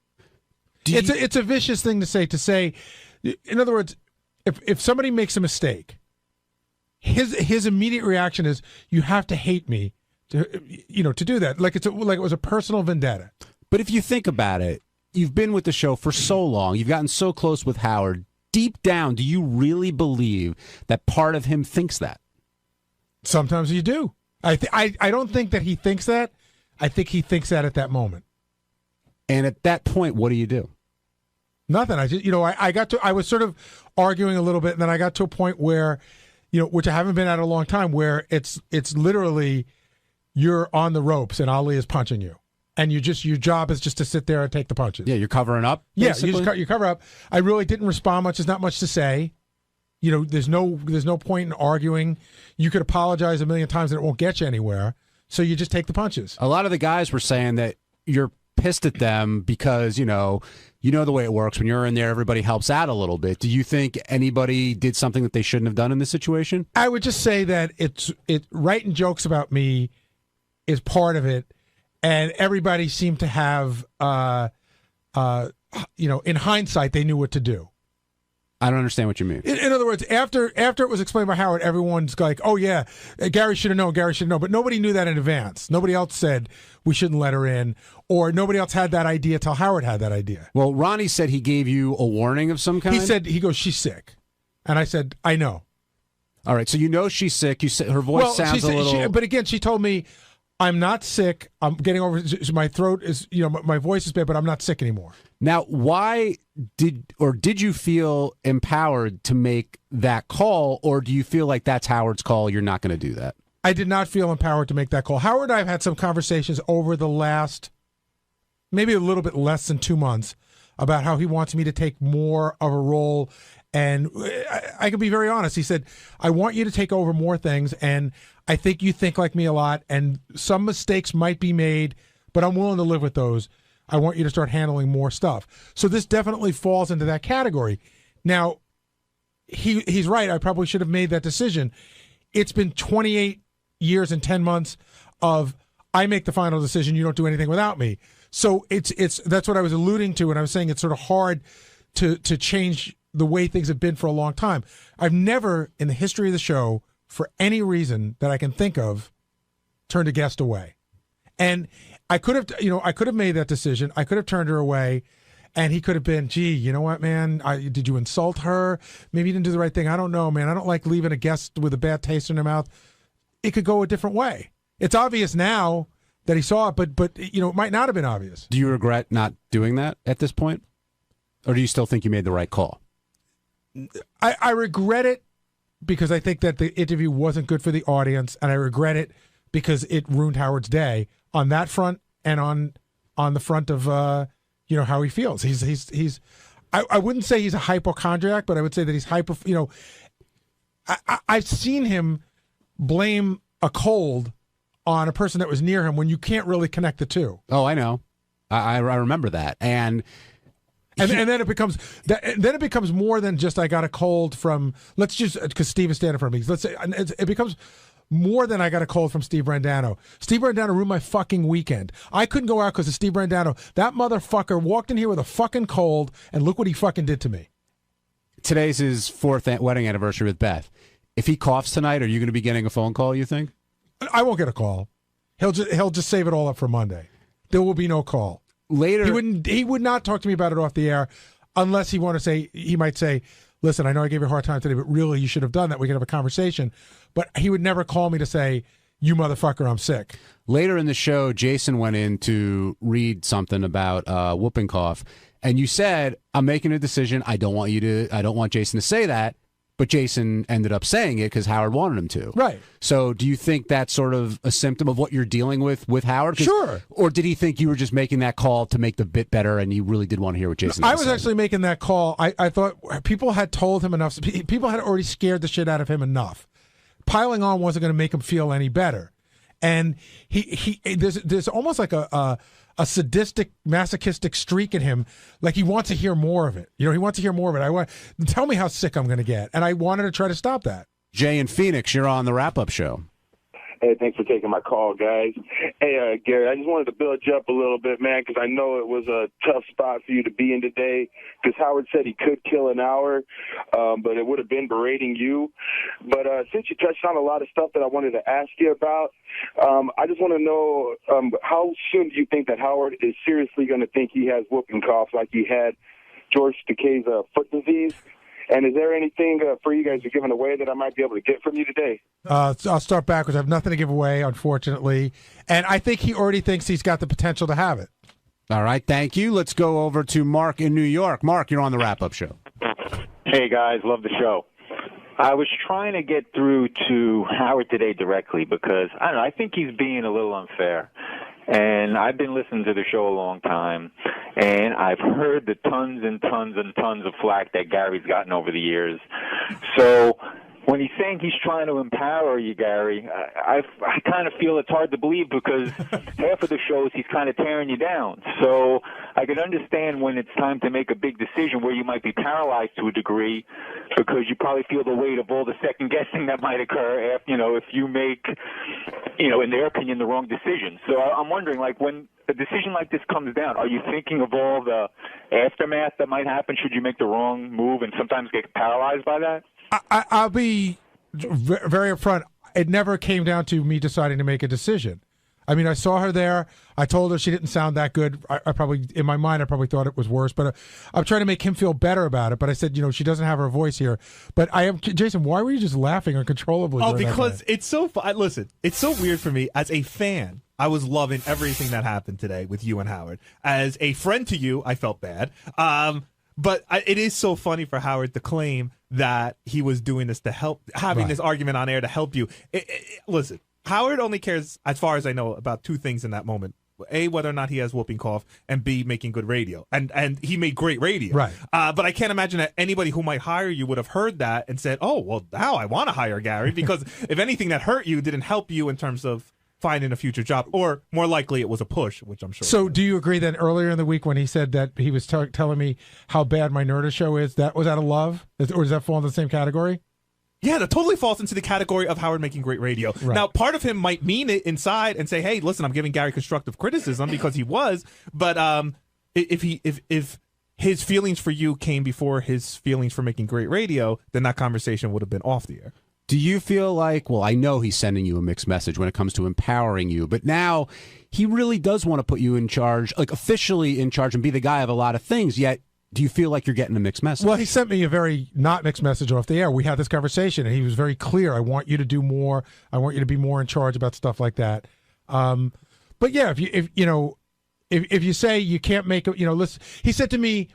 It's a vicious thing to say. In other words, if somebody makes a mistake, his immediate reaction is, you have to hate me to do that. Like it was a personal vendetta. But if you think about it, you've been with the show for so long, you've gotten so close with Howard. Deep down, do you really believe that part of him thinks that? Sometimes you do. I don't think that he thinks that. I think he thinks that at that moment. And at that point, what do you do? Nothing. I was sort of arguing a little bit, and then I got to a point where, which I haven't been at a long time, where it's literally you're on the ropes and Ali is punching you, and your job is just to sit there and take the punches. Yeah, you're covering up. Yeah, you cover up. I really didn't respond much. There's not much to say. There's no point in arguing. You could apologize a million times and it won't get you anywhere. So you just take the punches. A lot of the guys were saying that you're pissed at them because, you know the way it works. When you're in there, everybody helps out a little bit. Do you think anybody did something that they shouldn't have done in this situation? I would just say that writing jokes about me is part of it. And everybody seemed to have, in hindsight, they knew what to do. I don't understand what you mean. In other words, after it was explained by Howard, everyone's like, oh, yeah, Gary should have known. But nobody knew that in advance. Nobody else said we shouldn't let her in, or nobody else had that idea till Howard had that idea. Well, Ronnie said he gave you a warning of some kind? He goes, she's sick. And I said, I know. All right, so she's sick. You said her voice sounds a little... But again, she told me, I'm not sick. I'm getting over my throat is, my voice is bad, but I'm not sick anymore. Now, why did you feel empowered to make that call, or do you feel like that's Howard's call, you're not going to do that? I did not feel empowered to make that call. Howard and I have had some conversations over the last, maybe a little bit less than 2 months, about how he wants me to take more of a role. And I can be very honest. He said, I want you to take over more things, and I think you think like me a lot, and some mistakes might be made, but I'm willing to live with those. I want you to start handling more stuff. So this definitely falls into that category. Now, he's right. I probably should have made that decision. It's been 28 years and 10 months of I make the final decision. You don't do anything without me. So it's that's what I was alluding to, and I was saying it's sort of hard to change the way things have been for a long time. I've never, in the history of the show, for any reason that I can think of, turned a guest away. And I could have made that decision. I could have turned her away, and he could have been, gee, you know what, man? Did you insult her? Maybe you didn't do the right thing. I don't know, man. I don't like leaving a guest with a bad taste in their mouth. It could go a different way. It's obvious now that he saw it, but it might not have been obvious. Do you regret not doing that at this point? Or do you still think you made the right call? I regret it because I think that the interview wasn't good for the audience, and I regret it because it ruined Howard's day on that front and on the front of how he feels. He's I wouldn't say he's a hypochondriac, but I would say that he's hyper. I've seen him blame a cold on a person that was near him when you can't really connect the two. Oh, I know. I remember that. And And then it becomes more than just I got a cold from, let's just, because Steve is standing in front of me. Let's say it becomes more than I got a cold from Steve Brandano. Steve Brandano ruined my fucking weekend. I couldn't go out because of Steve Brandano. That motherfucker walked in here with a fucking cold, and look what he fucking did to me. Today's his 4th wedding anniversary with Beth. If he coughs tonight, are you going to be getting a phone call, you think? I won't get a call. He'll just save it all up for Monday. There will be no call. Later, he would not talk to me about it off the air unless he might say, listen, I know I gave you a hard time today, but really you should have done that. We could have a conversation. But he would never call me to say, you motherfucker, I'm sick. Later in the show, Jason went in to read something about whooping cough, and you said, I'm making a decision. I don't want Jason to say that. But Jason ended up saying it because Howard wanted him to. Right. So do you think that's sort of a symptom of what you're dealing with Howard? Sure. Or did he think you were just making that call to make the bit better and you really did want to hear what Jason had to say? I was actually making that call. I thought people had told him enough. People had already scared the shit out of him enough. Piling on wasn't going to make him feel any better. And there's almost like a sadistic, masochistic streak in him. Like he wants to hear more of it. He wants to hear more of it. Tell me how sick I'm going to get. And I wanted to try to stop that. Jay in Phoenix, you're on the wrap-up show. Hey, thanks for taking my call, guys. Hey, Gary, I just wanted to build you up a little bit, man, because I know it was a tough spot for you to be in today, because Howard said he could kill an hour, but it would have been berating you. But since you touched on a lot of stuff that I wanted to ask you about, I just want to know how soon do you think that Howard is seriously going to think he has whooping cough like he had George Takei's foot disease? And is there anything for you guys you're giving away that I might be able to get from you today? So I'll start backwards. I have nothing to give away, unfortunately. And I think he already thinks he's got the potential to have it. All right, thank you. Let's go over to Mark in New York. Mark, you're on the wrap-up show. Hey, guys, love the show. I was trying to get through to Howard today directly because, I don't know, I think he's being a little unfair. And I've been listening to the show a long time, and I've heard the tons and tons and tons of flack that Gary's gotten over the years. So when he's saying he's trying to empower you, Gary, I kind of feel it's hard to believe because half of the shows he's kind of tearing you down. So I can understand when it's time to make a big decision where you might be paralyzed to a degree because you probably feel the weight of all the second guessing that might occur after, if you make, in their opinion, the wrong decision. So I'm wondering, like, when a decision like this comes down, are you thinking of all the aftermath that might happen should you make the wrong move and sometimes get paralyzed by that? I'll be very upfront. It never came down to me deciding to make a decision. I mean, I saw her there. I told her she didn't sound that good. I probably, in my mind, I probably thought it was worse. But I'm trying to make him feel better about it. But I said, she doesn't have her voice here. But Jason, why were you just laughing uncontrollably? Oh, because it's so fun. Listen, it's so weird for me as a fan. I was loving everything that happened today with you and Howard. As a friend to you, I felt bad. But it is so funny for Howard to claim that he was doing this to help, having this argument on air to help you. Listen, Howard only cares, as far as I know, about two things in that moment. A, whether or not he has whooping cough, and B, making good radio. And he made great radio. Right. But I can't imagine that anybody who might hire you would have heard that and said, oh, well, now I want to hire Gary. Because if anything that hurt you didn't help you in terms of finding a future job, or more likely it was a push, which I'm sure. So do you agree that earlier in the week when he said that he was telling me how bad my Nerdist show is, that was out of love? Or does that fall in the same category? Yeah, that totally falls into the category of Howard making great radio. Right. Now, part of him might mean it inside and say, hey, listen, I'm giving Gary constructive criticism because he was, but if his feelings for you came before his feelings for making great radio, then that conversation would have been off the air. Do you feel like, well, I know he's sending you a mixed message when it comes to empowering you, but now he really does want to put you in charge, like officially in charge and be the guy of a lot of things, yet do you feel like you're getting a mixed message? Well, he sent me a very not mixed message off the air. We had this conversation, and he was very clear. I want you to do more. I want you to be more in charge about stuff like that. But yeah, if you say you can't make listen, he said to me,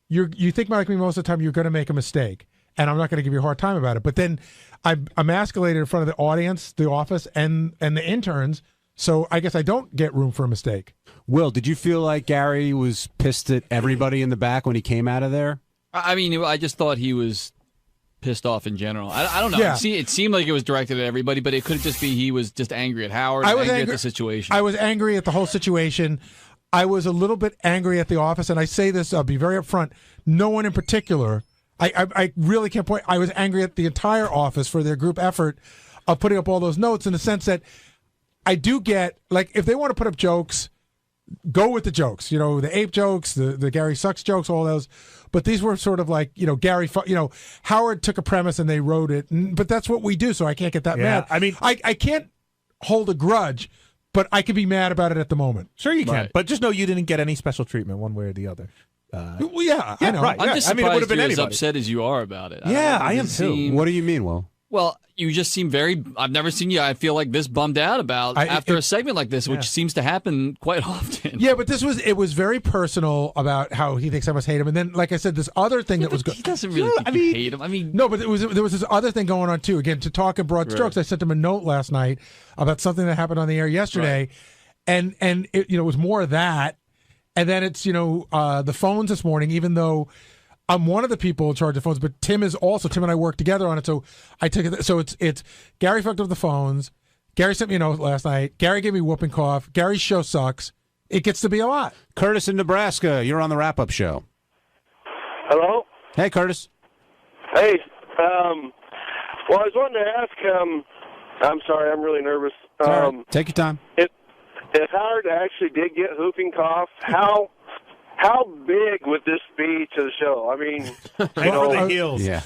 you think like me most of the time, you're going to make a mistake, and I'm not going to give you a hard time about it. But then I'm escalated in front of the audience, the office, and the interns. So I guess I don't get room for a mistake. Will, did you feel like Gary was pissed at everybody in the back when he came out of there? I mean, I just thought he was pissed off in general. I don't know. Yeah. It seemed like it was directed at everybody, but it could just be he was just angry at Howard, angry at the situation. I was angry at the whole situation. I was a little bit angry at the office, and I say this, I'll be very upfront. No one in particular. I really can't point. I was angry at the entire office for their group effort of putting up all those notes, in the sense that I do get, like, if they want to put up jokes, go with the jokes. You know, the ape jokes, the Gary sucks jokes, all those. But these were sort of like, you know, Howard took a premise and they wrote it. But that's what we do, so I can't get that mad. I mean, I can't hold a grudge, but I could be mad about it at the moment. Sure you can, but just know you didn't get any special treatment one way or the other. Well, yeah, I know. Right. I'm just I mean, it would have surprised been you're as anybody. upset as you are about it. Yeah, I am too. too. What do you mean, Will? Well, you just seem very. I've never seen you. I feel like this bummed out about after a segment like this, which seems to happen quite often. Yeah, but it was very personal about how he thinks I must hate him, and then, like I said, this other thing that was he doesn't really think you hate him. I mean, no, but there was this other thing going on too. Again, to talk in broad strokes, I sent him a note last night about something that happened on the air yesterday, and it, it was more of that, and then it's the phones this morning, even though I'm one of the people in charge of phones, but Tim and I work together on it. So I took it. So it's Gary fucked up the phones. Gary sent me a note last night. Gary gave me whooping cough. Gary's show sucks. It gets to be a lot. Curtis in Nebraska, you're on the wrap-up show. Hello? Hey, Curtis. Hey, well, I was wanting to ask, I'm sorry, I'm really nervous. Take your time. If Howard actually did get whooping cough, how big would this be to the show? I mean, over the heels. Yeah.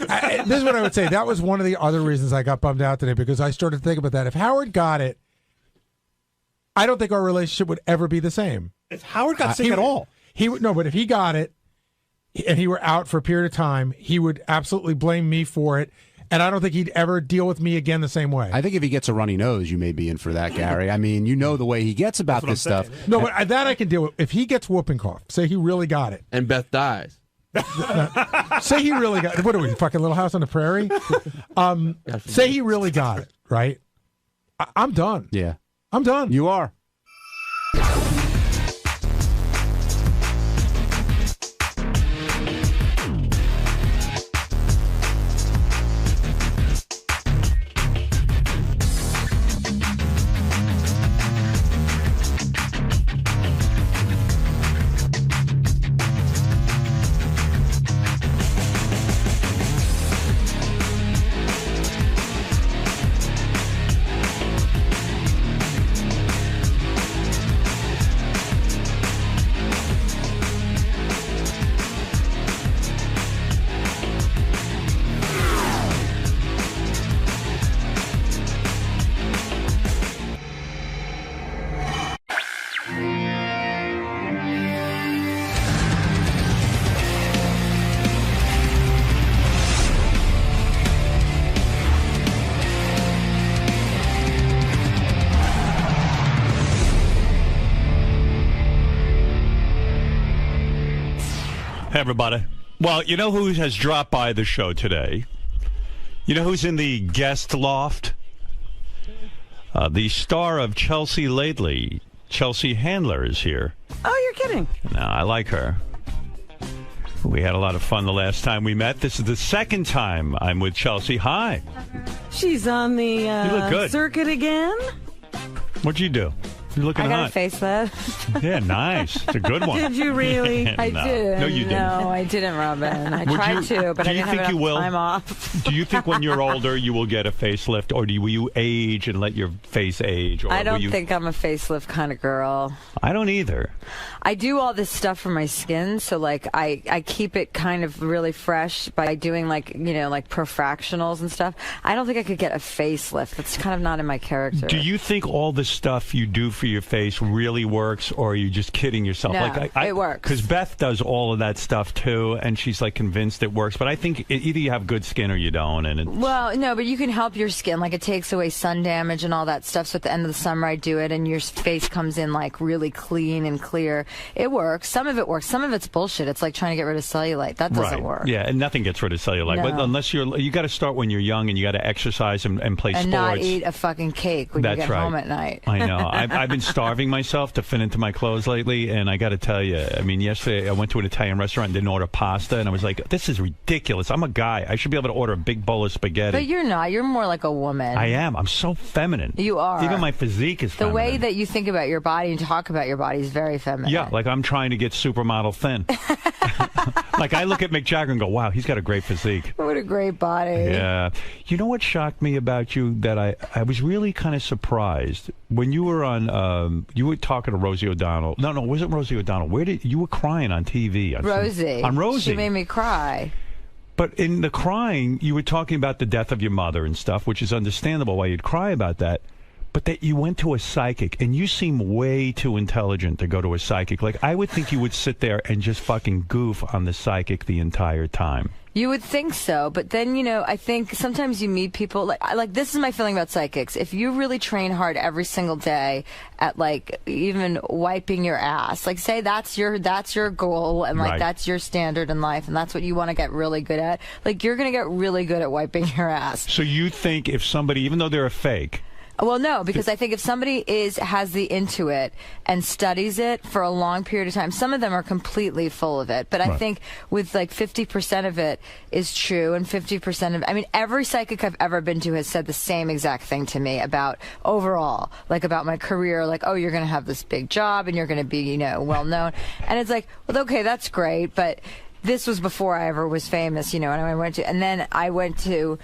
This is what I would say. That was one of the other reasons I got bummed out today, because I started to think about that. If Howard got it, I don't think our relationship would ever be the same. If Howard got sick at all, he would no. But if he got it, and he were out for a period of time, he would absolutely blame me for it. And I don't think he'd ever deal with me again the same way. I think if he gets a runny nose, you may be in for that, Gary. I mean, you know the way he gets about this stuff. No, but that I can deal with. If he gets whooping cough, say he really got it. And Beth dies. Say he really got it. What are we, fucking Little House on the Prairie? Say he really got it, right? I'm done. Yeah. I'm done. You are. Hey, everybody. Well, you know who has dropped by the show today? You know who's in the guest loft? The star of Chelsea Lately, Chelsea Handler, is here. Oh, you're kidding. No, I like her. We had a lot of fun the last time we met. This is the second time I'm with Chelsea. Hi. She's on the You look good. circuit again. What'd you do? You're looking I got hot. a facelift. Yeah, nice. It's a good one. Did you really? I No. did. No, you didn't. No, I didn't, Robin. I Would tried you- to, but do I you didn't think have you enough will? time off. Do you think when you're older you will get a facelift, or will you age and let your face age? Or I will don't you... think I'm a facelift kind of girl. I don't either. I do all this stuff for my skin, so like I keep it kind of really fresh by doing like profractionals and stuff. I don't think I could get a facelift. That's kind of not in my character. Do you think all the stuff you do for your face really works, or are you just kidding yourself? No, I it works. Because Beth does all of that stuff too, and she's like convinced it works. But I think either you have good skin or you don't, and it's... Well, no, but you can help your skin. Like, it takes away sun damage and all that stuff. So at the end of the summer, I do it, and your face comes in, like, really clean and clear. It works. Some of it works. Some of it's bullshit. It's like trying to get rid of cellulite. That doesn't right. work. Yeah, and nothing gets rid of cellulite. No. But unless you got to start when you're young, and you got to exercise and play And sports. not eat a fucking cake when That's you get right. home at night. I know. I've been starving myself to fit into my clothes lately, and I got to tell you, I mean, yesterday I went to an Italian restaurant and didn't order pasta, and I was like, this is ridiculous. I'm a guy. I should be able to order a big bowl of spaghetti. But you're not. You're more like a woman. I am. I'm so feminine. You are. Even my physique is the feminine. way that you think about your body and talk about your body is very feminine. Yeah, like I'm trying to get supermodel thin. Like I look at Mick Jagger and go, wow, he's got a great physique. What a great body. Yeah. You know what shocked me about you that I was really kind of surprised when you were on you were talking to Rosie O'Donnell. No, it wasn't Rosie O'Donnell. Where did you were crying on TV? Rosie. On Rosie. She made me cry. But in the crying, you were talking about the death of your mother and stuff, which is understandable why you'd cry about that. But that you went to a psychic, and you seem way too intelligent to go to a psychic. Like, I would think you would sit there and just fucking goof on the psychic the entire time. You would think so, but then, you know, I think sometimes you meet people, like this is my feeling about psychics. If you really train hard every single day at, like, even wiping your ass, like, say that's your goal, and, like, Right. that's your standard in life, and that's what you want to get really good at, like, you're going to get really good at wiping your ass. So you think if somebody, even though they're a fake... Well, no, because I think if somebody has the Intuit and studies it for a long period of time, some of them are completely full of it. But I think with like 50% of it is true and 50% of, I mean, every psychic I've ever been to has said the same exact thing to me about overall, like about my career, like, oh, you're going to have this big job and you're going to be, you know, well known. And it's like, well, okay, that's great. But this was before I ever was famous, you know, and then I went to,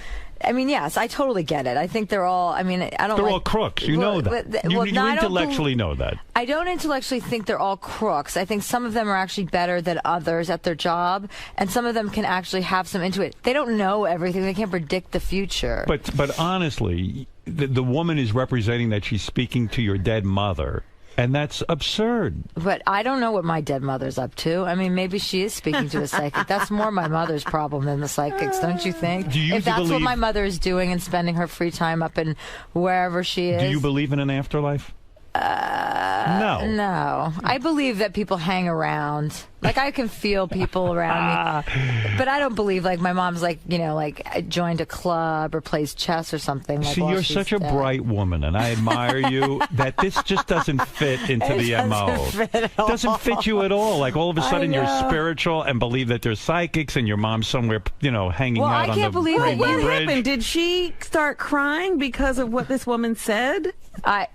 I mean, yes, I totally get it. I think they're all, I mean, I don't They're like, all crooks. You know that. You intellectually know that. I don't intellectually think they're all crooks. I think some of them are actually better than others at their job, and some of them can actually have some Intuit. They don't know everything. They can't predict the future. But honestly, the woman is representing that she's speaking to your dead mother. And that's absurd. But I don't know what my dead mother's up to. I mean, maybe she is speaking to a psychic. That's more my mother's problem than the psychics, don't you think? Do you if that's what my mother is doing and spending her free time up in wherever she is. Do you believe in an afterlife? No. No. I believe that people hang around. Like, I can feel people around me. But I don't believe, like, my mom's, like, you know, like, joined a club or plays chess or something. Like, See, you're such a bright woman, and I admire you, that this just doesn't fit into the MO. Doesn't fit you at all. Like, all of a sudden, you're spiritual and believe that there's psychics and your mom's somewhere, you know, hanging out on the Rainbow What Bridge. happened? Did she start crying because of what this woman said?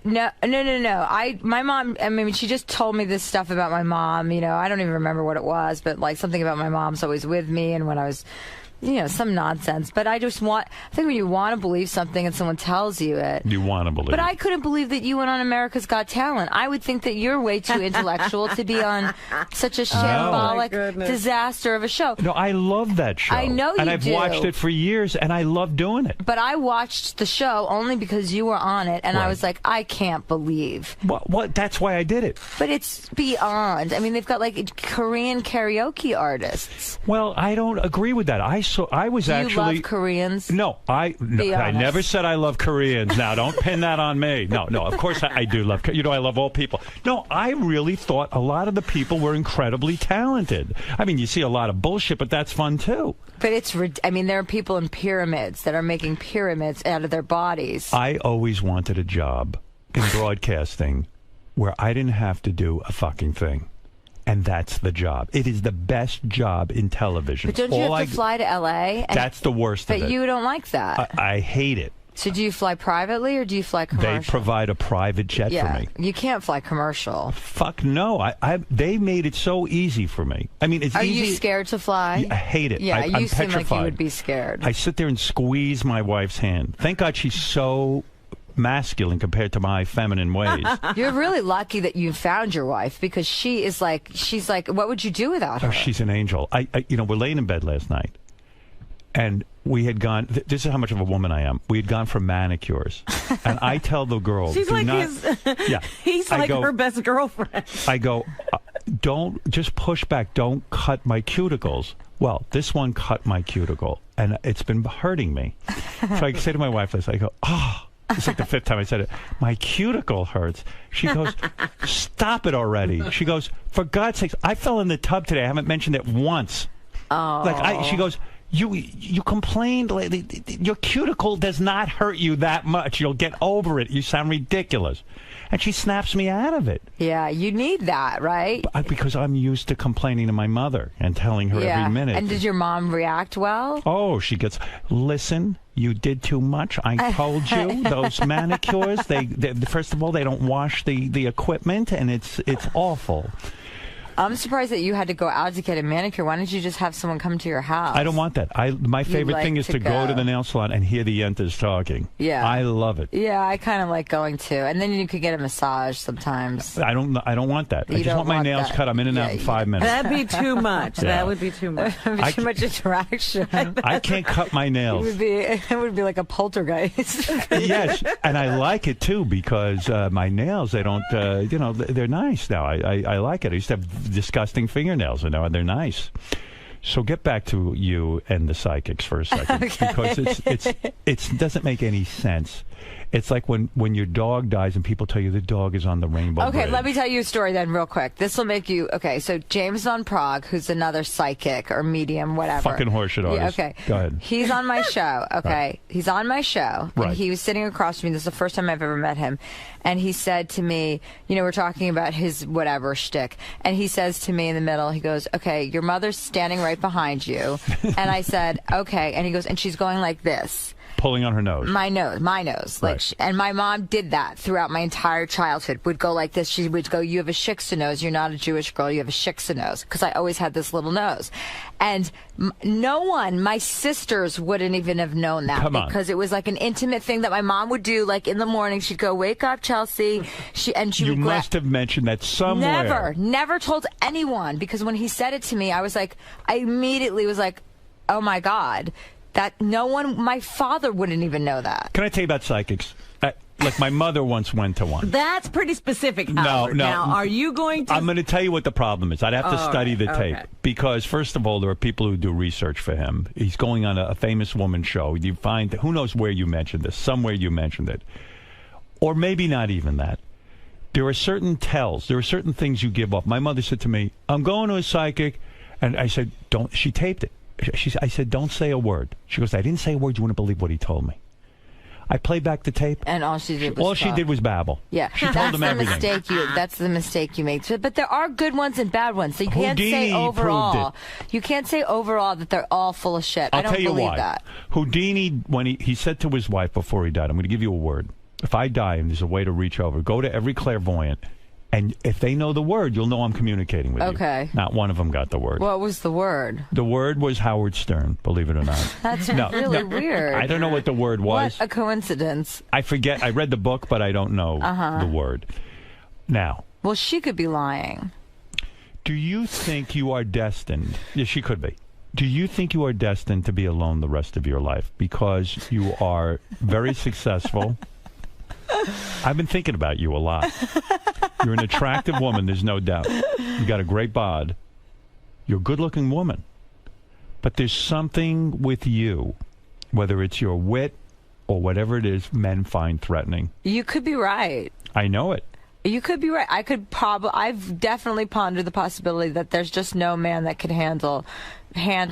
No. My mom, I mean, she just told me this stuff about my mom. You know, I don't even remember what it was, but like something about my mom's always with me, and when I was, you know, some nonsense. But I think when you want to believe something and someone tells you it. You want to believe. But I couldn't believe that you went on America's Got Talent. I would think that you're way too intellectual to be on such a shambolic disaster of a show. No, I love that show. I know you And I've do. watched it for years, and I love doing it. But I watched the show only because you were on it, and I Right. was like, I can't believe. What? That's why I did it. But it's beyond. I mean, they've got like Korean karaoke artists. Well, I don't agree with that. I was Do actually. you love Koreans? No, I honest. never said I love Koreans. Now, don't pin that on me. No, of course I do love. You know, I love all people. No, I really thought a lot of the people were incredibly talented. I mean, you see a lot of bullshit, but that's fun too. But I mean, there are people in pyramids that are making pyramids out of their bodies. I always wanted a job in broadcasting where I didn't have to do a fucking thing. And that's the job. It is the best job in television. But don't you have to fly to L.A.? That's the worst of it. But you don't like that. I hate it. So do you fly privately or do you fly commercial? They provide a private jet for me. You can't fly commercial. Fuck no. They made it so easy for me. I mean, it's Are easy. you scared to fly? I hate it. Yeah, I'm you seem petrified. like you would be scared. I sit there and squeeze my wife's hand. Thank God she's so masculine compared to my feminine ways. You're really lucky that you found your wife, because she's like, what would you do without her? Oh, she's an angel. We're laying in bed last night, and we had gone. This is how much of a woman I am. We had gone for manicures, and I tell the girl, She's do like not, his. Yeah, He's I like go- her best girlfriend. I go, don't just push back. Don't cut my cuticles. Well, this one cut my cuticle, and it's been hurting me. So I say to my wife, I go, oh. It's like the fifth time I said it. My cuticle hurts. She goes, stop it already. She goes, for God's sakes, I fell in the tub today. I haven't mentioned it once. Oh. She goes, You complained. Your cuticle does not hurt you that much. You'll get over it. You sound ridiculous. And she snaps me out of it. Yeah, you need that, right? Because I'm used to complaining to my mother and telling her every minute. And did your mom react well? Oh, she gets, listen, you did too much. I told you, those manicures, they first of all, they don't wash the equipment, and it's awful. I'm surprised that you had to go out to get a manicure. Why don't you just have someone come to your house? I don't want that. My favorite thing is to go to the nail salon and hear the Yentas talking. Yeah. I love it. Yeah, I kind of like going to. And then you could get a massage sometimes. I don't want that. I just want my nails cut. I'm in and out in 5 minutes. That'd be too much. Yeah. That would be too much. Too much interaction. I can't cut my nails. It would be like a poltergeist. Yes, and I like it too because my nails, they don't, they're nice now. I like it. I used to have disgusting fingernails, and now they're nice. So get back to you and the psychics for a second, because it doesn't make any sense. It's like when your dog dies and people tell you the dog is on the rainbow Okay, bridge. let me tell you a story then real quick. This will make you... Okay, so James Von Prague, who's another psychic or medium, whatever. Fucking horseshit artist. Yeah, okay. Go ahead. He's on my show, okay? Right. He's on my show. Right. And he was sitting across from me. This is the first time I've ever met him. And he said to me, we're talking about his whatever shtick. And he says to me in the middle, he goes, okay, your mother's standing right behind you. And I said, okay. And he goes, and she's going like this. Pulling on her nose. My nose. Right. And my mom did that throughout my entire childhood. Would go like this. She would go, you have a shiksa nose. You're not a Jewish girl. You have a shiksa nose. Because I always had this little nose. And no one, my sisters wouldn't even have known that. Come on. Because it was like an intimate thing that my mom would do. Like in the morning, she'd go, wake up, Chelsea. You must have mentioned that somewhere. Never told anyone. Because when he said it to me, I immediately was like, oh my God. That no one, my father wouldn't even know that. Can I tell you about psychics? Like my mother once went to one. That's pretty specific, Howard. No. Now, are you going to... I'm going to tell you what the problem is. I'd have to study the tape. Okay. Because, first of all, there are people who do research for him. He's going on a famous woman show. You find, who knows where you mentioned this. Somewhere you mentioned it. Or maybe not even that. There are certain tells. There are certain things you give up. My mother said to me, I'm going to a psychic. And I said, don't. She taped it. I said, don't say a word. She goes, I didn't say a word. You wouldn't believe what he told me. I played back the tape. And all she did was babble. Yeah, she told him everything. That's the mistake you make. But there are good ones and bad ones. So you can't Houdini say overall. proved You can't say overall that they're all full of shit. I don't tell you believe why. that. Houdini, when he said to his wife before he died, I'm going to give you a word. If I die and there's a way to reach over, go to every clairvoyant. And if they know the word, you'll know I'm communicating with you. Okay. Not one of them got the word. What was the word? The word was Howard Stern, believe it or not. That's really weird. I don't know what the word was. What a coincidence. I forget. I read the book, but I don't know the word. Now. Well, she could be lying. Do you think you are destined? Yes, she could be. Do you think you are destined to be alone the rest of your life? Because you are very successful. I've been thinking about you a lot. You're an attractive woman, there's no doubt. You got a great bod. You're a good-looking woman. But there's something with you, whether it's your wit or whatever it is, men find threatening. You could be right. I know it. You could be right. I've definitely pondered the possibility that there's just no man that could handle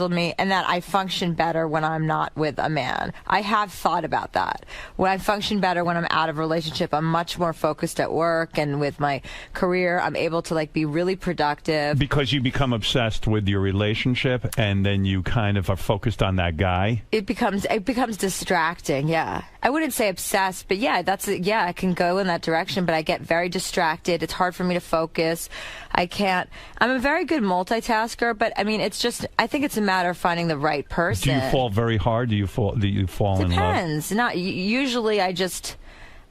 me, and that I function better when I'm not with a man. I have thought about that. When I function better when I'm out of a relationship, I'm much more focused at work and with my career. I'm able to be really productive. Because you become obsessed with your relationship, and then you kind of are focused on that guy. It becomes distracting. Yeah, I wouldn't say obsessed, but yeah, I can go in that direction. But I get very distracted. It's hard for me to focus. I'm a very good multitasker, but I mean, I think it's a matter of finding the right person. Do you fall very hard? Do you fall in love? Depends. Usually I just,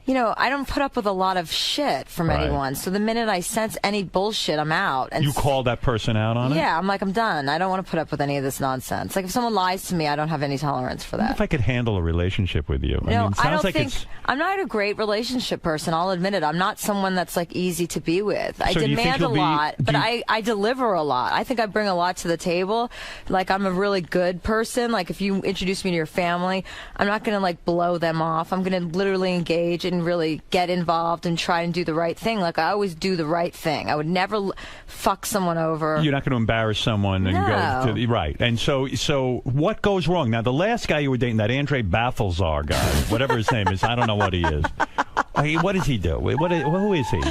I don't put up with a lot of shit from anyone. So the minute I sense any bullshit, I'm out. And you call that person out on it? Yeah, I'm done. I don't want to put up with any of this nonsense. Like if someone lies to me, I don't have any tolerance for that. If I could handle a relationship with you. I'm not a great relationship person. I'll admit it. I'm not someone that's easy to be with. I demand a lot, but I deliver a lot. I think I bring a lot to the table. Like I'm a really good person. Like if you introduce me to your family, I'm not going to blow them off. I'm going to literally engage in didn't really get involved and try and do the right thing. Like, I always do the right thing. I would never fuck someone over. You're not going to embarrass someone and No. go to the right. And so what goes wrong? Now, the last guy you were dating, that Andre Baffalzar guy, whatever his name is, I don't know what he is. What does he do? Who is he?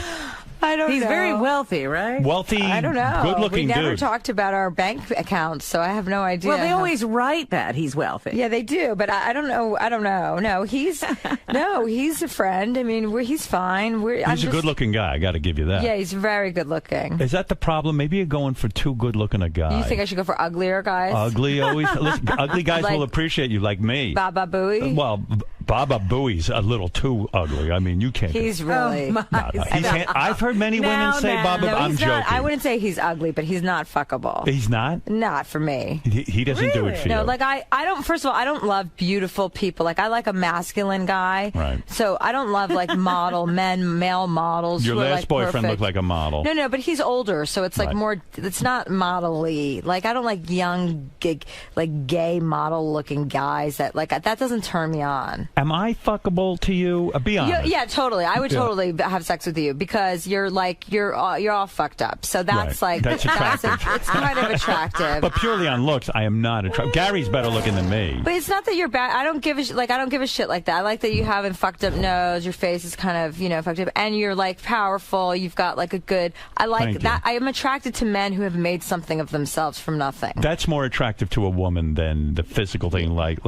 I don't know. He's very wealthy, right? Wealthy, I don't know. good-looking We never dude. talked about our bank accounts, so I have no idea. Well, they always write that he's wealthy. Yeah, they do, but I don't know. I don't know. No, he's a friend. I mean, he's fine. He's a good-looking guy. I got to give you that. Yeah, he's very good looking. Is that the problem? Maybe you're going for too good-looking a guy. You think I should go for uglier guys? Ugly always. Listen, ugly guys Like will appreciate you, like me. Baba Booey? Well, Baba Booey's a little too ugly. I mean, you can't. He's really. No. I've heard many women say Baba. No, I'm he's joking. not. I wouldn't say he's ugly, but he's not fuckable. He's not. Not for me. He doesn't do it for No, you. like I don't. First of all, I don't love beautiful people. Like I like a masculine guy. Right. So I don't love like male models. Your who are, last like, boyfriend perfect. looked like a model. No, but he's older, so it's like Right. more. It's not model-y. Like I don't like young, gay model-looking guys. That doesn't turn me on. Am I fuckable to you? Be honest. Yeah, totally. I would Yeah. totally have sex with you because you're all fucked up. So that's Right. like That's attractive. it's kind of attractive. But purely on looks, I am not attractive. Gary's better looking than me. But it's not that you're bad. I don't give a shit like that. I like that you have a fucked up nose. Your face is kind of fucked up, and you're like powerful. You've got like a good. I like Thank that. I am attracted to men who have made something of themselves from nothing. That's more attractive to a woman than the physical thing. Like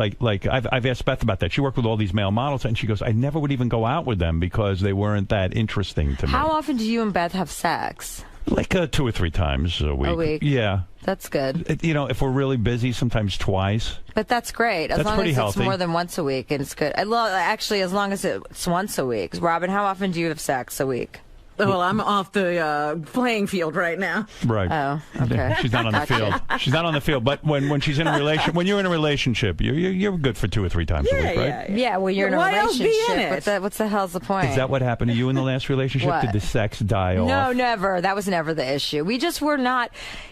I've asked Beth about that. She worked with all these male models, and she goes, I never would even go out with them because they weren't that interesting to me. How often do you and Beth have sex? Like 2 or 3 times a week. A week. Yeah. That's good. If we're really busy, sometimes twice. But that's great. As That's long pretty as healthy. it's more than once a week, and it's good. Actually, as long as it's once a week. Robin, how often do you have sex a week? Well, I'm off the playing field right now. Right. Oh, okay. She's not on the field. She's not on the field. But when she's in a when you're in a relationship, you're good for 2 or 3 times a week, right? Yeah, well, you're in a Why else relationship. be in it? What's the hell's the point? Is that what happened to you in the last relationship? What? Did the sex die off? No, never. That was never the issue. We just were not.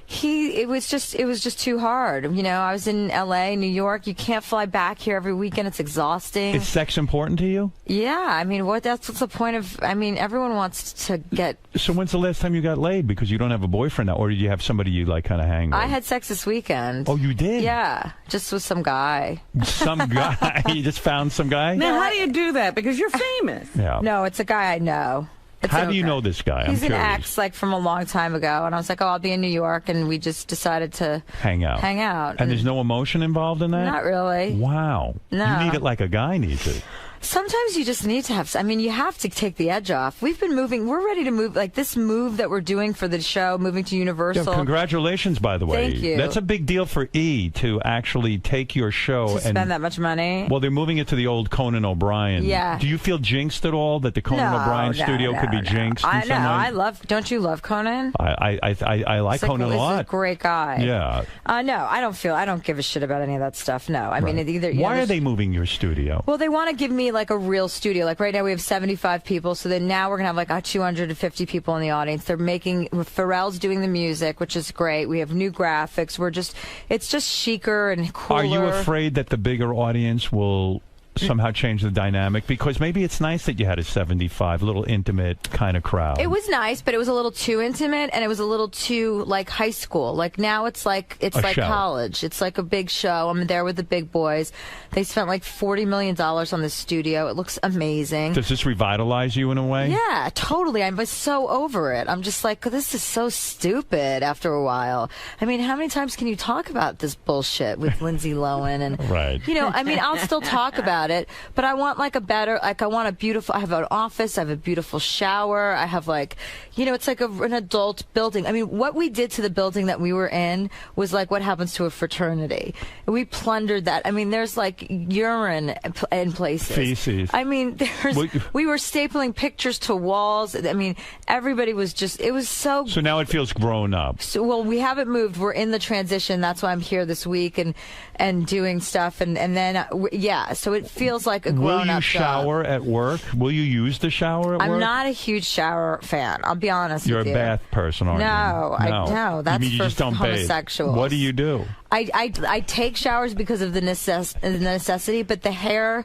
It was just too hard. I was in L.A., New York. You can't fly back here every weekend. It's exhausting. Is sex important to you? Yeah, I mean, what's the point of? I mean, everyone wants to get. So when's the last time you got laid? Because you don't have a boyfriend now, or did you have somebody you like kind of hang with? I had sex this weekend. Oh, you did? Yeah, just with some guy. Some guy? You just found some guy? Now, how do you do that? Because you're famous. Yeah. No, it's a guy I know. How do you know this guy? He's I'm an curious. ex, like from a long time ago, and I was like, "Oh, I'll be in New York," and we just decided to Hang out. And there's no emotion involved in that? Not really. Wow. No. You need it like a guy needs it. Sometimes you just need to have. I mean, you have to take the edge off. We've been moving. We're ready to move. Like this move that we're doing for the show, moving to Universal. Yeah, congratulations, by the way. Thank you. That's a big deal for E to actually take your show To and spend that much money. Well, they're moving it to the old Conan O'Brien. Yeah. Do you feel jinxed at all that the Conan No, O'Brien no, studio no, could be no. jinxed? in some way? I love. Don't you love Conan? I like Conan a He's lot. a great guy. Yeah. No, I don't give a shit about any of that stuff. No, I mean Right. either. Why are they moving your studio? Well, they want to give me like a real studio. Like right now we have 75 people, so then now we're gonna have like 250 people in the audience. They're making Pharrell's doing the music, which is great. We have new graphics. It's just chicer and cooler. Are you afraid that the bigger audience will somehow change the dynamic? Because maybe it's nice that you had a 75, little intimate kind of crowd. It was nice, but it was a little too intimate, and it was a little too like high school. Like now it's like A show. college. It's like a big show. I'm there with the big boys. They spent like $40 million on this studio. It looks amazing. Does this revitalize you in a way? Yeah, totally. I was so over it. I'm just like, this is so stupid after a while. I mean, how many times can you talk about this bullshit with Lindsay Lohan? And, Right. I mean, I'll still talk about it, but I want like I have an office, I have a beautiful shower, I have like, it's like an adult building. I mean, what we did to the building that we were in was like what happens to a fraternity. We plundered that. I mean, there's like urine in places. Feces. I mean, we were stapling pictures to walls. I mean, everybody was it was so. So now it feels grown up. So, well, we haven't moved. We're in the transition. That's why I'm here this week and doing stuff. And then, yeah, so it feels like a grown-up Will you job. shower at work? Will you use the shower at work? I'm not a huge shower fan. I'll be honest You're with a you. bath person, aren't No, you? no, that's you mean you for just don't homosexuals. bathe? What do you do? I take showers because of the necessity, but the hair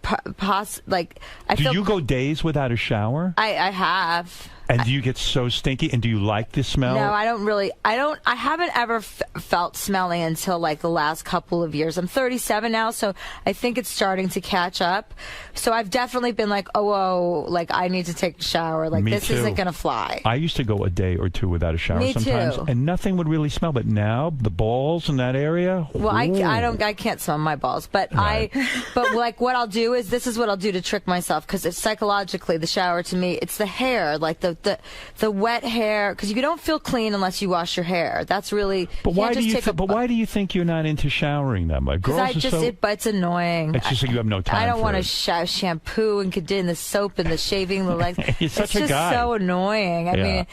I Do feel you go days without a shower? I have. And do you get so stinky? And do you like the smell? No, I don't really. I haven't ever felt smelly until like the last couple of years. I'm 37 now, so I think it's starting to catch up. So I've definitely been like, oh, like I need to take a shower. Like Me this too. isn't gonna fly. I used to go a day or two without a shower Me sometimes, too. and nothing would really smell. But now the balls in that area. Well, ooh. I can't smell my balls, but but like what I'll do is this is what I'll do to trick myself because it's psychologically the shower to me it's the hair, like the wet hair, because you don't feel clean unless you wash your hair. That's really. But why do you? But why do you think you're not into showering that much? Girls Because it's annoying. It's just like you have no time. I don't for want it. to shampoo and condition the soap and the shaving the legs. You're such it's a just guy. so annoying. I Yeah. mean,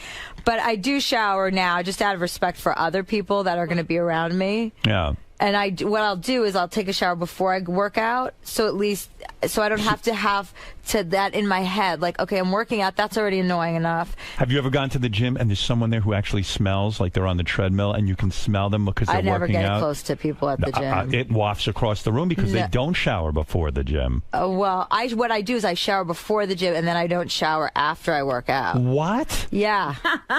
but I do shower now just out of respect for other people that are going to be around me. Yeah. And what I'll do is I'll take a shower before I work out, so at least so I don't have to that in my head. Like, okay, I'm working out. That's already annoying enough. Have you ever gone to the gym and there's someone there who actually smells like they're on the treadmill and you can smell them because they're I never working get out? close to people at the gym. It wafts across the room because they No. don't shower before the gym. Well, what I do is I shower before the gym and then I don't shower after I work out. What? Yeah.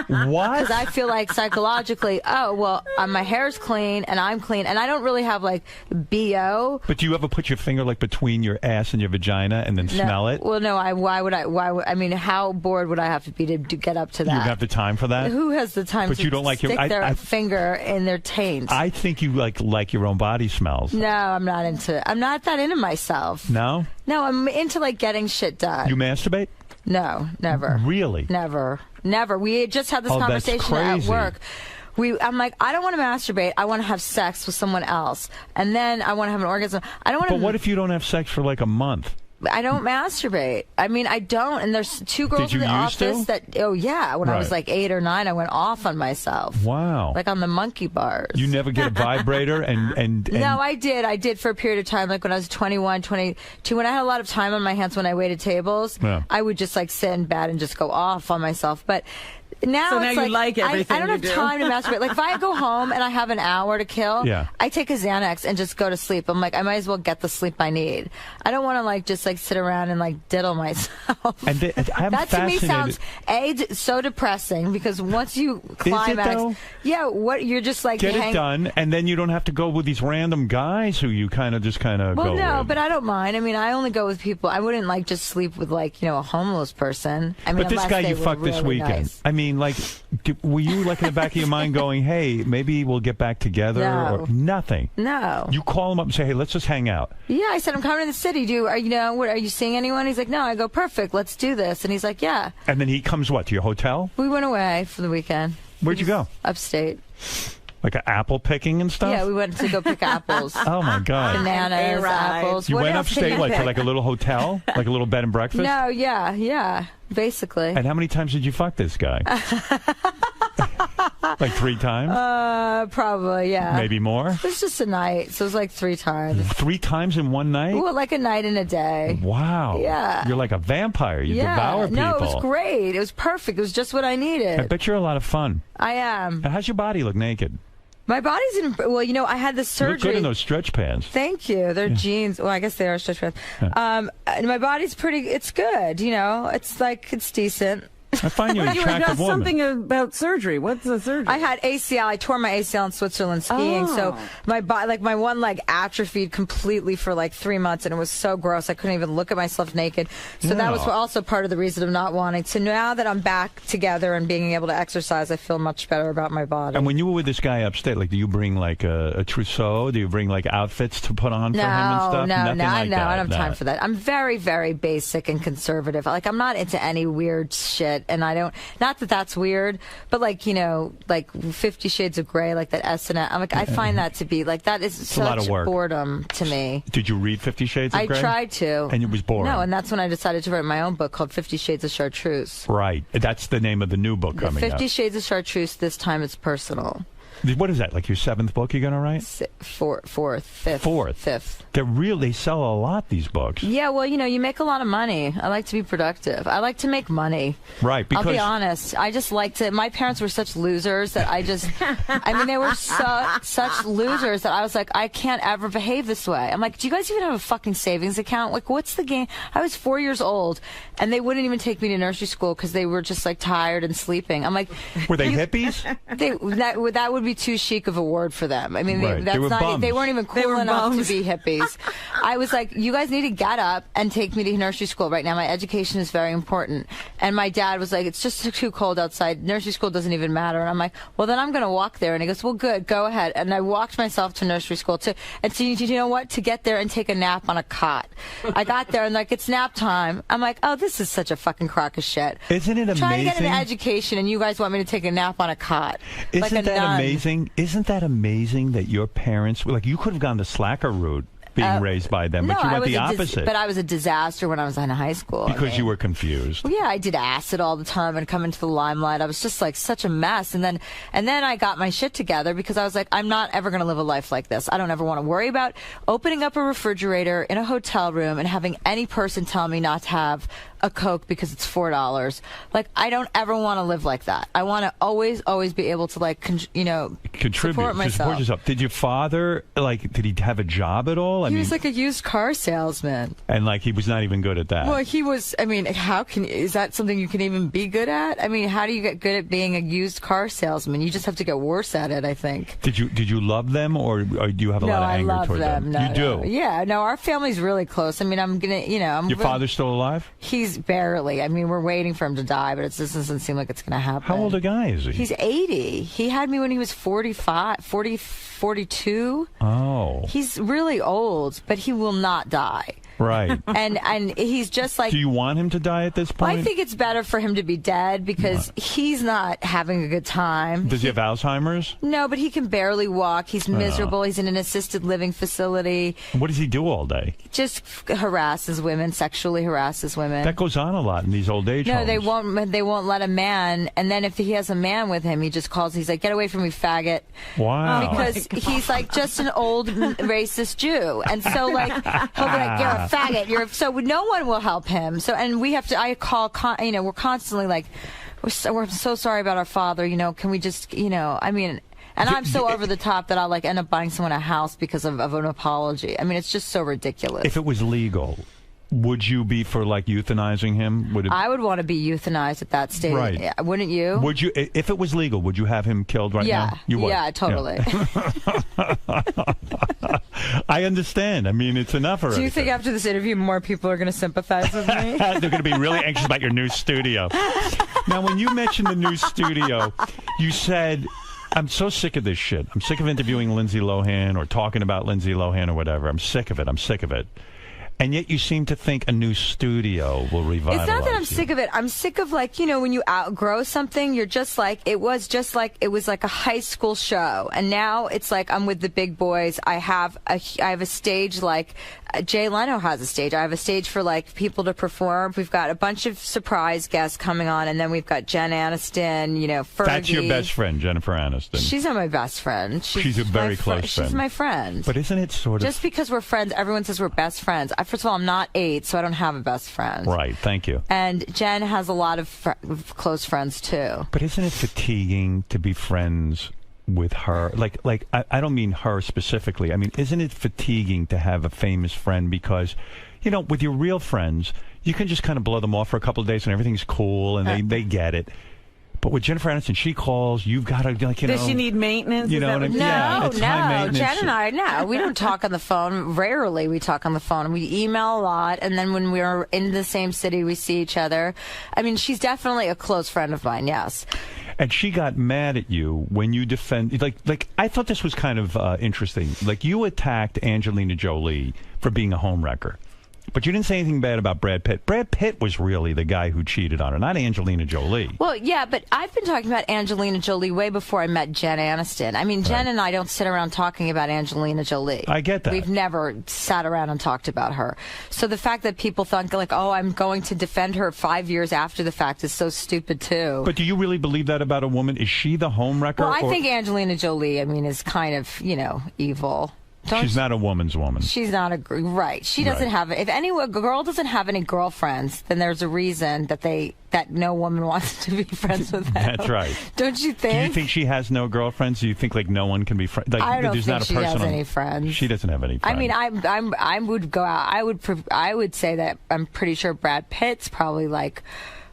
What? Because I feel like psychologically, my hair's clean and I'm clean and I don't really have like BO. But do you ever put your finger like between your ass and your vagina and then smell it? Well, no. Why would I mean, how bored would I have to be to get up to that? You have the time for that? Who has the time But to you don't like stick their finger in their taint? I think you like your own body smells. No, I'm not that into myself. No? No, I'm into like getting shit done. You masturbate? No, never. Really? Never. We just had this Oh, that's conversation at crazy. work. I'm like, I don't want to masturbate. I want to have sex with someone else, and then I want to have an orgasm. I don't want to. But what if you don't have sex for like a month? I don't masturbate. I mean, I don't. And there's two girls Did in you the used to? office that. Oh yeah, when I was Right. like 8 or 9, I went off on myself. Wow. Like on the monkey bars. You never get a vibrator and No, I did. I did for a period of time, like when I was 21, 22. When I had a lot of time on my hands when I waited tables, Yeah. I would just like sit in bed and just go off on myself. But now So it's now you like everything I don't you have do. time to masturbate. Like if I go home and I have an hour to kill, Yeah. I take a Xanax and just go to sleep. I'm like, I might as well get the sleep I need. I don't want to like just like sit around and like diddle myself. And I'm that to me fascinated. sounds so depressing because once you climax, though? yeah, what you're just like get it done, and then you don't have to go with these random guys who you kind of go Well, no, with. but I don't mind. I mean, I only go with people. I wouldn't like just sleep with like a homeless person. I mean, But this unless guy they you were fucked this really weekend. nice. I mean, like, were you like in the back of your mind going, "Hey, maybe we'll get back together"? No. Or nothing. No. You call him up and say, "Hey, let's just hang out." Yeah, I said I'm coming to the city. Are you seeing anyone? He's like, no. I go, perfect. Let's do this. And he's like, yeah. And then he comes to your hotel? We went away for the weekend. Where'd you go? Upstate. Like apple picking and stuff? Yeah, we went to go pick apples. Oh my God! Bananas, apples. You What went else can upstate you like to pick? like a little hotel, like a little bed and breakfast. No, yeah, basically. And how many times did you fuck this guy? Like 3 times? Probably, yeah. Maybe more? It was just a night, so it was like 3 times. 3 times in one night? Well, like a night and a day. Wow. Yeah. You're like a vampire. You devour people. No, it was great. It was perfect. It was just what I needed. I bet you're a lot of fun. I am. And how's your body look naked? My body's in. Well, I had this You look surgery. good in those stretch pants. Thank you. They're jeans. Well, I guess they are stretch pants. And my body's pretty. It's good. It's decent. I find you an You attractive got woman. something about surgery. What's the surgery? I had ACL. I tore my ACL in Switzerland skiing. So my my one leg atrophied completely for like 3 months, and it was so gross. I couldn't even look at myself naked. So that was No. also part of the reason of not wanting. So now that I'm back together and being able to exercise, I feel much better about my body. And when you were with this guy upstate, like, do you bring like a trousseau? Do you bring like outfits to put on for him and stuff? Nothing like I that. don't have time for that. I'm very, very basic and conservative. Like, I'm not into any weird shit, and I don't. Not that that's weird, but like 50 Shades of Grey, like that S&M. I'm like, I find that to be like that is It's a lot of such work. boredom to me. Did you read 50 Shades of I Grey? tried to, And it was boring. No, and that's when I decided to write my own book called 50 Shades of Chartreuse. Right. That's the name of the new book coming 50 out. Shades of Chartreuse. This time it's personal. What is that? Like your 7th book you're going to write? Fifth. They sell a lot, these books. Yeah, well, you make a lot of money. I like to be productive. I like to make money. Right, because... I'll be honest. I just like to... My parents were such losers that they were such losers that I was like, I can't ever behave this way. I'm like, do you guys even have a fucking savings account? Like, what's the game? I was 4 years old, and they wouldn't even take me to nursery school because they were just, like, tired and sleeping. I'm like... Were they hippies? That would be too chic of a word for them. I mean, right. they They weren't even cool enough to be hippies. I was like, you guys need to get up and take me to nursery school right now. My education is very important. And my dad was like, it's just too cold outside. Nursery school doesn't even matter. And I'm like, well, then I'm going to walk there. And he goes, well, good, go ahead. And I walked myself to nursery school to you know what? To get there and take a nap on a cot. I got there and like, it's nap time. I'm like, oh, this is such a fucking crock of shit. Isn't it amazing? Trying to get an education and you guys want me to take a nap on a cot. Isn't that amazing? Isn't that amazing that your parents, like, you could have gone the slacker route being raised by them, but you went the opposite. But I was a disaster when I was in high school. Because you were confused. Well, yeah, I did acid all the time and come into the limelight. I was just like such a mess. And then I got my shit together because I was like, I'm not ever going to live a life like this. I don't ever want to worry about opening up a refrigerator in a hotel room and having any person tell me not to have a Coke because it's $4. Like, I don't ever want to live like that. I want to always be able to, like, contribute, support myself. Support yourself. Did your father, like, did he have a job at all? He was like a used car salesman. And, like, he was not even good at that. Well, he was, I mean, is that something you can even be good at? I mean, how do you get good at being a used car salesman? You just have to get worse at it, I think. Did you love them, or do you have a lot of anger toward them? No, you do? Yeah, no, our family's really close. I mean, Your father's still alive? He's barely. I mean, we're waiting for him to die, but it just doesn't seem like it's going to happen. How old a guy is he? He's 80. He had me when he was 42. Oh. He's really old, but he will not die. Right. And he's just like... Do you want him to die at this point? Well, I think it's better for him to be dead because he's not having a good time. Does he have Alzheimer's? No, but he can barely walk. He's miserable. He's in an assisted living facility. What does he do all day? Just harasses women, sexually harasses women. That goes on a lot in these old age homes. No, they won't let a man. And then if he has a man with him, he just calls. He's like, "Get away from me, faggot." Wow. Because he's like just an old racist Jew, and so like he'll be like, "You're a faggot." So no one will help him. So and we have to. I call. We're constantly like, we're so sorry about our father. Can we just I mean. And I'm so over the top that I'll like end up buying someone a house because of an apology. I mean, it's just so ridiculous. If it was legal, would you be for like euthanizing him? I would want to be euthanized at that stage. Right. Yeah, wouldn't you? Would you, if it was legal, would you have him killed right now? You would. Yeah, totally. Yeah. I understand. I mean, it's enough already. Do you think after this interview more people are going to sympathize with me? They're going to be really anxious about your new studio. Now, when you mentioned the new studio, you said... I'm so sick of this shit. I'm sick of interviewing Lindsay Lohan or talking about Lindsay Lohan or whatever. I'm sick of it. And yet you seem to think a new studio will revitalize It's not that I'm sick of it. I'm sick of, like, when you outgrow something, you're just like, it was like a high school show. And now it's like I'm with the big boys. I have a stage like Jay Leno has a stage. I have a stage for, like, people to perform. We've got a bunch of surprise guests coming on. And then we've got Jen Aniston, Fergie. That's your best friend, Jennifer Aniston. She's not my best friend. She's a very close friend. She's my friend. But isn't it sort of... Just because we're friends, everyone says we're best friends. First of all, I'm not 8, so I don't have a best friend. Right, thank you. And Jen has a lot of close friends, too. But isn't it fatiguing to be friends with her? Like I don't mean her specifically. I mean, isn't it fatiguing to have a famous friend? Because, with your real friends, you can just kind of blow them off for a couple of days and everything's cool and they get it. But with Jennifer Aniston, she calls, you've got to, Does she need maintenance? You know what I mean? No, no. Jen and I, we don't talk on the phone. Rarely we talk on the phone. We email a lot, and then when we're in the same city, we see each other. I mean, she's definitely a close friend of mine, yes. And she got mad at you when you like I thought this was kind of interesting. Like, you attacked Angelina Jolie for being a homewrecker. But you didn't say anything bad about Brad Pitt. Brad Pitt was really the guy who cheated on her, not Angelina Jolie. Well, yeah, but I've been talking about Angelina Jolie way before I met Jen Aniston. I mean, Jen and I don't sit around talking about Angelina Jolie. I get that. We've never sat around and talked about her. So the fact that people think, like, oh, I'm going to defend her 5 years after the fact is so stupid, too. But do you really believe that about a woman? Is she the homewrecker? Well, I think Angelina Jolie, I mean, is kind of, evil. She's not a woman's woman. She's not right. She doesn't have. If a girl doesn't have any girlfriends, then there's a reason that no woman wants to be friends with them. That's right. Don't you think? Do you think she has no girlfriends? Do you think like no one can be friends? Like, I don't there's think not a she person has any friends. She doesn't have any friends. I mean, I would go out. I would say that I'm pretty sure Brad Pitt's probably like,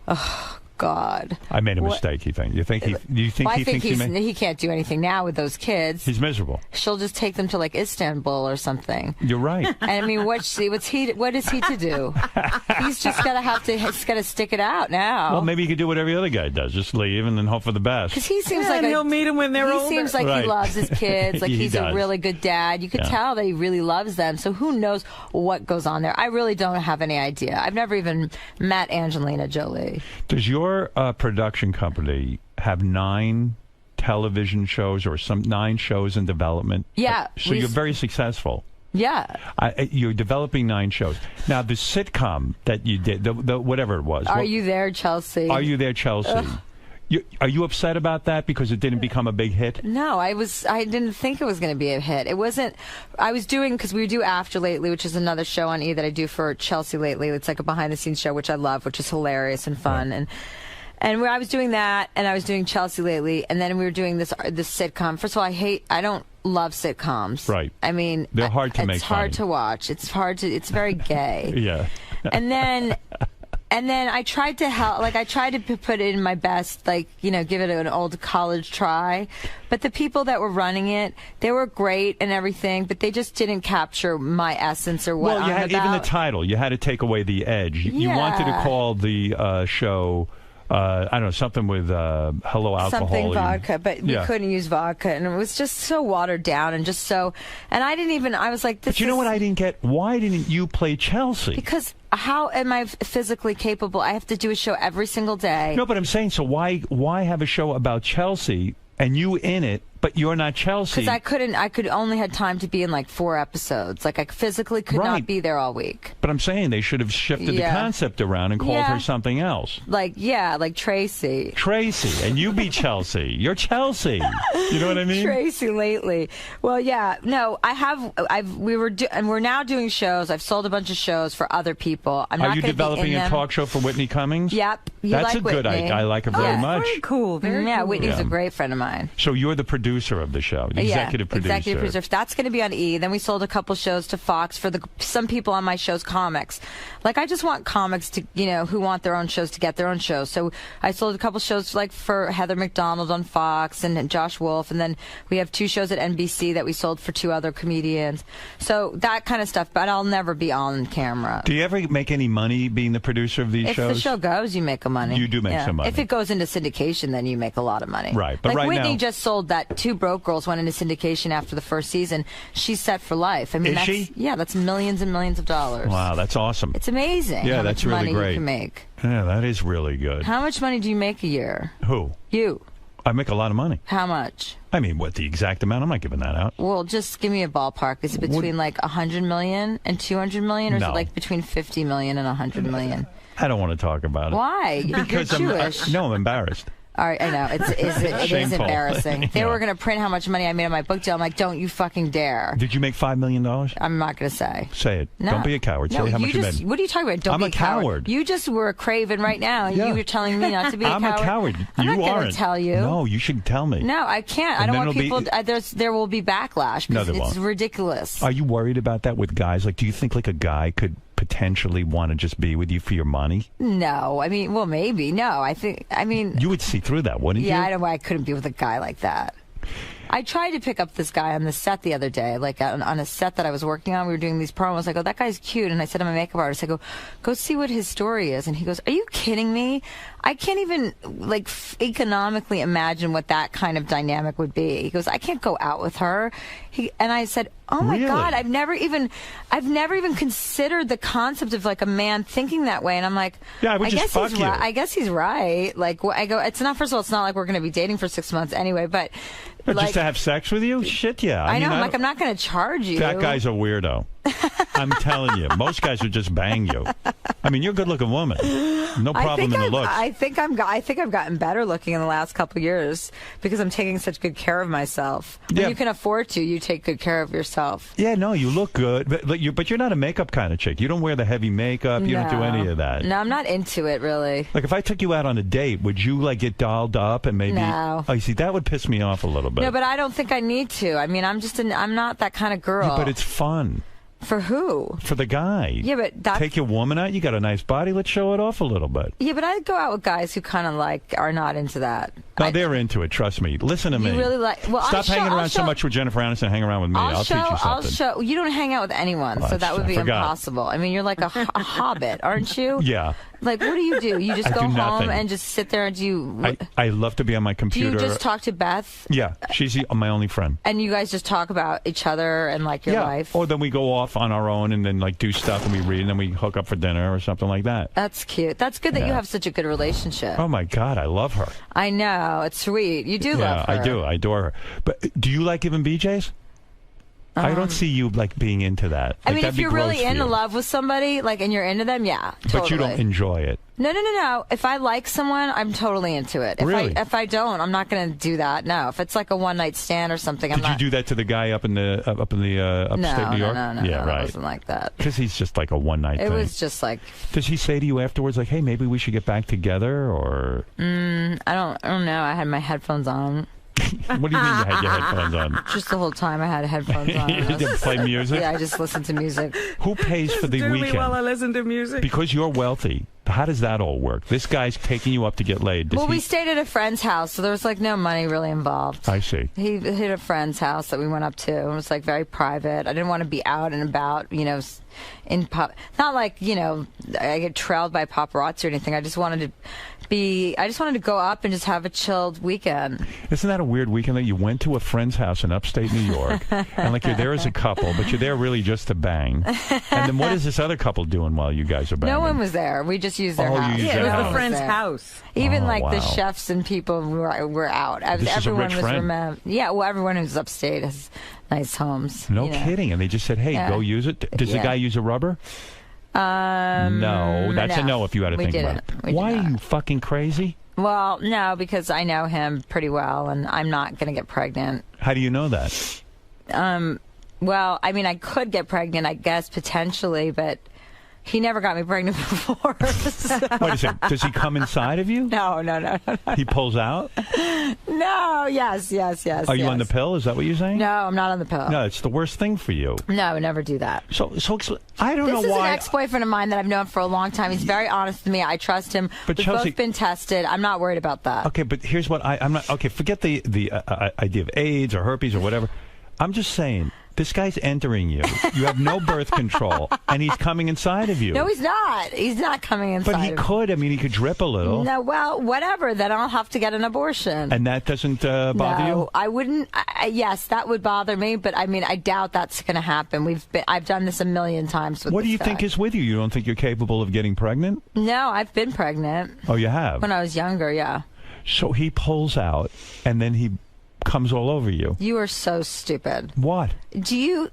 oh God. I made a mistake. You think? Do you think Well, he I think thinks he can't do anything now with those kids. He's miserable. She'll just take them to like Istanbul or something. You're right. And I mean, what is he to do? He's just gotta stick it out now. Well, maybe he could do what every other guy does, just leave and then hope for the best. Because he seems like he'll meet them when they're older. He seems like he loves his kids. Like He he's does. a really good dad. You could tell that he really loves them. So who knows what goes on there? I really don't have any idea. I've never even met Angelina Jolie. Does your production company have 9 television shows or 9 shows in development? Yeah. So you're very successful. Yeah. You're developing 9 shows. Now, the sitcom that you did, the whatever it was. Are You There, Chelsea? Are You There, Chelsea? Are you upset about that because it didn't become a big hit? No, I didn't think it was going to be a hit. It wasn't. I was doing, because we do After Lately, which is another show on E! That I do for Chelsea lately. It's like a behind-the-scenes show, which I love, which is hilarious and fun. Right. And where I was doing that, and I was doing Chelsea lately, and then we were doing this sitcom. First of all, I don't love sitcoms. Right. I mean, they're hard to make. It's hard to watch. It's very gay. Yeah. And then I tried to help. Like I tried to put in my best. Like give it an old college try. But the people that were running it, they were great and everything, but they just didn't capture my essence or what. Well, you had even the title. You had to take away the edge. You wanted to call the show. I don't know, something with hello alcohol. Something vodka, but we couldn't use vodka, and it was just so watered down and just so. And I didn't even. I was like, this. But you know what I didn't get? Why didn't you play Chelsea? Because how am I physically capable? I have to do a show every single day. No, but I'm saying, so why have a show about Chelsea and you in it? But you're not Chelsea. Because I could only had time to be in like 4 episodes. Like I physically could not be there all week. But I'm saying they should have shifted the concept around and called her something else. Like Tracy. Tracy, and you be Chelsea. You're Chelsea. You know what I mean? Tracy lately. Well, yeah. No, we're now doing shows. I've sold a bunch of shows for other people. Are you developing a talk show for Whitney Cummings? Yep. That's a good idea. I like her very much. Very cool. Very cool. Whitney's a great friend of mine. So you're the producer of the show, the executive producer. Executive producer. That's going to be on E! Then we sold a couple shows to Fox for some people on my show's comics. Like I just want comics to, who want their own shows to get their own shows. So I sold a couple shows like for Heather McDonald on Fox and Josh Wolf, and then we have 2 shows at NBC that we sold for 2 other comedians. So that kind of stuff. But I'll never be on camera. Do you ever make any money being the producer of these shows? If the show goes, you make a money. You do make some money. If it goes into syndication, then you make a lot of money. Right. But like right Whitney now, just sold that 2 Broke Girls went into syndication after the first season. She's set for life. I mean, is she? Yeah, that's millions and millions of dollars. Wow, that's awesome. It's amazing. Yeah, how that's much really money great. You can make. Yeah, that is really good. How much money do you make a year? Who? You. I make a lot of money. How much? I mean, what, the exact amount? I'm not giving that out. Well, just give me a ballpark. Is it between like 100 million and 200 million, or is it like between 50 million and 100 million? I don't want to talk about it. Why? Because You're Jewish. I'm embarrassed. All right, I know. It is embarrassing. They were going to print how much money I made on my book deal. I'm like, don't you fucking dare. Did you make $5 million? I'm not going to say. Say it. No. Don't be a coward. No, say how much you made. What are you talking about? Don't I'm be a coward. You just were a craven right now, and you were telling me not to be a coward. I'm a coward. I'm you not aren't. going to tell you. No, you should tell me. No, I can't. I don't want people. There will be backlash. No, there it's won't. ridiculous. Are you worried about that with guys? Like, do you think like a guy could potentially want to just be with you for your money? No, I mean, well, maybe. No, I mean, you would see through that, wouldn't you? Yeah, I don't know why I couldn't be with a guy like that. I tried to pick up this guy on the set the other day, like on a set that I was working on. We were doing these promos. I go, that guy's cute. And I said, I'm a makeup artist. I go see what his story is. And he goes, are you kidding me? I can't even like economically imagine what that kind of dynamic would be. He goes, I can't go out with her. And I said, oh my God, I've never even considered the concept of like a man thinking that way. And I'm like, yeah, I would just fuck you. I guess he's right. Like I go, it's not. First of all, it's not like we're going to be dating for 6 months anyway. But like, just to have sex with you? Shit, yeah. I know. I'm not going to charge you. That guy's a weirdo. I'm telling you, most guys would just bang you. I mean, you're a good-looking woman. No problem in the looks. I think I've gotten better looking in the last couple of years because I'm taking such good care of myself. When you can afford to, you take good care of yourself. Yeah, no, you look good, but you're not a makeup kind of chick. You don't wear the heavy makeup. You don't do any of that. No, I'm not into it really. Like if I took you out on a date, would you like get dolled up and maybe? No. Oh, you see, that would piss me off a little bit. No, but I don't think I need to. I mean, I'm not that kind of girl. Yeah, but it's fun. For who? For the guy. Yeah, but take your woman out. You got a nice body. Let's show it off a little bit. Yeah, but I go out with guys who kind of like are not into that. No, they're into it. Trust me. Listen to me. You really like? Well, stop hanging around so much with Jennifer Aniston. Hang around with me. I'll teach you something. I'll show. You don't hang out with anyone, so that would be impossible. I mean, you're like a hobbit, aren't you? Yeah. Like, what do? You just go home and just sit there and do. I love to be on my computer. Do you just talk to Beth? Yeah, she's my only friend. And you guys just talk about each other and like your life. Or then we go off on our own and then like do stuff and we read and then we hook up for dinner or something like that. That's cute. That's good that you have such a good relationship. Oh my God, I love her. I know, it's sweet. You do love her. Yeah, I do. I adore her. But do you like giving BJs? I don't see you like being into that. I mean, if you're really in love with somebody, like, and you're into them, yeah, totally. But you don't enjoy it. No. If I like someone, I'm totally into it. If I don't, I'm not going to do that. No. If it's like a one night stand or something, I'm not. Did you do that to the guy up in the upstate New York? No. Yeah, right. It wasn't like that. Because he's just like a one night thing. It was just like. Does he say to you afterwards, like, "Hey, maybe we should get back together," or? I don't know. I had my headphones on. What do you mean you had your headphones on? Just the whole time I had headphones on. You didn't play music? Yeah, I just listened to music. Who pays for the weekend? Do me while I listen to music. Because you're wealthy. How does that all work? This guy's taking you up to get laid. We stayed at a friend's house, so there was like no money really involved. I see. He hit a friend's house that we went up to. It was like very private. I didn't want to be out and about, in not like, I get trailed by paparazzi or anything. I just wanted to go up and just have a chilled weekend. Isn't that a weird weekend that you went to a friend's house in upstate New York and like you're there as a couple, but you're there really just to bang? And then what is this other couple doing while you guys are banging? No one was there. We just used their house. Yeah, it was a friend's house. Even the chefs and people were out. Everyone was remembered. Yeah, well, everyone who's upstate has nice homes. No kidding. And they just said, hey, go use it. Does the guy use a rubber? No, that's a no if you had to think about it. Why are you fucking crazy? Well, no, because I know him pretty well, and I'm not going to get pregnant. How do you know that? Well, I mean, I could get pregnant, I guess, potentially, but he never got me pregnant before. So. Wait a second. Does he come inside of you? No. He pulls out? No, yes. Are you on the pill? Is that what you're saying? No, I'm not on the pill. No, it's the worst thing for you. No, I would never do that. So I don't know why. This is an ex-boyfriend of mine that I've known for a long time. He's very honest with me. I trust him. But We've both been tested. I'm not worried about that. Okay, but here's what I'm not. Okay, forget the idea of AIDS or herpes or whatever. I'm just saying. This guy's entering you. You have no birth control, and he's coming inside of you. No, he's not. He's not coming inside. But he could. I mean, he could drip a little. No, well, whatever. Then I'll have to get an abortion. And that doesn't bother you? No, I wouldn't. Yes, that would bother me. But I mean, I doubt that's going to happen. I've done this a million times. What do you think is with you? You don't think you're capable of getting pregnant? No, I've been pregnant. Oh, you have? When I was younger, yeah. So he pulls out, and then he comes all over you. You are so stupid. What?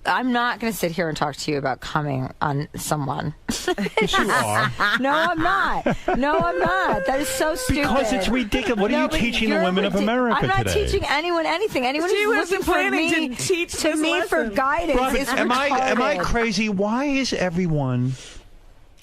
I'm not going to sit here and talk to you about coming on someone. Yes, you are. No, I'm not. That is so stupid. Because it's ridiculous. What are you teaching the women of America today? I'm not teaching anyone anything. Anyone who's looking for me to teach for guidance Robin, is am I crazy? Why is everyone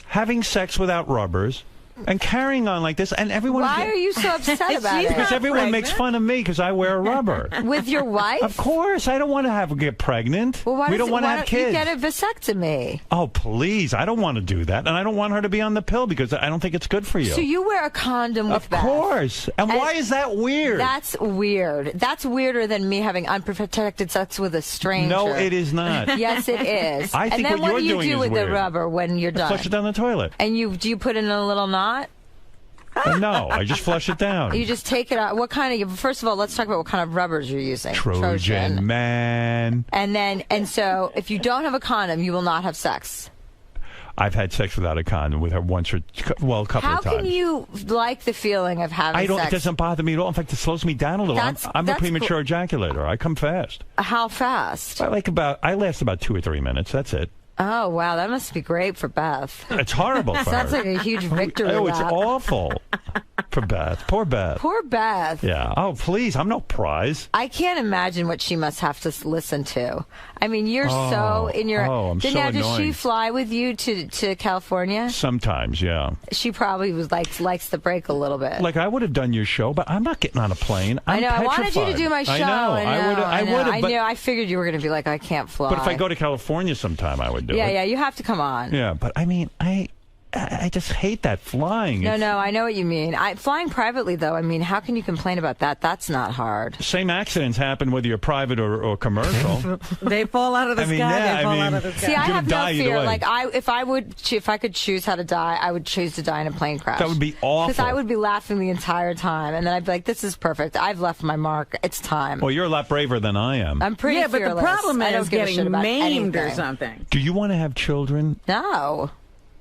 having sex without rubbers? and carrying on like this, and everyone. Why are you so upset about it? Because everyone makes fun of me because I wear a rubber. With your wife? Of course, I don't want to get pregnant. Well, we don't want to have kids. You get a vasectomy? Oh, please! I don't want to do that, and I don't want her to be on the pill because I don't think it's good for you. So you wear a condom with Beth? Of course. And why is that weird? That's weird. That's weirder than me having unprotected sex with a stranger. No, it is not. Yes, it is. I think and then what what do you're you doing do is with weird. the rubber when you're done? Flush it down the toilet. And do you put it in a little knot? No, I just flush it down. You just take it out. What kind of? First of all, let's talk about what kind of rubbers you're using. Trojan man. And so if you don't have a condom, you will not have sex. I've had sex without a condom with her once or a couple of times. How can you like the feeling of having sex? It doesn't bother me at all. In fact, it slows me down a little. I'm a premature ejaculator. I come fast. How fast? I last about 2 or 3 minutes. That's it. Oh, wow. That must be great for Beth. It's horrible for Sounds her. like a huge victory. Oh, it's awful for Beth. Poor Beth. Poor Beth. Yeah. Oh, please. I'm no prize. I can't imagine what she must have to listen to. I mean, you're so in your... I'm so now, does she annoying. fly with you to California? Sometimes, yeah. She probably likes the break a little bit. Like, I would have done your show, but I'm not getting on a plane. I know. I wanted you to do my show. I know. I would have. I knew. I figured you were going to be like, I can't fly. But if I go to California sometime, I would do it. Yeah, you have to come on. Yeah, but I mean, I just hate that flying. No, I know what you mean. Flying privately, though, I mean, how can you complain about that? That's not hard. Same accidents happen whether you're private or commercial. They fall out of the sky. They fall out of the sky. See, I have no fear. Like, if I could choose how to die, I would choose to die in a plane crash. That would be awful. Because I would be laughing the entire time, and then I'd be like, "This is perfect. I've left my mark. It's time." Well, you're a lot braver than I am. I'm pretty but fearless. the problem I don't is give a shit getting about maimed or anything. something. Do you want to have children? No.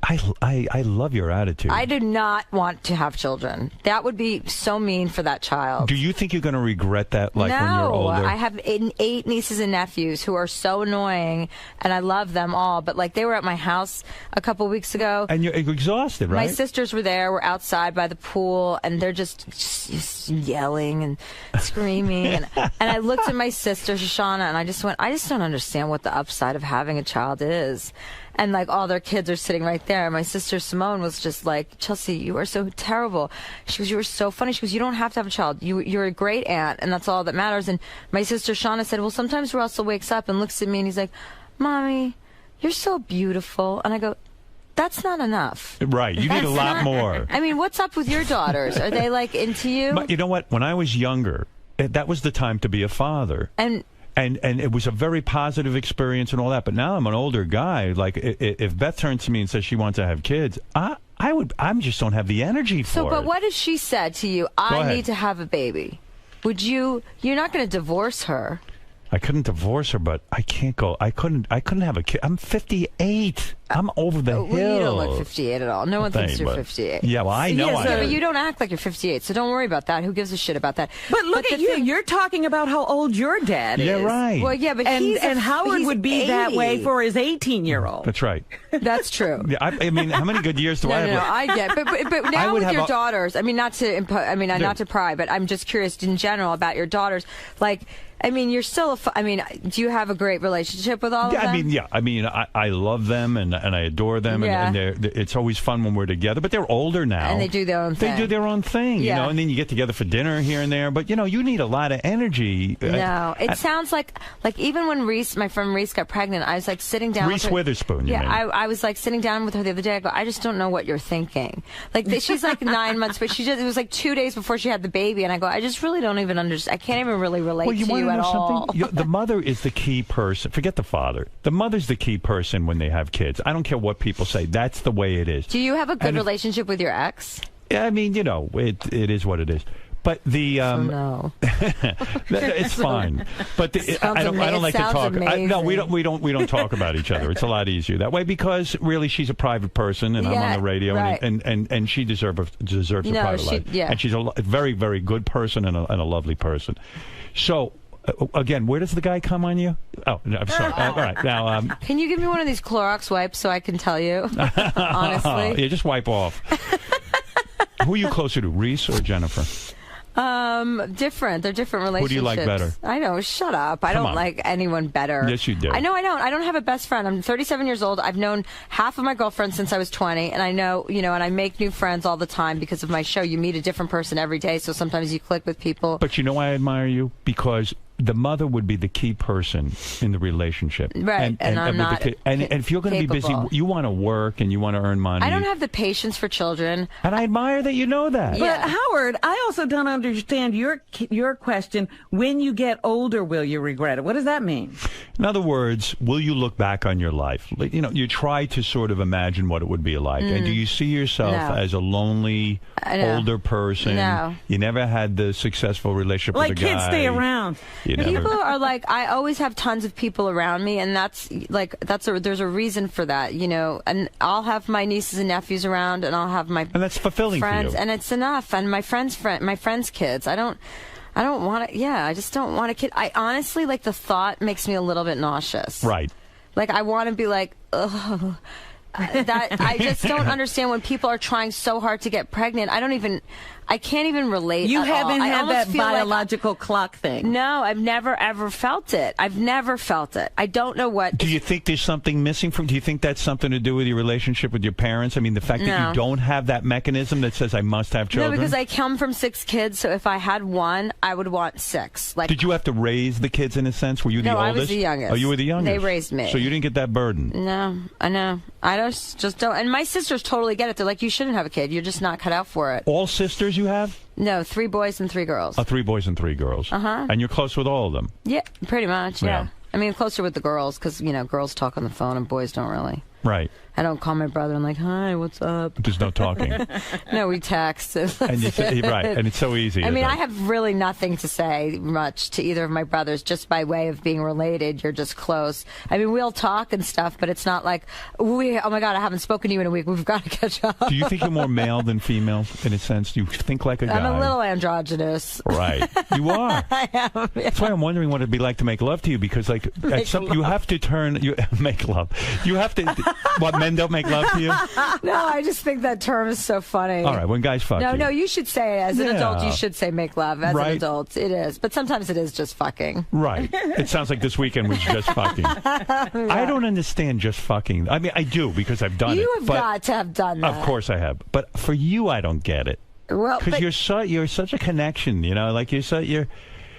I love your attitude. I do not want to have children. That would be so mean for that child. Do you think you're going to regret that, like when you're older? I have 8 nieces and nephews who are so annoying, and I love them all. But like, they were at my house a couple weeks ago, and you're exhausted, right? My sisters were there. We're outside by the pool, and they're just yelling and screaming. and I looked at my sister Shoshana, and I just went, I just don't understand what the upside of having a child is. And like, all their kids are sitting right there. My sister Simone was just like, Chelsea, you are so terrible. She goes, you were so funny. She goes, you don't have to have a child. You're a great aunt, and that's all that matters. And my sister Shauna said, well, sometimes Russell wakes up and looks at me and he's like, Mommy, you're so beautiful. And I go, that's not enough. Right. You need a lot more. I mean, what's up with your daughters? Are they like into you? But you know what? When I was younger, that was the time to be a father. And it was a very positive experience and all that. But now I'm an older guy. Like, if Beth turns to me and says she wants to have kids, I just don't have the energy for it. But what if she said to you, I need to have a baby? Would you're not going to divorce her. I couldn't divorce her, but I can't go. I couldn't have a kid. I'm 58. I'm over the hill. Well, you don't look 58 at all. No one thinks you're 58. Yeah, well, I know. But you don't act like you're 58, so don't worry about that. Who gives a shit about that? But look at you. You're talking about how old your dad is. Yeah, right. Well, yeah, but and Howard would be 80. that way for his 18-year-old. That's right. That's true. Yeah, I mean, how many good years do I have? No, I get. But now with your daughters, I mean, not to pry, but I'm just curious in general about your daughters. Like, I mean, you're still do you have a great relationship with all of them? I mean, I love them and I adore them, and it's always fun when we're together. But they're older now, and they do their own thing. They do their own thing, you know. And then you get together for dinner here and there. But you need a lot of energy. No, it sounds like even when my friend Reese got pregnant, I was like sitting down. Reese Witherspoon. Yeah, I was like sitting down with her the other day. I go, I just don't know what you're thinking. Like, she's like 9 months, but it was like 2 days before she had the baby, and I go, I just really don't even understand. I can't even really relate to you at all. The mother is the key person. Forget the father. The mother's the key person when they have kids. I don't care what people say. That's the way it is. Do you have a good relationship with your ex? Yeah, I mean, it is what it is. But the no, it's fine. But I don't like to talk. No, we don't talk about each other. It's a lot easier that way because really she's a private person and I'm on the radio, right. and she deserves a private life. Yeah. And she's a very, very good person and a lovely person. So. Again, where does the guy come on you? Oh, no, I'm sorry. All right, now. Can you give me one of these Clorox wipes so I can tell you? Honestly, yeah, just wipe off. Who are you closer to, Reese or Jennifer? Different. They're different relationships. Who do you like better? I know. Shut up. I Come don't on. like anyone better. Yes, you do. I know. I don't. I don't have a best friend. I'm 37 years old. I've known half of my girlfriends since I was 20, and I know, and I make new friends all the time because of my show. You meet a different person every day, so sometimes you click with people. But you know why I admire you? Because the mother would be the key person in the relationship. Right, and I'm with not the kid. And if you're going to be busy, capable. you want to work and you want to earn money. I don't have the patience for children. And I admire that you know that. But Howard, I also don't understand your question. When you get older, will you regret it? What does that mean? In other words, will you look back on your life? You try to sort of imagine what it would be like. And do you see yourself No. as a lonely, No. older person? No. You never had the successful relationship Like with a guy. kids stay around. You never- People are like, I always have tons of people around me, and there's a reason for that, and I'll have my nieces and nephews around, and I'll have my And that's fulfilling friends, for you. and it's enough. And my friends' kids. I don't want to. Yeah, I just don't want a kid. I honestly, like, the thought makes me a little bit nauseous. Right. Like, I want to be like, ugh. That I just don't understand when people are trying so hard to get pregnant. I can't even relate. You at all. haven't I had almost that feel like- biological clock thing. No, I've never ever felt it. I've never felt it. I don't know what. Do you think there's something missing from? Do you think that's something to do with your relationship with your parents? I mean, the fact that No. you don't have that mechanism that says I must have children. No, because I come from 6 kids, so if I had one, I would want 6. Like, Did you have to raise the kids in a sense? Were you the No, I oldest? was the youngest. Oh, you were the youngest. They raised me. So you didn't get that burden. No, I know. I just don't. And my sisters totally get it. They're like, you shouldn't have a kid. You're just not cut out for it. All sisters you have? No, 3 boys and 3 girls. 3 boys and 3 girls. Uh-huh. And you're close with all of them. Yeah, pretty much. Yeah. Yeah. I mean, closer with the girls because girls talk on the phone and boys don't really. Right. I don't call my brother and like, hi, what's up? There's no talking. No, we text. And you say, right, and it's so easy. I mean, isn't I it? have really nothing to say much to either of my brothers, just by way of being related. You're just close. I mean, we'll talk and stuff, but it's not like, oh my God, I haven't spoken to you in a week. We've got to catch up. Do you think you're more male than female in a sense? Do you think like a guy? I'm a little androgynous. Right. You are. I am. Yeah. That's why I'm wondering what it'd be like to make love to you, because like you have to turn make love. You have to. What, men don't make love to you? No, I just think that term is so funny. All right, when guys fuck you. No, you should say it. As an Yeah. adult, you should say make love. As Right. an adult, it is. But sometimes it is just fucking. Right. It sounds like this weekend was just fucking. I don't understand just fucking. I mean, I do because I've done it. You have but got to have done that. Of course I have. But for you, I don't get it. Well, Because you're such a connection, like you're.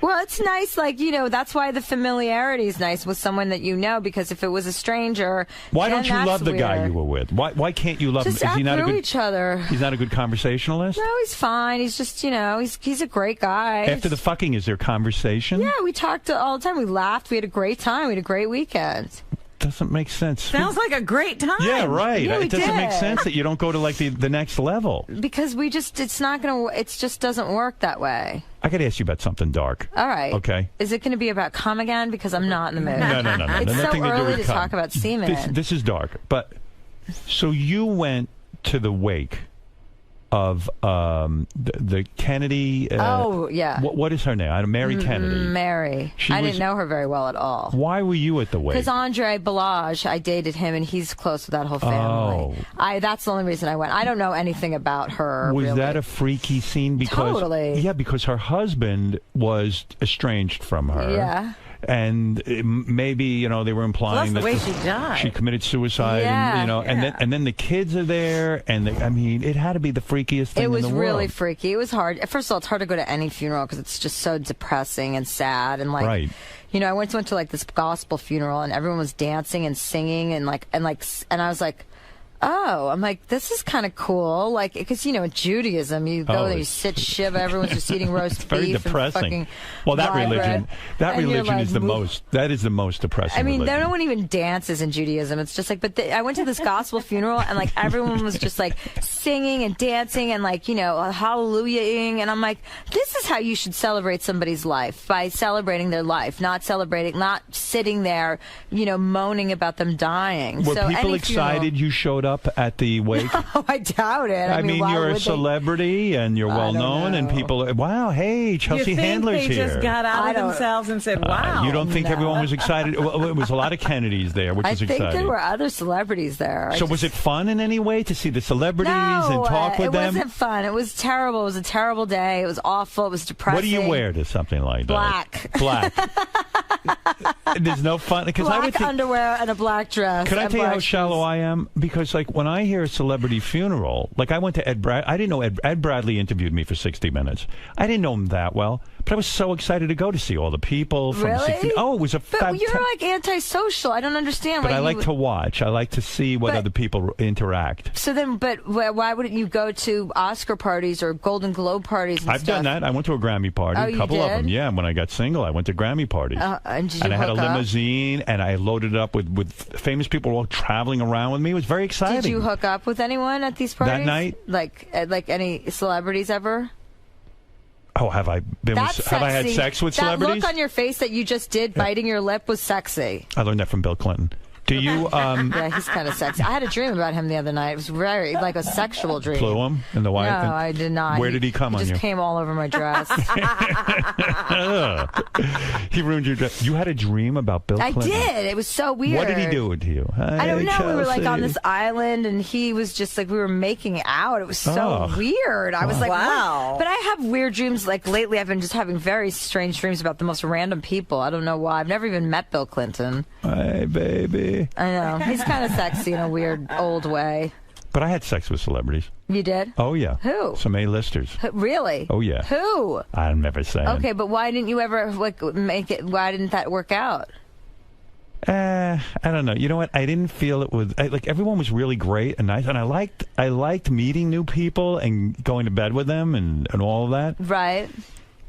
Well, it's nice, that's why the familiarity is nice with someone that you know, because if it was a stranger, Why then don't you that's love the guy weird. you were with? Why can't you love Just him? Is he not a outgrew good? each other. He's not a good conversationalist. No, he's fine. He's just, he's a great guy. After the fucking, is there conversation? Yeah, we talked all the time. We laughed. We had a great time. We had a great weekend. Doesn't make sense. Sounds like a great time. Yeah, right. Yeah, we it doesn't make did. sense that you don't go to like the next level. Because it just doesn't work that way. I got to ask you about something dark. All right. Okay. Is it going to be about cum again? Because I'm not in the mood. No. It's so Nothing to do early with to cum. talk about semen. This is dark. But so you went to the wake of the Kennedy. Oh, yeah. What is her name? Mary Kennedy. Mary. She I was- didn't know her very well at all. Why were you at the wake? Because Andre Balazs, I dated him, and he's close with that whole family. Oh. That's the only reason I went. I don't know anything about her. Was really. that a freaky scene? Because Totally. Yeah, because her husband was estranged from her. Yeah. And maybe they were implying Plus that the way she died. she committed suicide. Yeah, and then the kids are there, and it had to be the freakiest thing It was in the world. really freaky. It was hard. First of all, it's hard to go to any funeral because it's just so depressing and sad and Right. I went to like this gospel funeral and everyone was dancing and singing and I was like, oh, I'm like, this is kind of cool. Like, because, in Judaism, you go there, you sit shiva, everyone's just eating roast It's very beef. depressing. And fucking Well, that rye religion, bread. that And you're religion like, is the most. That is the most depressing. I mean, religion. no one even dances in Judaism. It's just like, I went to this gospel funeral and like everyone was just like singing and dancing and like, hallelujahing. And I'm like, this is how you should celebrate somebody's life, by celebrating their life, not sitting there, moaning about them dying. Were so people any excited funeral, you showed up at the wake? Oh, I doubt it. I mean, why you're would a celebrity and you're well known, and people are, wow, hey, Chelsea you think Handler's they here. just got out of themselves and said, wow. You don't think everyone was excited? Well, it was a lot of Kennedys there, which was exciting. I think there were other celebrities there. So was it fun in any way to see the celebrities and talk with them? It wasn't fun. It was terrible. It was a terrible day. It was awful. It was depressing. What do you wear to something like that? Black. There's no fun because I would black underwear and a black dress. Can I and tell you black how shallow I am? Because like when I hear a celebrity funeral, like I went to I didn't know Ed Bradley interviewed me for 60 Minutes. I didn't know him that well, but I was so excited to go to see all the people from Really? 60. Oh, it was a But you're like antisocial. I don't understand. But why I you like to watch. I like to see what other people interact. So then, but why wouldn't you go to Oscar parties or Golden Globe parties and I've stuff? done that. I went to a Grammy party, Oh, a you couple of did? them. Yeah, when I got single, I went to Grammy parties. And did you I had a hook up? limousine, and I loaded it up with famous people all traveling around with me. It was very exciting. Did you hook up with anyone at these parties? That night? Like any celebrities ever? Oh, have I been? That's Have I had sexy. sex with that celebrities? That look on your face that you just did, biting your lip, was sexy. I learned that from Bill Clinton. Do you? Yeah, he's kind of sexy. I had a dream about him the other night. It was very like a sexual dream. Flew him in the white? No, I did not. Where did he come on He you? just came all over my dress. He ruined your dress. You had a dream about Bill I Clinton? did. It was so weird. What did he do to you? I don't know. Hey, We were like on Chelsea. this island, and he was just like we were making out. It was so Oh. weird. I was like, Wow. what? But I have weird dreams. Like lately, I've been just having very strange dreams about the most random people. I don't know why. I've never even met Bill Clinton. Hey, baby. I know he's kind of sexy in a weird old way. But I had sex with celebrities. You did? Oh, yeah. Who? Some A-listers. Really? Oh, yeah. Who? I'm never saying. Okay, but why didn't you ever like make it? Why didn't that work out? I don't know. You know what? I didn't feel it was like everyone was really great and nice, and I liked meeting new people and going to bed with them and all of that. Right.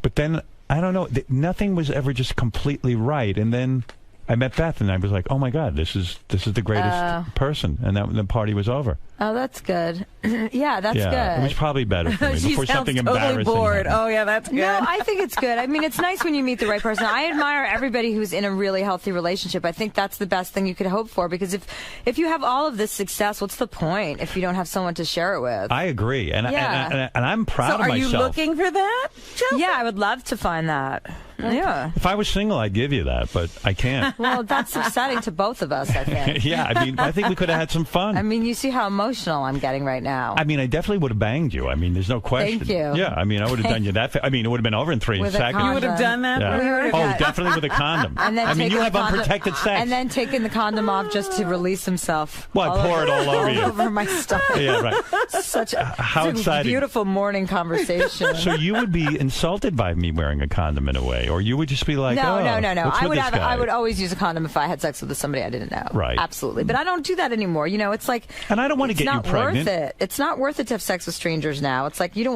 But then I don't know. Nothing was ever just completely right, and then I met Beth, and I was like, "Oh my God, this is the greatest person," and the party was over. Oh, that's good. Yeah, that's good. It was probably better for me She before sounds something totally embarrassing. bored. happened. Oh, yeah, that's good. No, I think it's good. I mean, it's nice when you meet the right person. I admire everybody who's in a really healthy relationship. I think that's the best thing you could hope for, because if you have all of this success, what's the point if you don't have someone to share it with? I agree, and I'm proud of are myself. you looking for that, Chelsea? Yeah, I would love to find that. Yeah. If I was single, I'd give you that, but I can't. Well, that's upsetting to both of us, I think. Yeah, I mean, I think we could have had some fun. I mean, you see how emotional I'm getting right now. I mean, I definitely would have banged you. I mean, there's no question. Thank you. Yeah, I mean, I would have done you that. I mean, it would have been over in 3 With a seconds. condom. You would have done that? Yeah. We would've Oh, got- definitely with a condom. And then I mean, taking you the have condom- unprotected sex. And then taking the condom off just to release himself. Well, I'd pour it all over you. All over my stomach. Yeah, right. Such a, How such a exciting. beautiful morning conversation. So you would be insulted by me wearing a condom in a way, or you would just be like, no. oh, what's I with would this guy? I would always use a condom if I had sex with somebody I didn't know. Right. Absolutely. But I don't do that anymore. You know, it's like, and I don't want to it's get you not pregnant. worth it. It's not worth it to have sex with strangers now. It's like you don't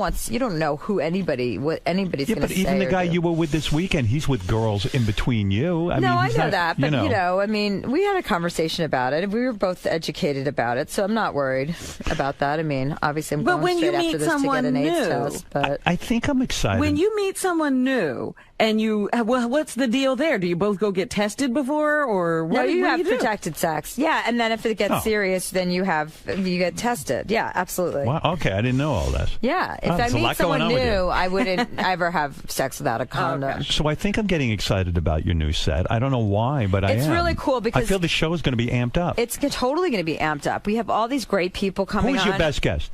know what anybody's Yeah, going but to say. even the or guy do. you were with this weekend, he's with girls in between you. I mean, I he's know not, that, but I mean, we had a conversation about it. We were both educated about it, so I'm not worried about that. I mean, obviously, I'm But going when straight you after meet this to get someone an AIDS new- test. But I think I'm excited. When you meet someone new and well, what's the deal there? Do you both go get tested before, or what? no, you what have do you do? protected sex. Yeah, and then if it gets Oh. serious, then you get tested. Yeah, absolutely. Wow, okay, I didn't know all that. Yeah, if I there's a meet lot going someone on with you. new, I wouldn't ever have sex without a condom. So I think I'm getting excited about your new set. I don't know why, but It's I am. really cool because I feel the show is going to be amped up. It's totally going to be amped up. We have all these great people coming Who's on. your best guest?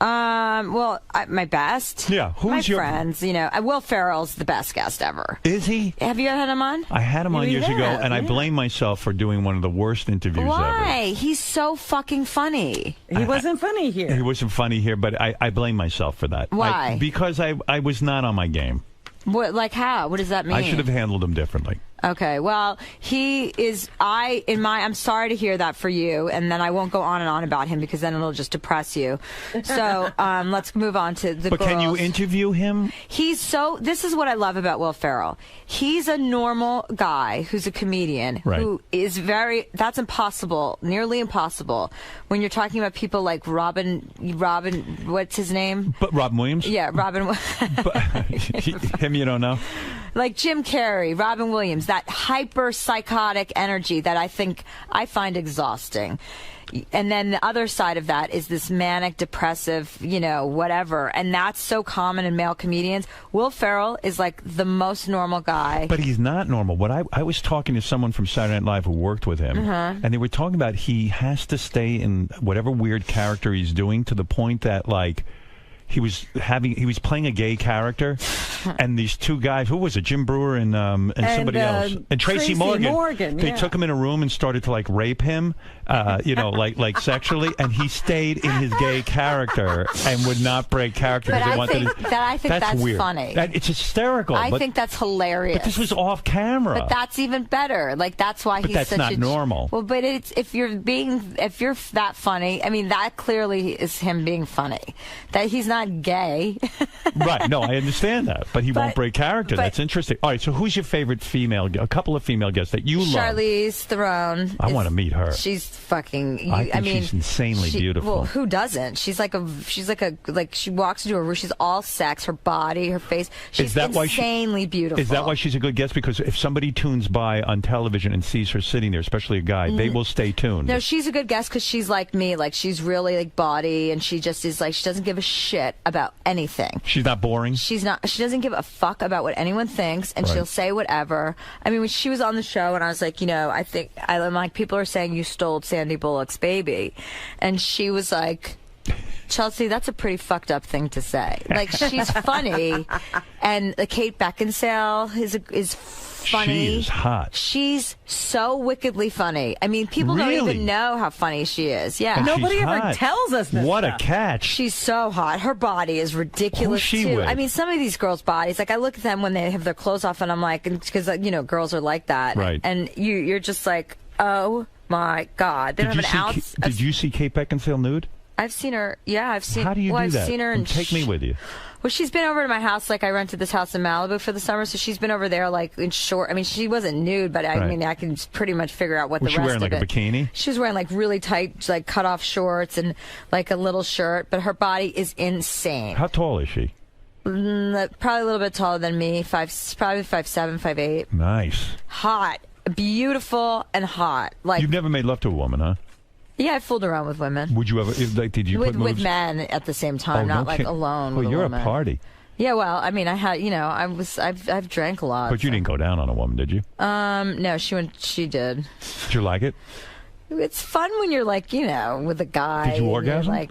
Well, my best. Yeah, who's my your friends? You know, Will Ferrell's the best guest ever. Is he? Have you had him on? I had him on years ago, and I blame myself for doing one of the worst interviews ever. Why? He's so fucking funny. He wasn't funny here. He wasn't funny here, but I blame myself for that. Why? Because I was not on my game. What? Like how? What does that mean? I should have handled him differently. Okay, well, he is. I'm sorry to hear that for you, and then I won't go on and on about him because then it'll just depress you. So let's move on to the. But girls. can you interview him? This is what I love about Will Ferrell. He's a normal guy who's a comedian who is that's impossible, nearly impossible, when you're talking about people like Robin, what's his name? But Robin Williams? Yeah, Robin. Him you don't know? Like Jim Carrey, Robin Williams. that hyper psychotic energy that I find exhausting. And then the other side of that is this manic, depressive, whatever. And that's so common in male comedians. Will Ferrell is like the most normal guy. But he's not normal. What I was talking to someone from Saturday Night Live who worked with him, and they were talking about he has to stay in whatever weird character he's doing to the point that, like, he was playing a gay character, and these two guys, who was it, Jim Brewer and somebody else, and Tracy Morgan. They took him in a room and started to like rape him, like sexually, and he stayed in his gay character and would not break character. But I think that's weird. Funny. It's hysterical. I think that's hilarious. But this was off camera. But that's even better. Like that's why he's that's such not normal. Well, but if you're that funny, I mean that clearly is him being funny. That he's not gay. Right. No, I understand that. But he won't break character. That's interesting. All right, so who's your favorite a couple of female guests that you love? Charlize Theron. I want to meet her. She's fucking... I mean, she's insanely beautiful. Well, who doesn't? She walks into a room, she's all sex, her body, her face. She's insanely beautiful. Is that why she's a good guest? Because if somebody tunes by on television and sees her sitting there, especially a guy, they will stay tuned. No, she's a good guest because she's like me. Like, she's really like body, and she just is like, she doesn't give a shit about anything. She's not boring? She's not. She doesn't give a fuck about what anyone thinks, and she'll say whatever. I mean, when she was on the show, and I was like, I'm like, people are saying you stole Sandy Bullock's baby, and she was like, Chelsea, that's a pretty fucked up thing to say. Like, she's funny, and Kate Beckinsale is funny. She is hot. She's so wickedly funny. I mean, people don't even know how funny she is. Yeah, and nobody ever tells us this. What stuff. A catch! She's so hot. Her body is ridiculous Who's she too. with? I mean, some of these girls' bodies. Like, I look at them when they have their clothes off, and I'm like, because girls are like that, right? And you're just like, oh my god, they don't have an ounce. Did you see Kate Beckinsale nude? I've seen her. Yeah, I've seen. How do you do I've that? Seen her and take me with you. Well, she's been over to my house. Like, I rented this house in Malibu for the summer, so she's been over there, like, in short. I mean, she wasn't nude, but I mean, I can pretty much figure out what was the rest of it. Was she wearing, like, a bikini? She was wearing, like, really tight, like, cut-off shorts and, like, a little shirt, but her body is insane. How tall is she? Probably a little bit taller than me, probably 5'7", 5'8". Nice. Hot. Beautiful and hot. Like, you've never made love to a woman, huh? Yeah, I fooled around with women. Would you ever? Did you put moves? With men at the same time, not like alone. Well, with you're a woman. A party. Yeah, well, I mean, I had, I've drank a lot. But you didn't go down on a woman, did you? No, she did. Did you like it? It's fun when you're like, with a guy. Did you orgasm? I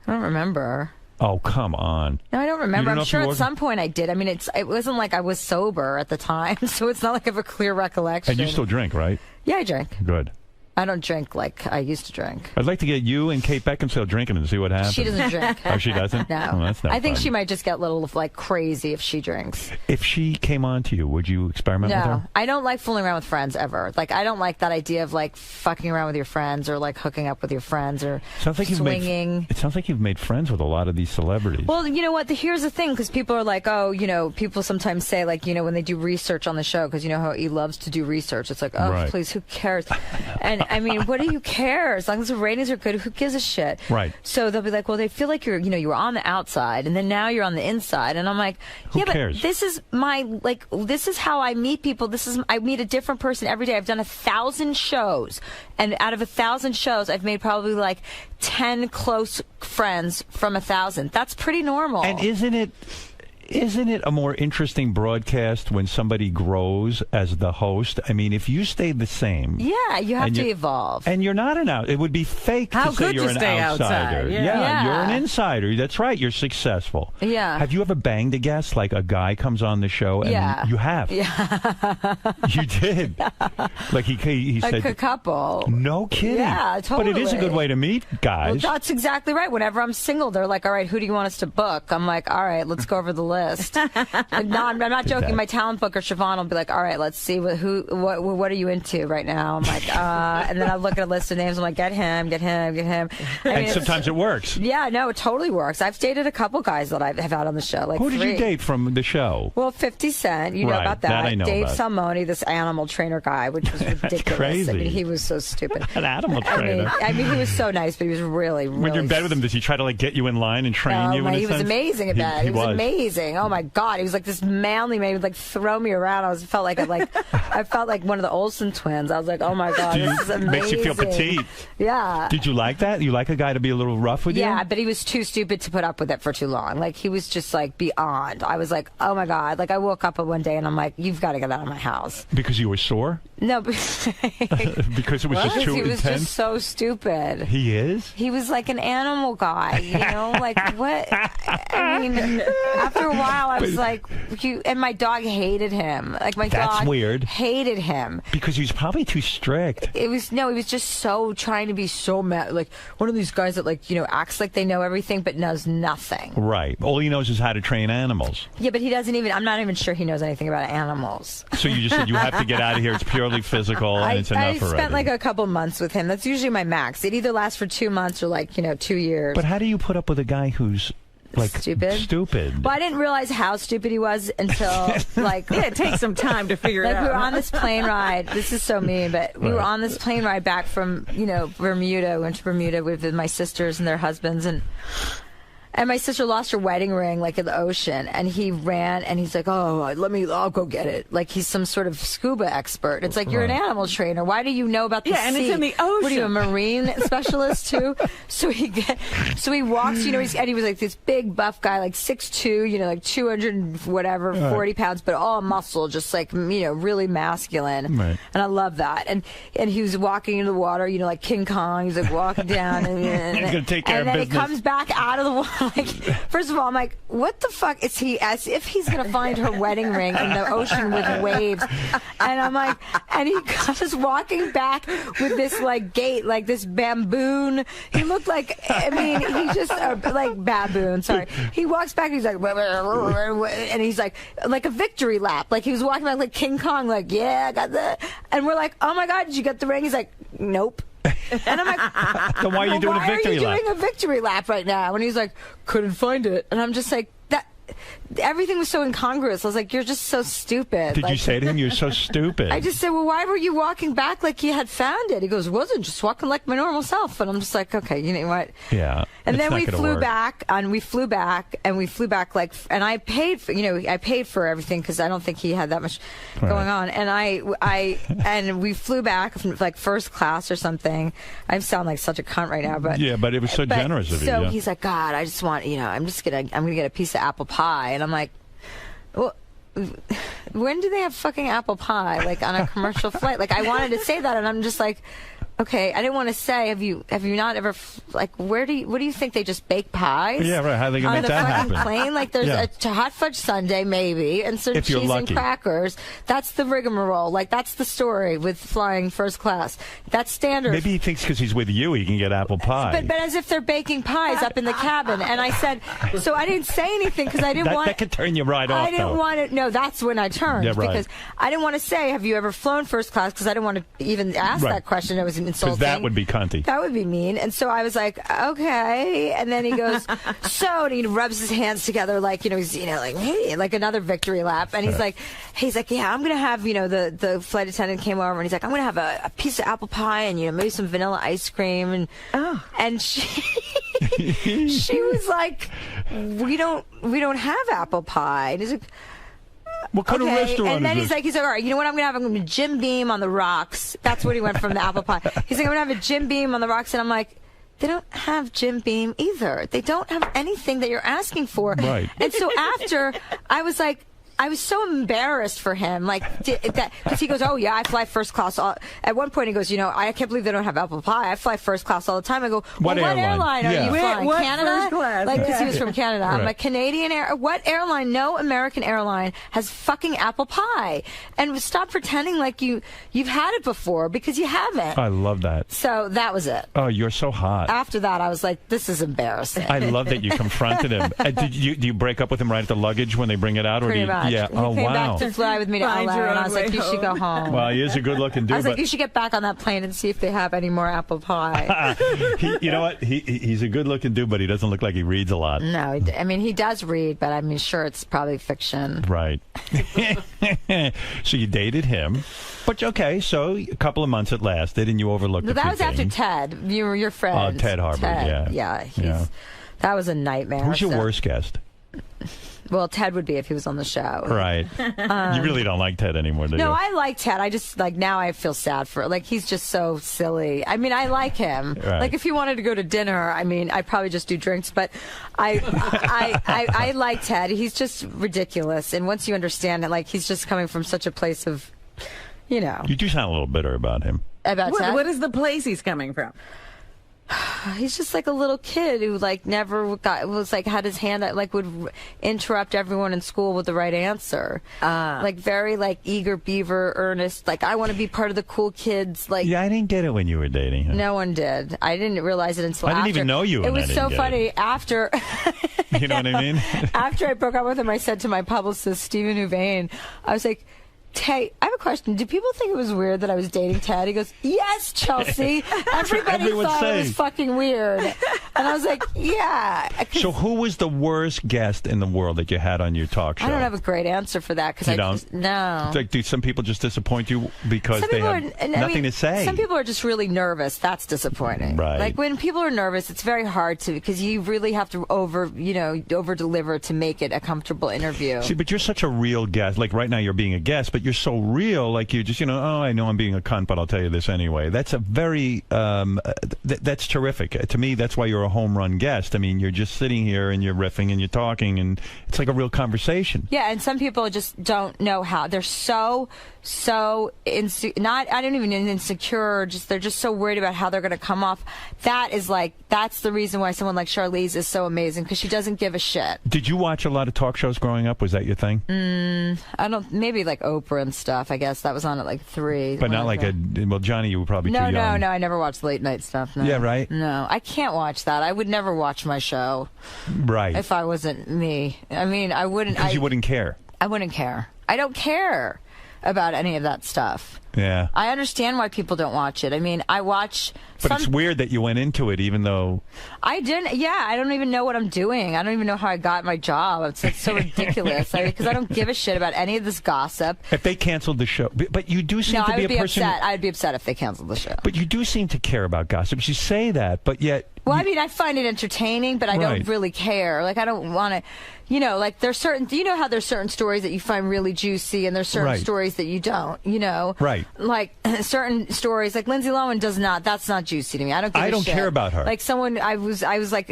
don't remember. Oh, come on. No, I don't remember. I'm sure at some point I did. I mean, it wasn't like I was sober at the time, so it's not like I have a clear recollection. And you still drink, right? Yeah, I drink. Good. I don't drink like I used to drink. I'd like to get you and Kate Beckinsale drinking and see what happens. She doesn't drink. Oh, she doesn't? No. Oh, that's not I think fun. she might just get a little like crazy if she drinks. If she came on to you, would you experiment with her? No, I don't like fooling around with friends ever. Like, I don't like that idea of like fucking around with your friends or like hooking up with your friends or swinging. It sounds like you've made friends with a lot of these celebrities. Well, you know what? Here's the thing, because people are like, people sometimes say like, when they do research on the show, because you know how he loves to do research. It's like, please, who cares? And I mean, what do you care? As long as the ratings are good, who gives a shit? Right. So they'll be like, well, they feel like you were on the outside, and then now you're on the inside, and I'm like, who cares? But this is how I meet people. I meet a different person every day. I've done 1,000 shows, and out of 1,000 shows, I've made probably like 10 close friends from 1,000. That's pretty normal. And isn't it a more interesting broadcast when somebody grows as the host? I mean, if you stayed the same. Yeah, you have to evolve. And you're not an out. It would be fake to say you're an outsider. Yeah, you're an insider. That's right. You're successful. Yeah. Have you ever banged a guest? Like a guy comes on the show and you have. Yeah. You did. Like he said. Like a couple. No kidding. Yeah, totally. But it is a good way to meet guys. Well, that's exactly right. Whenever I'm single, they're like, all right, who do you want us to book? I'm like, all right, let's go over the list. No, I'm not joking. My talent booker Siobhan will be like, all right, let's see what are you into right now? I'm like, and then I look at a list of names. I'm like, get him. And sometimes it works. Yeah, no, it totally works. I've dated a couple guys that I have had on the show. Like, who did you date from the show? Well, 50 Cent. You know about that. I know Dave about. Salmoni, this animal trainer guy, which was ridiculous. Crazy. I mean, he was so stupid. An animal trainer. I mean, he was so nice, but he was really, really. When you're in bed with him, does he try to like get you in line and train you? He was amazing at that. He was amazing. amazing. Oh my God, he was like this manly man. He would like throw me around. I felt like one of the Olsen twins. I was like, oh my God, this is amazing. Makes you feel petite. Yeah. Did you like that? You like a guy to be a little rough with you? Yeah, but he was too stupid to put up with it for too long. Like, he was just like beyond. I was like, oh my God. Like, I woke up one day and I'm like, you've got to get out of my house. Because you were sore? No, because it was just too he was intense? just so stupid. He is? He was like an animal guy, you know? Like, what? I mean, after a while, I was like, and my dog hated him. Like, my That's dog weird. hated him. Because he was probably too strict. He was just so trying to be so mad. Like, one of these guys that, like, acts like they know everything but knows nothing. Right. All he knows is how to train animals. Yeah, but I'm not even sure he knows anything about animals. So you just said you have to get out of here. It's purely physical and it's enough I already. spent like a couple months with him. That's usually my max. It either lasts for 2 months or 2 years. But how do you put up with a guy who's like stupid? Well, I didn't realize how stupid he was until it takes some time to figure it out. We were on this plane ride. This is so mean, but we were on this plane ride back from Bermuda. We went to Bermuda with my sisters and their husbands, and my sister lost her wedding ring in the ocean, and he ran and he's like, oh, I'll go get it. Like, he's some sort of scuba expert. It's like, you're an animal trainer. Why do you know about the sea? and it's in the ocean. What are you, a marine specialist too? So he walks, and he was like this big buff guy, like 6'2", like 200 and whatever, 40 pounds, but all muscle, just really masculine. Right. And I love that. And he was walking into the water, like King Kong. He's like walking down and he's gonna take care of then business. he comes back out of the water. First of all, I'm like, what the fuck is he? As if he's going to find her wedding ring in the ocean with waves. And I'm like, and he comes walking back with this gate, this baboon. He looked like, he just, baboon, sorry. He walks back and he's like, and he's like a victory lap. Like, he was walking back like King Kong, yeah, I got that. And we're like, oh my God, did you get the ring? He's like, nope. And I'm like, then why are you doing a victory lap? Why are you doing a victory lap right now? And he's like, couldn't find it. And I'm just like, everything was so incongruous. I was like, you're just so stupid. Did you say to him, you're so stupid? I just said, well, why were you walking back like you had found it? He goes, wasn't, just walking like my normal self. And I'm just like, okay, you know what? Yeah. And then we flew back, and we flew back, and I paid for everything because I don't think he had that much going on. And we flew back first class or something. I sound like such a cunt right now, but yeah, but it was so generous of you. So yeah. he's like, God, I just want, I'm gonna get a piece of apple pie, and I'm like, well, when do they have fucking apple pie on a commercial flight? I wanted to say that, and I'm just like, okay, I didn't want to say, have you not ever what do you think, they just bake pies? Yeah, right. How are they gonna make that happen? On the fucking plane, there's a hot fudge sundae maybe, and some cheese and crackers. That's the rigmarole. That's the story with flying first class. That's standard. Maybe he thinks because he's with you, he can get apple pie. But as if they're baking pies up in the cabin. And I said, so I didn't say anything because I didn't want. That could turn you right off. I didn't want to. No, that's when I turned because I didn't want to say, have you ever flown first class? Because I didn't want to even ask that question. It was insulting. Because that would be cunty. That would be mean. And so I was like, okay. And then he goes, so, and he rubs his hands together he's, hey, another victory lap. And he's like, yeah, I'm going to have, the flight attendant came over and he's like, I'm going to have a piece of apple pie and, maybe some vanilla ice cream. And she, she was like, we don't have apple pie. And he's like, what kind of restaurant and then is he's like, all right, you know what I'm going to have? I'm going to Jim Beam on the rocks. That's what he went from the apple pie. He's like, I'm going to have a Jim Beam on the rocks. And I'm like, they don't have Jim Beam either. They don't have anything that you're asking for. Right. And so after, I was like, I was so embarrassed for him, because he goes, oh yeah, I fly first class. At one point he goes, I can't believe they don't have apple pie. I fly first class all the time. I go, what airline are you flying? What Canada? first class? Because he was from Canada. I'm like, Canadian Air. What airline? No American airline has fucking apple pie. And stop pretending like you've had it before, because you haven't. I love that. So that was it. Oh, you're so hot. After that, I was like, this is embarrassing. I love that you confronted him. Do you break up with him right at the luggage when they bring it out, or Pretty do you? much. Yeah. He Oh came wow. back to fly with me to LA, and I was like, you should go home. Well, he is a good-looking dude. I was like, you should get back on that plane and see if they have any more apple pie. You know what? He's a good-looking dude, but he doesn't look like he reads a lot. No, he does read, but sure, it's probably fiction. Right. So you dated him, but okay. So a couple of months it lasted, and you overlooked. No, that was after Ted. You were your friend. Ted Harvard. Ted. Yeah. That was a nightmare. Who's your worst guest? Well, Ted would be if he was on the show. Right. You really don't like Ted anymore, do you? No, I like Ted. I just now I feel sad for he's just so silly. I mean, I like him. Right. Like if he wanted to go to dinner, I mean, I'd probably just do drinks. But I like Ted. He's just ridiculous. And once you understand it, he's just coming from such a place of, You do sound a little bitter about him. About Ted? What is the place he's coming from? He's just like a little kid who never had his hand out, would interrupt everyone in school with the right answer. Very eager beaver, earnest. I want to be part of the cool kids. Yeah, I didn't get it when you were dating him. No one did. I didn't realize it until I after. didn't even know you. It was so funny after. You know what I mean? After I broke up with him, I said to my publicist Stephen Huvane, I was like, Ted, I have a question. Do people think it was weird that I was dating Ted? He goes, yes, Chelsea. Everybody thought it was fucking weird. And I was like, yeah. So who was the worst guest in the world that you had on your talk show? I don't have a great answer for that. You don't? No. Do some people just disappoint you because they have nothing to say? Some people are just really nervous. That's disappointing. Right. When people are nervous, it's very hard because you really have to over deliver to make it a comfortable interview. See, but you're such a real guest. Right now you're being a guest, but you're so real. You just, I know I'm being a cunt, but I'll tell you this anyway. That's a very, that's terrific. To me, that's why you're a home run guest. I mean, you're just sitting here and you're riffing and you're talking and it's like a real conversation. Yeah, and some people just don't know how. They're so I don't even mean insecure, they're just so worried about how they're going to come off. That's the reason why someone like Charlize is so amazing, because she doesn't give a shit. Did you watch a lot of talk shows growing up? Was that your thing? I don't, maybe Oprah and stuff. I guess that was on at 3. But not well, Johnny, you were probably too young. No, I never watched late night stuff. No. Yeah, right? No, I can't watch that. I would never watch my show. Right. If I wasn't me. I mean, I wouldn't. Because you wouldn't care. I wouldn't care. I don't care about any of that stuff. Yeah. I understand why people don't watch it. I mean, I watch. But it's weird that you went into it, even though. I didn't. Yeah, I don't even know what I'm doing. I don't even know how I got my job. It's so ridiculous. Because I don't give a shit about any of this gossip. If they canceled the show, but you do seem to be a person. Upset. I'd be upset if they canceled the show. But you do seem to care about gossip. You say that, but yet. Well, I mean, I find it entertaining, but I don't really care. I don't want to. There's certain. Do you know how there's certain stories that you find really juicy, and there's certain stories that you don't. Right. Certain stories, Lindsay Lohan does not. That's not juicy to me. I don't give a shit. I don't care about her. I was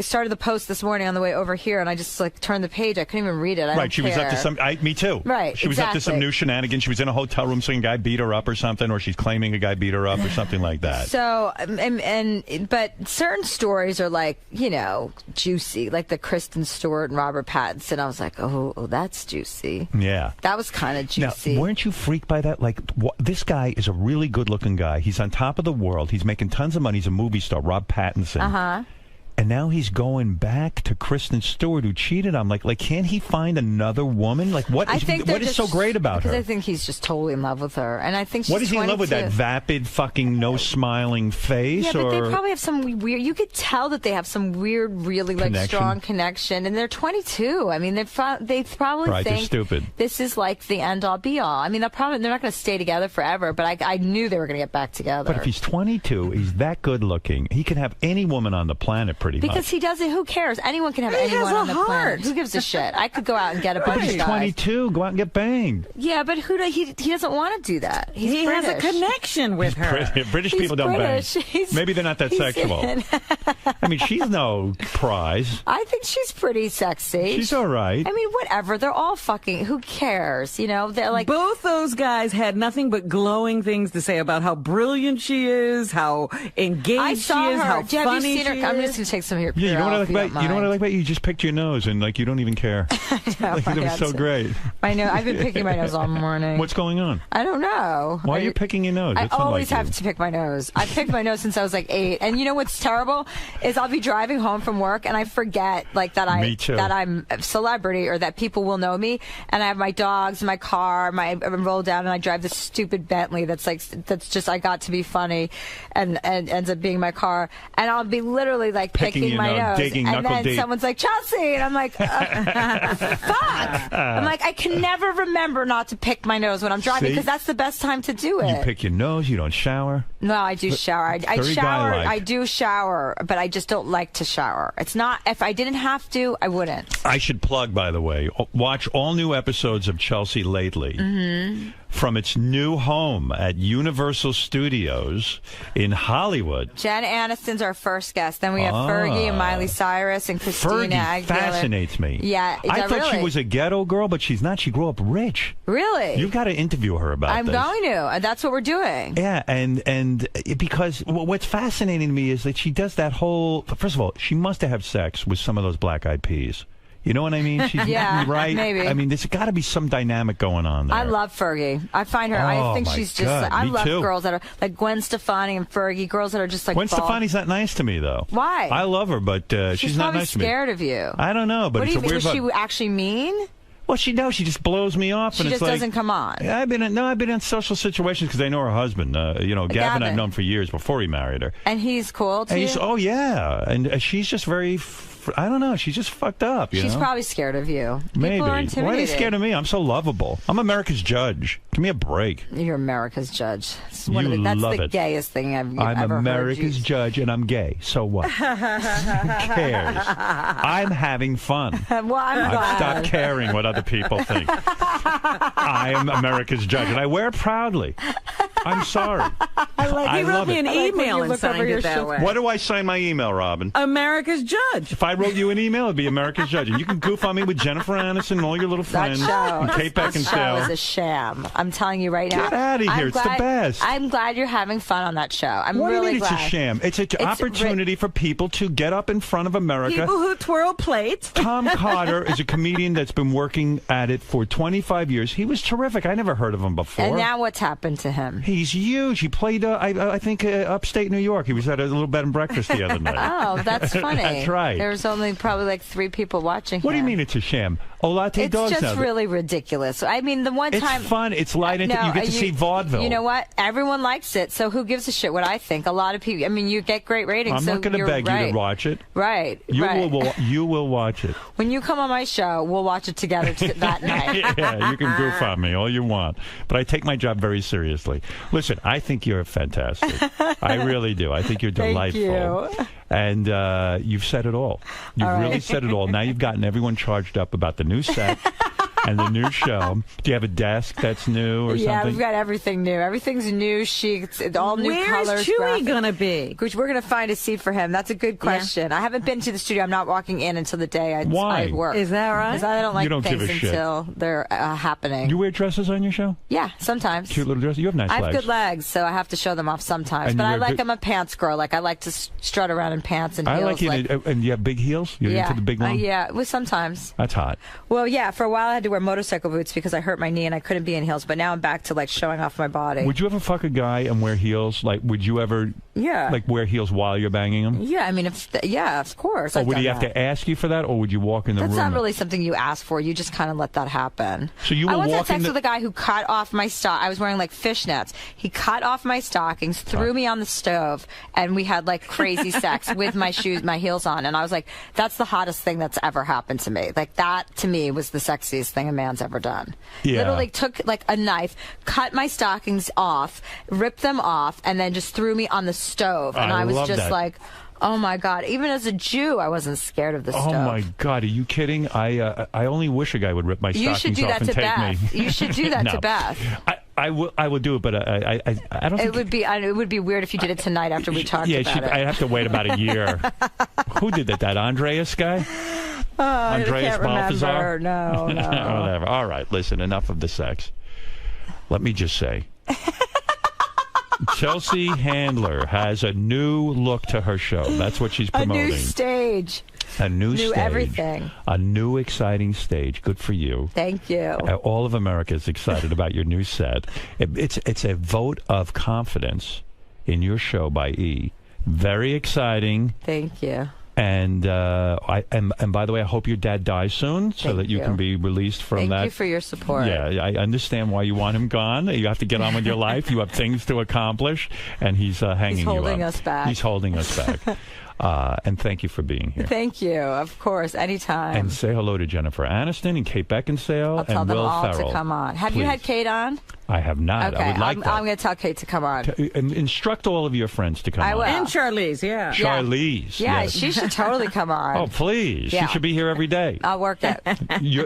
started the post this morning on the way over here, and I just turned the page. I couldn't even read it. I don't she was up to some. Me too. Right. She was up to some new shenanigans. She was in a hotel room, so a guy beat her up or something, or she's claiming a guy beat her up or something like that. So, but certain stories are juicy, like the Kristen Stewart and Robert Pattinson. I was like, oh, that's juicy. Yeah. That was kind of juicy. Now, weren't you freaked by that? This guy is a really good-looking guy. He's on top of the world. He's making tons of money. He's a movie star, Rob Pattinson. Uh-huh. And now he's going back to Kristen Stewart, who cheated on him. Can't he find another woman? What is so great about her? I think he's just totally in love with her, and I think she's What is he in love with? That vapid, fucking, no smiling face? Yeah, but they probably have some weird. You could tell that they have some weird, really strong connection, and they're 22. I mean, they probably think they're stupid. This is the end all be all. I mean, they're not going to stay together forever, but I knew they were going to get back together. But if he's 22, he's that good looking. He can have any woman on the planet. Because he doesn't. Who cares? Anyone can have anyone on the planet. Who gives a shit? I could go out and get a bunch of He's guys. 22. Go out and get banged. Yeah, but he doesn't want to do that. He has a connection with her. British people don't bang. Maybe they're not that sexual. I mean, she's no prize. I think she's pretty sexy. She's all right. I mean, whatever. They're all fucking. Who cares? They're both those guys had nothing but glowing things to say about how brilliant she is, how engaged she is, how funny have you seen her? she is. I'm just gonna take some here. Yeah, you know what I like about you know what I like about you? You just picked your nose and you don't even care. It was so great. I know. I've been picking my nose all morning. What's going on? I don't know. Why are you picking your nose? I always have to pick my nose. I've picked my nose since I was 8. And you know what's terrible is I'll be driving home from work and I forget that I'm a celebrity or that people will know me. And I have my dogs, my car, I roll down and I drive this stupid Bentley that's just I got to be funny and ends up being my car. And I'll be literally picking my nose. digging and knuckle then deep. someone's like, Chelsea. And I'm like, fuck. I'm like, I can never remember not to pick my nose when I'm driving See? because that's the best time to do it. You pick your nose. You don't shower. No, I do shower. I Very shower. guy-like. I do shower, but I just don't like to shower. It's not, if I didn't have to, I wouldn't. I should plug, by the way, watch all new episodes of Chelsea Lately Mm-hmm. from its new home at Universal Studios in Hollywood. Jen Aniston's our first guest. Then we have Fergie and Miley Cyrus and Christina Fergie Aguilera. fascinates me. Yeah, I thought really? she was a ghetto girl, but she's not. She grew up rich. Really? You've got to interview her about I'm this. going to. That's what we're doing. Yeah, and because what's fascinating to me is that she does that whole. First of all, she must have sex with some of those Black Eyed Peas. You know what I mean? She's Yeah, right. maybe. I mean, there's got to be some dynamic going on there. I love Fergie. I find her. Oh, I think my she's just. God, Like, I me love too. girls that are like Gwen Stefani and Fergie. Girls that are just like. Gwen fall- Stefani's not nice to me, though. Why? I love her, but she's not probably nice to me. scared of you. I don't know, but What do it's you a think? weird. Was she actually mean? Well, she knows. She just blows me off, She and just it's like, doesn't come on. Yeah, I've been in social situations because I know her husband. Gavin, I've known for years before he married her. And he's cool too. And he's, oh yeah, and she's just very. I don't know. She's just fucked up. You She's know? probably scared of you. Maybe. People are Why are they intimidated. scared of me? I'm so lovable. I'm America's judge. Give me a break. You're America's judge. It's You that's love the it. gayest thing I've I'm ever America's judge, and I'm gay. So what? Who cares? I'm having fun. Well, I'm I've glad. stopped caring what other people think. I am America's judge, and I wear it proudly. I'm sorry. He wrote love me it. an email and signed it that way. What do I sign my email, Robin? America's Judge. If I wrote you an email, it'd be America's Judge. And you can goof on me with Jennifer Aniston and all your little That friends. And Kate show is Beckinsale. a sham. I'm telling you right now. Get outta here. It's the best. I'm glad you're having fun on that show. I'm What really do you mean glad. it's a sham? It's an opportunity for people to get up in front of America. People who twirl plates. Tom Carter is a comedian that's been working at it for 25 years. He was terrific. I never heard of him before. And now what's happened to him? He's huge. He played, I think, upstate New York. He was at a little bed and breakfast the other night. Oh, that's funny. That's right. There's only probably like 3 people watching. What do you mean it's a sham? Olate It's dogs just now. really ridiculous. I mean, the one It's time fun. It's light. No, you get to see vaudeville. You know what? Everyone likes it, so who gives a shit what I think? A lot of people. I mean, you get great ratings. I'm so not going to you're beg right. you to watch it. Right. You right. you will watch it. When you come on my show, we'll watch it together that night. Yeah, you can goof on me all you want, but I take my job very seriously. Listen, I think you're fantastic. I really do. I think you're Thank delightful. you. And you've said it all. You've All really right. said it all. Now you've gotten everyone charged up about the new set and the new show. Do you have a desk that's new or Yeah, something? we've got everything new. Everything's new sheets, all new Where's colors. Chewy graphics. gonna be? Which we're gonna find a seat for him. That's a good question. I haven't been to the studio. I'm not walking in until the day Why? I work. Is that right? 'Cause I don't like You don't things give a shit. until they're happening. You wear dresses on your show? Yeah, sometimes. Cute little dresses. You have nice I have legs. good legs, so I have to show them off sometimes. And But you I wear like good- I'm a pants girl. Like I like to strut around in pants and I heels. like you. And you have big heels? You're yeah, into the big long? yeah. Well, sometimes. That's hot. Well, yeah. For a while, I had to wear motorcycle boots because I hurt my knee and I couldn't be in heels. But now I'm back to like showing off my body. Would you ever fuck a guy and wear heels? Like, would you ever Yeah. like wear heels while you're banging him? Yeah, I mean, yeah, of course. Or I've would done he have that. to ask you for that, or would you walk in the That's room? not really something you ask for. You just kind of let that happen. So you I were once had walking sex the- with a guy who cut off my stock. I was wearing like fishnets. He cut off my stockings, threw me on the stove, and we had like crazy sex with my shoes, my heels on. And I was like, that's the hottest thing that's ever happened to me. Like that to me was the sexiest thing a man's ever done. Yeah. Literally took like a knife, cut my stockings off, ripped them off, and then just threw me on the stove. And I I was love just that. like, oh my God. Even as a Jew, I wasn't scared of the Oh stove. my God, are you kidding? I only wish a guy would rip my You should stockings do off that and to take Beth. me. You should do that No. to Beth. I will do it, but I don't. It would be weird if you did it tonight after we talked Yeah, about it. I'd have to wait about a year. Who did that? That Andreas guy? I Andreas can't Balthazar? remember. No, no. Whatever. All right, listen. Enough of the sex. Let me just say. Chelsea Handler has a new look to her show. That's what she's A promoting. new stage. A new New stage. everything. A new exciting stage. Good for you. Thank you. All of America is excited about your new set. It's a vote of confidence in your show by E. Very exciting. Thank you. And and by the way, I hope your dad dies soon so Thank that you you. can be released from Thank that. you for your support. Yeah, I understand why you want him gone. You have to get on with your life. You have things to accomplish, and he's hanging you up. holding us back. He's holding us back. And thank you for being here. Thank you. Of course, anytime. And say hello to Jennifer Aniston and Kate Beckinsale I'll tell and them Will all Ferrell. to come on. Have Please. you had Kate on? I have not. Okay, I would like that. I'm going to tell Kate to come on. And instruct all of your friends to come I on. will. And Charlize, yeah. Charlize. Yeah, yes. she should totally come on. Oh, please. Yeah. She should be here every day. I'll work it.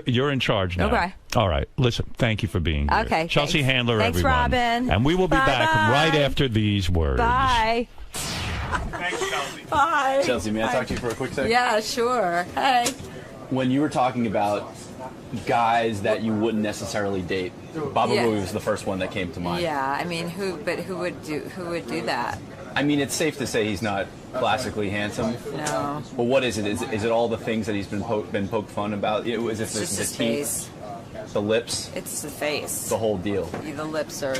You're in charge now. Okay. All right. Listen, thank you for being here. Okay, Chelsea thanks. Handler, Thanks, everyone. Robin. And we will be back Bye-bye. right after these words. Bye. Bye. Chelsea, may I talk to you for a quick second? Yeah, sure. Hey. When you were talking about guys that you wouldn't necessarily date, Baba Yeah. Booey was the first one that came to mind. Yeah, I mean, who would do that? I mean, it's safe to say he's not classically handsome. No. But what is it? Is it all the things that he's been poked fun about? Is it It's just the his teeth, face. the lips, It's the face. the whole deal? The lips are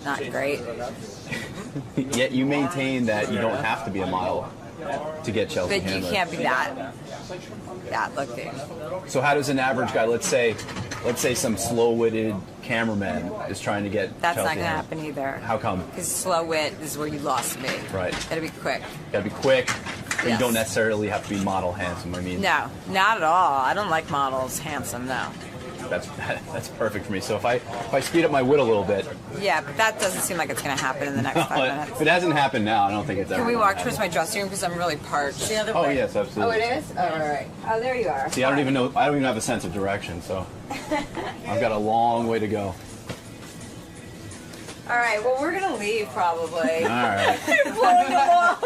not great. Yet you maintain that you don't have to be a model to get Chelsea But you Handler. can't be that looking. So how does an average guy, let's say some slow-witted cameraman is trying to get That's Chelsea not going to Handler. happen either. How come? Because slow wit is where you lost me. Right. Gotta be quick. Gotta be quick. But you Yes. don't necessarily have to be model handsome. I mean, No, not at all. I don't like models handsome, no. that's perfect for me. So if I speed up my wit a little bit, Yeah, but that doesn't seem like it's going to happen in the next 5 minutes. if it hasn't happened now, I don't think it's ever. Can we gonna walk towards my dressing room because I'm really parched? The other Oh, way. yes, absolutely. Oh, it is? Oh, all right. Oh, there you are. See, I don't even know. I don't even have a sense of direction, so I've got a long way to go. All right. Well, we're going to leave probably. All right. You're blowing them off.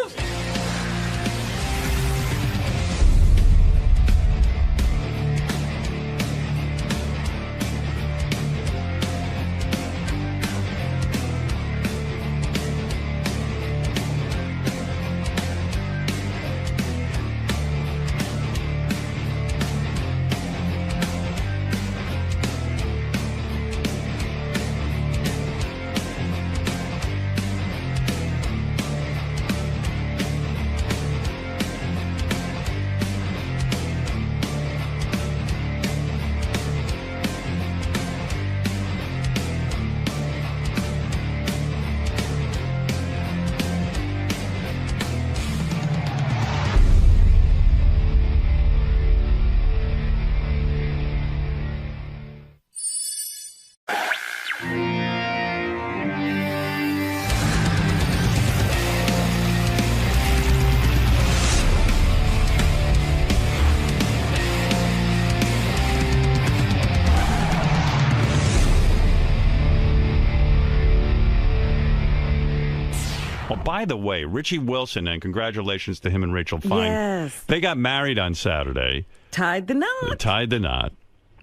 Well, by the way, Richie Wilson, and congratulations to him and Rachel Fine. Yes. They got married on Saturday. Tied the knot. They tied the knot.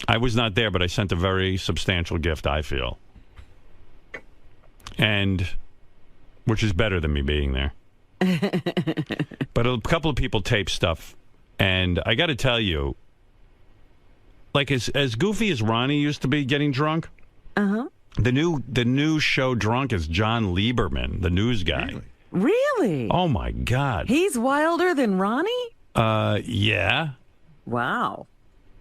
I was not there, but I sent a very substantial gift, I feel. And, which is better than me being there. But a couple of people taped stuff, and I got to tell you, like as goofy as Ronnie used to be getting drunk, the new show Drunk is John Lieberman, the news guy. Really? Oh my God. He's wilder than Ronnie? Yeah. Wow.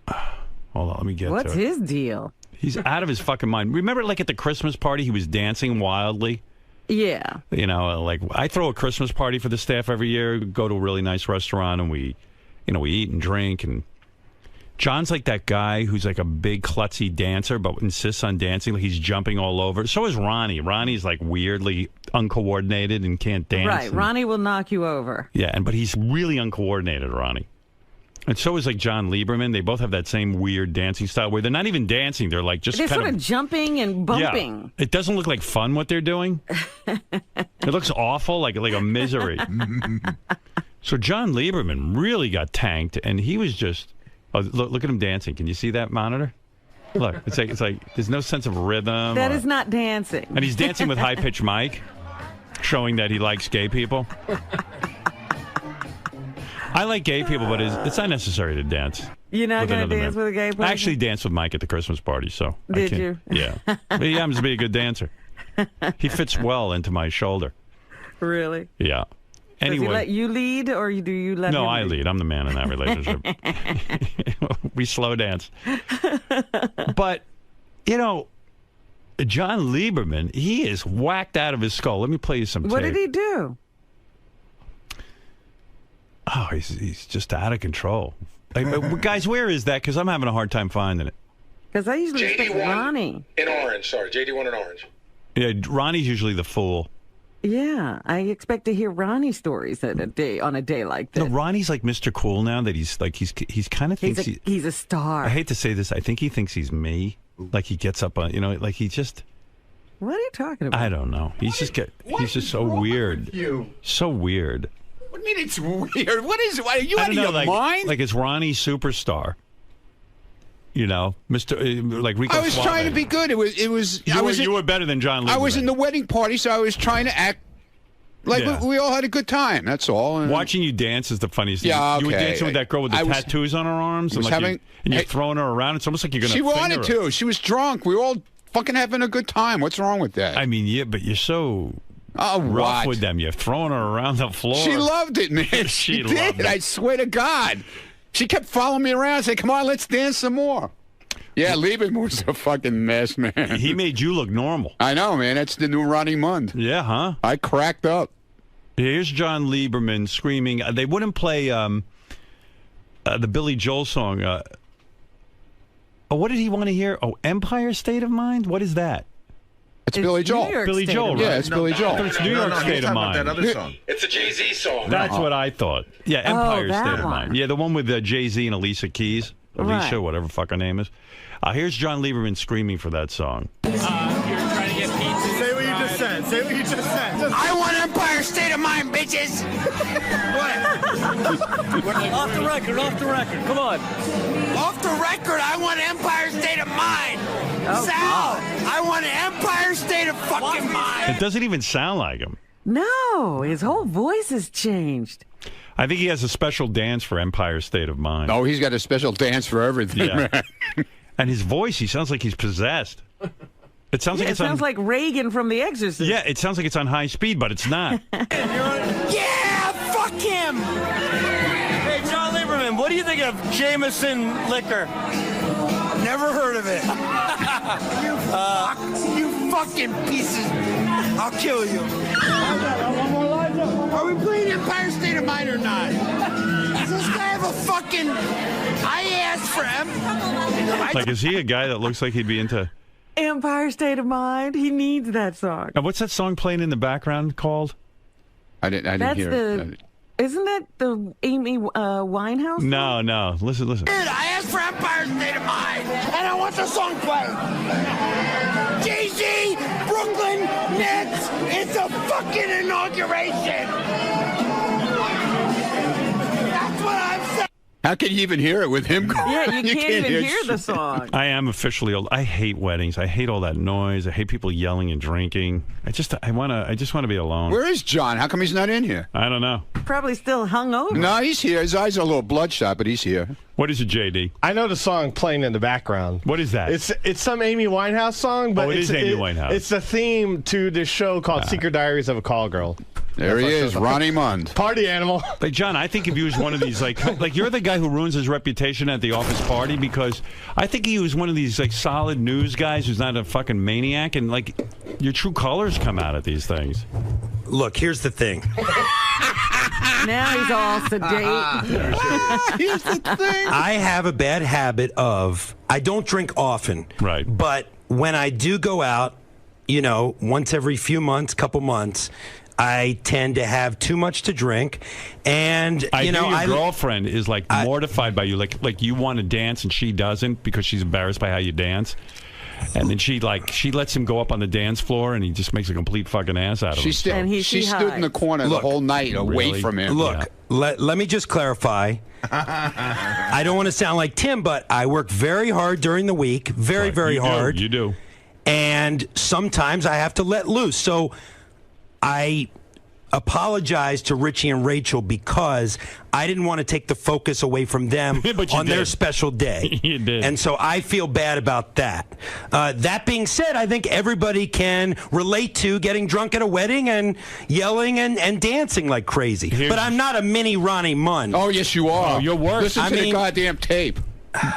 Hold on, let me get What's to it. his deal? He's out of his fucking mind. Remember, like at the Christmas party, he was dancing wildly. Yeah. You know, like I throw a Christmas party for the staff every year. Go to a really nice restaurant and we eat and drink. And John's like that guy who's like a big klutzy dancer, but insists on dancing. Like he's jumping all over. So is Ronnie. Ronnie's like weirdly uncoordinated and can't dance. Right. And, Ronnie will knock you over. yeah, but he's really uncoordinated, Ronnie. And so is like John Lieberman. They both have that same weird dancing style where they're not even dancing. They're like just They're kind sort of jumping and bumping. Yeah, it doesn't look like fun what they're doing. It looks awful, like a misery. So John Lieberman really got tanked, and he was just look at him dancing. Can you see that monitor? Look, it's like there's no sense of rhythm. That is not dancing. And he's dancing with high pitched mic, showing that he likes gay people. I like gay people, but it's not necessary to dance. You're not going to another dance man. with a gay person? I actually danced with Mike at the Christmas party, so I Did can't- you? Yeah, but he happens to be a good dancer. He fits well into my shoulder. Really? Yeah. Does he Anyway, let you lead, or do you let him no, I lead. I'm the man in that relationship. We slow dance. But John Lieberman, he is whacked out of his skull. Let me play you some tape. What did he do? Oh, he's just out of control. Guys, where is that? Because I'm having a hard time finding it. Because I usually expect Ronnie. In orange, sorry. JD1 in orange. Yeah, Ronnie's usually the fool. Yeah, I expect to hear Ronnie stories on a day like this. No, Ronnie's like Mr. Cool now that he's kind of thinks he's a star. I hate to say this. I think he thinks he's me. Like he gets up on, like he just. What are you talking about? I don't know. He's just so weird. So weird. What do you mean it's weird? What is it? Are you out of your mind? Like it's Ronnie Superstar. Mr. Like Rico. I was trying to be good. It was. You were better than John Lieberman. I was in the wedding party, so I was trying to act like we all had a good time. That's all. And watching you dance is the funniest thing. Yeah, okay. You were dancing with that girl with the tattoos on her arms, and you're throwing her around. It's almost like you're going to. She wanted to. She was drunk. We were all fucking having a good time. What's wrong with that? I mean, yeah, but you're so rough with them. You're throwing her around the floor. She loved it, man. She did. I swear to God. She kept following me around and saying, "Come on, let's dance some more." Yeah, Lieberman was a fucking mess, man. He made you look normal. I know, man. That's the new Ronnie Mund. Yeah, huh? I cracked up. Here's John Lieberman screaming. They wouldn't play the Billy Joel song. What did he want to hear? Oh, Empire State of Mind? What is that? It's Billy Joel. Billy Joel, right? Yeah, it's Billy Joel. I thought it's New York State of Mind. That other song. It's a Jay-Z song. That's what I thought. Yeah, Empire State of Mind. Yeah, the one with Jay-Z and Alicia Keys. Alicia, whatever fuck her name is. Here's John Lieberman screaming for that song. You're trying to get pizza. Say what you just said. Say what you just said. I want Empire State of Mind, bitches. What? Off the record. Come on. Off the record, I want Empire State of Mind. Sal, I want Empire State of fucking mind. It doesn't even sound like him. No, his whole voice has changed. I think he has a special dance for Empire State of Mind. Oh, he's got a special dance for everything, man. And his voice, he sounds like he's possessed. It sounds like it sounds like Reagan from The Exorcist. Yeah, it sounds like it's on high speed, but it's not. Yeah, fuck him. Hey, John Lieberman, what do you think of Jameson liquor? Never heard of it. You fucking pieces. I'll kill you. Are we playing Empire State of Mind or not? Does this guy have a fucking... I asked for him. Like, is he a guy that looks like he'd be into... Empire State of Mind? He needs that song. Now, what's that song playing in the background called? I didn't hear it. Isn't that the Amy Winehouse song? No. Listen. Dude, I asked for Empire State of Mind, and I want the song played. Jay-Z, Brooklyn Nets, it's a fucking inauguration. That's what I'm saying. How can you even hear it with him? Yeah, you can't even hear the song. I am officially old. I hate weddings. I hate all that noise. I hate people yelling and drinking. I just want to be alone. Where is John? How come he's not in here? I don't know. Probably still hungover. No, he's here. His eyes are a little bloodshot, but he's here. What is it, JD? I know the song playing in the background. What is that? It's some Amy Winehouse song, but it is Amy Winehouse. It's the theme to this show called Secret Diaries of a Call Girl. There he is, Ronnie Mund. Party animal. Like, John, I think if he was one of these, like you're the guy who ruins his reputation at the office party, because I think he was one of these, like, solid news guys who's not a fucking maniac, and, like, your true colors come out at these things. Look, here's the thing. Now he's all sedate. Here's the thing. I have a bad habit of, I don't drink often. Right. But when I do go out, once every few months, couple months, I tend to have too much to drink, and I know your girlfriend is like mortified by you. Like you want to dance and she doesn't because she's embarrassed by how you dance. And then she lets him go up on the dance floor, and he just makes a complete fucking ass out of him. She stood in the corner the whole night away from him. Look, let me just clarify. I don't want to sound like Tim, but I work very hard during the week, very hard. You do. And sometimes I have to let loose. So I apologize to Richie and Rachel because I didn't want to take the focus away from them on their special day. You did. And so I feel bad about that. That being said, I think everybody can relate to getting drunk at a wedding and yelling and dancing like crazy. But I'm not a mini Ronnie Mund. Oh, yes, you are. Oh, you're worse. Listen to the goddamn tape.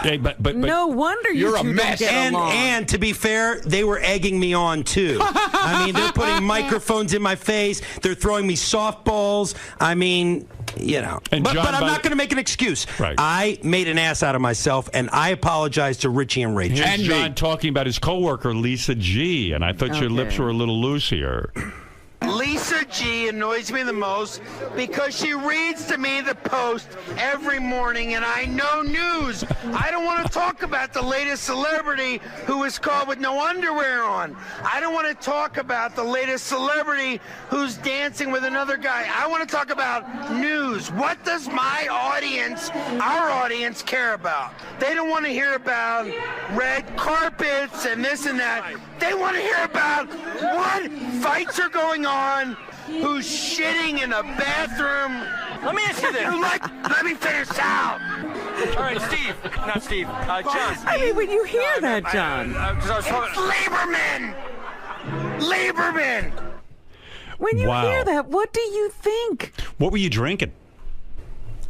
Hey, but no wonder you're a mess. And to be fair, they were egging me on too. I mean, they're putting microphones in my face. They're throwing me softballs. I mean, you know. And But John, I'm by not going to make an excuse. Right. I made an ass out of myself, and I apologize to Richie and Rachel. Here's John talking about his coworker Lisa G, and I thought your lips were a little loose here. Lisa G annoys me the most because she reads to me the Post every morning and I know news. I don't want to talk about the latest celebrity who was caught with no underwear on. I don't want to talk about the latest celebrity who's dancing with another guy. I want to talk about news. What does my audience, our audience, care about? They don't want to hear about red carpets and this and that. They want to hear about what fights are going on, who's shitting in a bathroom. Let me ask you this. Let me finish out. All right, Steve. Not Steve. John. I mean, when you hear that, John. Because I was talking. Lieberman! When you Wow. hear that, what do you think? What were you drinking?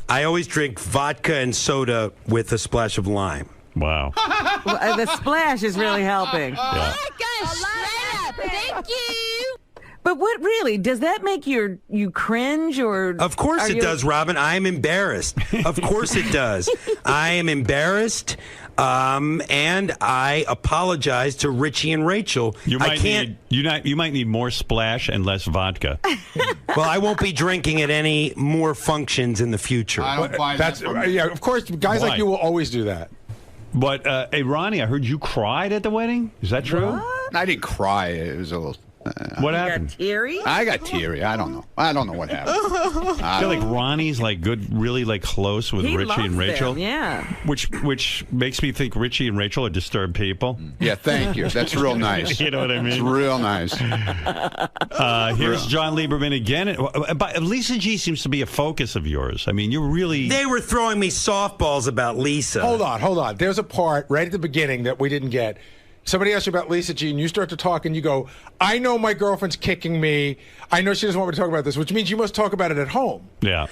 I always drink vodka and soda with a splash of lime. Wow. Well, the splash is really helping. Yeah. Thank you. But what really does that make you cringe or? Of course are it you- does, Robin. I am embarrassed. Of course it does. I am embarrassed, and I apologize to Richie and Rachel. You I might can't. you might need more splash and less vodka. Well, I won't be drinking at any more functions in the future. That's yeah. Of course, guys Why? like you will always do that. But hey, Ronnie, I heard you cried at the wedding. Is that true? I didn't cry. It was a little. What happened? Teary? I got teary. I don't know. I don't know what happened. I feel like Ronnie's like good, really like close with He Richie loves and Rachel. them, yeah. Which makes me think Richie and Rachel are disturbed people. Yeah, thank you. That's real nice. You know what I mean? It's real nice. Here's John Lieberman again. But Lisa G seems to be a focus of yours. I mean, you're really. They were throwing me softballs about Lisa. Hold on. There's a part right at the beginning that we didn't get. Somebody asks you about Lisa G, and you start to talk, and you go, I know my girlfriend's kicking me. I know she doesn't want me to talk about this, which means you must talk about it at home. Yeah.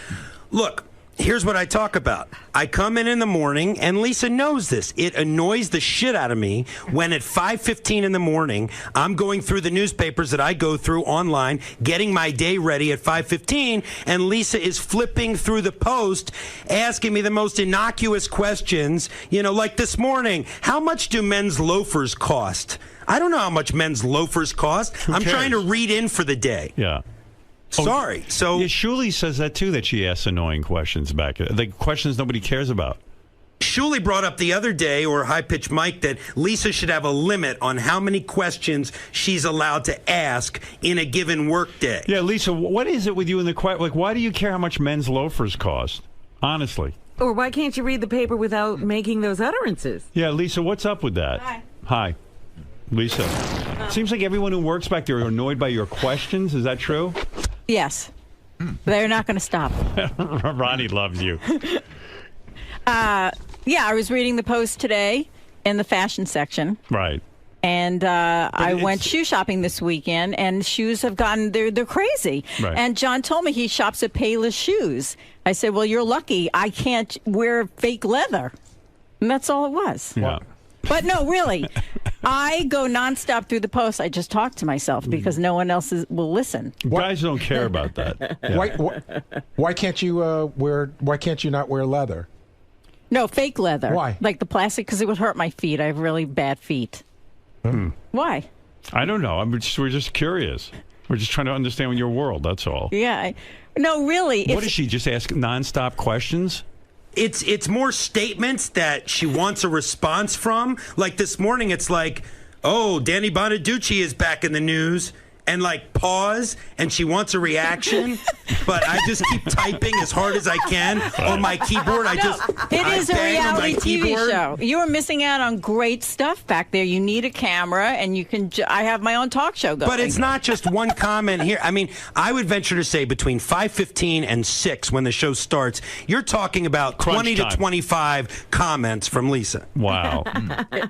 Look, here's what I talk about. I come in the morning, and Lisa knows this. It annoys the shit out of me when at 5:15 in the morning, I'm going through the newspapers that I go through online, getting my day ready at 5:15, and Lisa is flipping through the Post, asking me the most innocuous questions, like this morning, how much do men's loafers cost? I don't know how much men's loafers cost. I'm cares? trying to read in for the day. Yeah. Sorry. So yeah, Shuli says that too. That she asks annoying questions back. The questions nobody cares about. Shuli brought up the other day, or High Pitch Mike, that Lisa should have a limit on how many questions she's allowed to ask in a given workday. Yeah, Lisa, what is it with you in the like? Why do you care how much men's loafers cost? Honestly. Or why can't you read the paper without making those utterances? Yeah, Lisa, what's up with that? Hi. Lisa. Seems like everyone who works back there are annoyed by your questions. Is that true? Yes. They're not going to stop. Ronnie loves you. Yeah, I was reading the Post today in the fashion section. Right. And I went shoe shopping this weekend, and shoes have gotten, they're crazy. Right. And John told me he shops at Payless Shoes. I said, well, you're lucky. I can't wear fake leather. And that's all it was. Yeah. But no, really. I go nonstop through the Post. I just talk to myself because no one else will listen. Guys don't care about that. Yeah. Why can't you Why can't you not wear leather? No, fake leather. Why? Like the plastic, because it would hurt my feet. I have really bad feet. Why? I don't know. We're just curious. We're just trying to understand your world. That's all. Yeah. No, really. What does she just ask nonstop questions? It's more statements that she wants a response from. Like this morning, it's like, oh, Danny Bonaducci is back in the news. And like pause, and she wants a reaction, but I just keep typing as hard as I can on my keyboard. It is a reality TV show. You are missing out on great stuff back there. You need a camera, and you can. I have my own talk show going. But it's not just one comment here. I mean, I would venture to say between 5:15 and 6 when the show starts, you're talking about 20 to 25 comments from Lisa. Wow.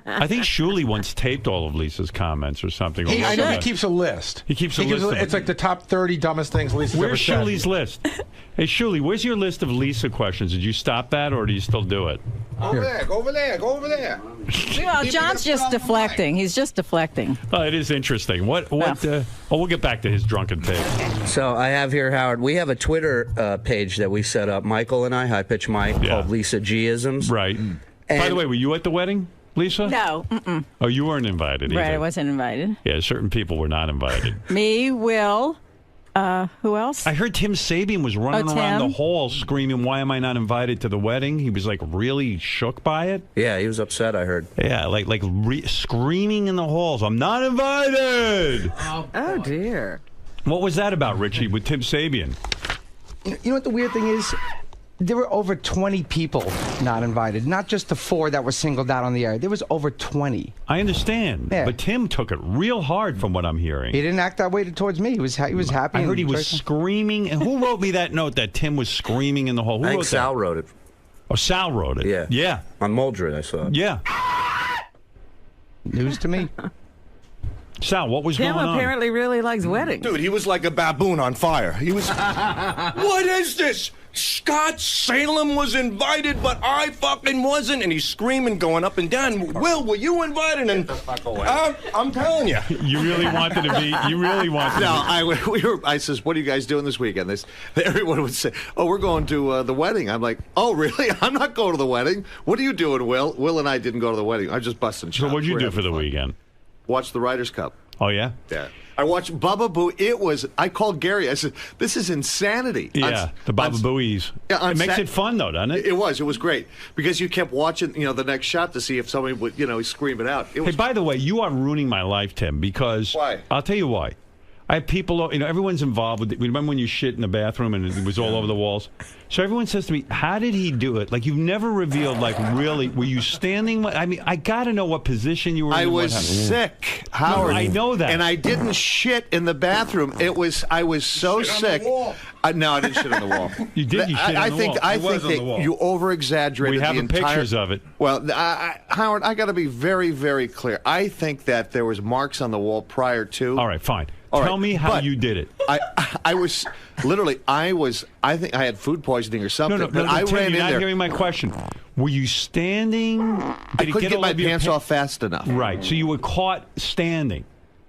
I think Shuli once taped all of Lisa's comments or something. I know he keeps a list. He keeps a list. It's like the top 30 dumbest things Lisa's ever Where's said. Shuli's list? Hey, Shuli, where's your list of Lisa questions? Did you stop that, or do you still do it? Over there, go over there, go over there. Well, John's just deflecting. He's just deflecting. Oh, it is interesting. We'll get back to his drunken take. So I have here, Howard, we have a Twitter page that we set up, Michael and I, High Pitch Mike, called Lisa G-isms. Right. By the way, were you at the wedding, Lisa? No. Mm-mm. Oh, you weren't invited either. Right, I wasn't invited. Yeah, certain people were not invited. Me, Will, who else? I heard Tim Sabian was running around the hall screaming, "Why am I not invited to the wedding?" He was like really shook by it. Yeah, he was upset, I heard. Yeah, screaming in the halls, "I'm not invited!" Oh, dear. What was that about, Richie, with Tim Sabian? You know what the weird thing is? There were over 20 people not invited, not just the 4 that were singled out on the air. There was over 20. I understand, but Tim took it real hard from what I'm hearing. He didn't act that way towards me. He was happy. I heard he was screaming. And who wrote me that note that Tim was screaming in the hall? Who I think wrote Sal that? wrote it. Oh, Sal wrote it. Yeah. Yeah. On Moldred, I saw it. Yeah. News to me. Sal, what was Tim going on? apparently really likes weddings. Dude, he was like a baboon on fire. He was. What is this? Scott Salem was invited, but I fucking wasn't. And he's screaming, going up and down. Will, were you invited? And I'm telling you. You really wanted to be. You really wanted. No, I says, "What are you guys doing this weekend?" Everyone would say, "Oh, we're going to the wedding." I'm like, "Oh, really? I'm not going to the wedding. What are you doing, Will?" Will and I didn't go to the wedding. I'm just busting chops. So what'd you do for the weekend? Watch the Ryder's Cup. Oh yeah. Yeah. I watched Baba Booey. I called Gary. I said, "This is insanity." Yeah, the Baba Booey's. Yeah, it makes it fun, though, doesn't it? It was great because you kept watching, the next shot to see if somebody would, scream it out. Hey, by the way, you are ruining my life, Tim, because why? I'll tell you why. I have people, everyone's involved with it. Remember when you shit in the bathroom and it was all over the walls? So everyone says to me, "How did he do it?" Like, you've never revealed, really, were you standing? I mean, I got to know what position you were in. I was sick, Howard. No, I know that. And I didn't shit in the bathroom. I was so sick. No, I didn't shit on the wall. You did. You shit on the wall. I think that you over-exaggerated the entire... We have pictures of it. Well, Howard, I got to be very, very clear. I think that there was marks on the wall prior to... All right, fine. Tell me how you did it. I was literally. I think I had food poisoning or something. No, but I Tim, ran you're in not there. hearing my question. Were you standing? I couldn't get my pants off fast enough. Right. So you were caught standing.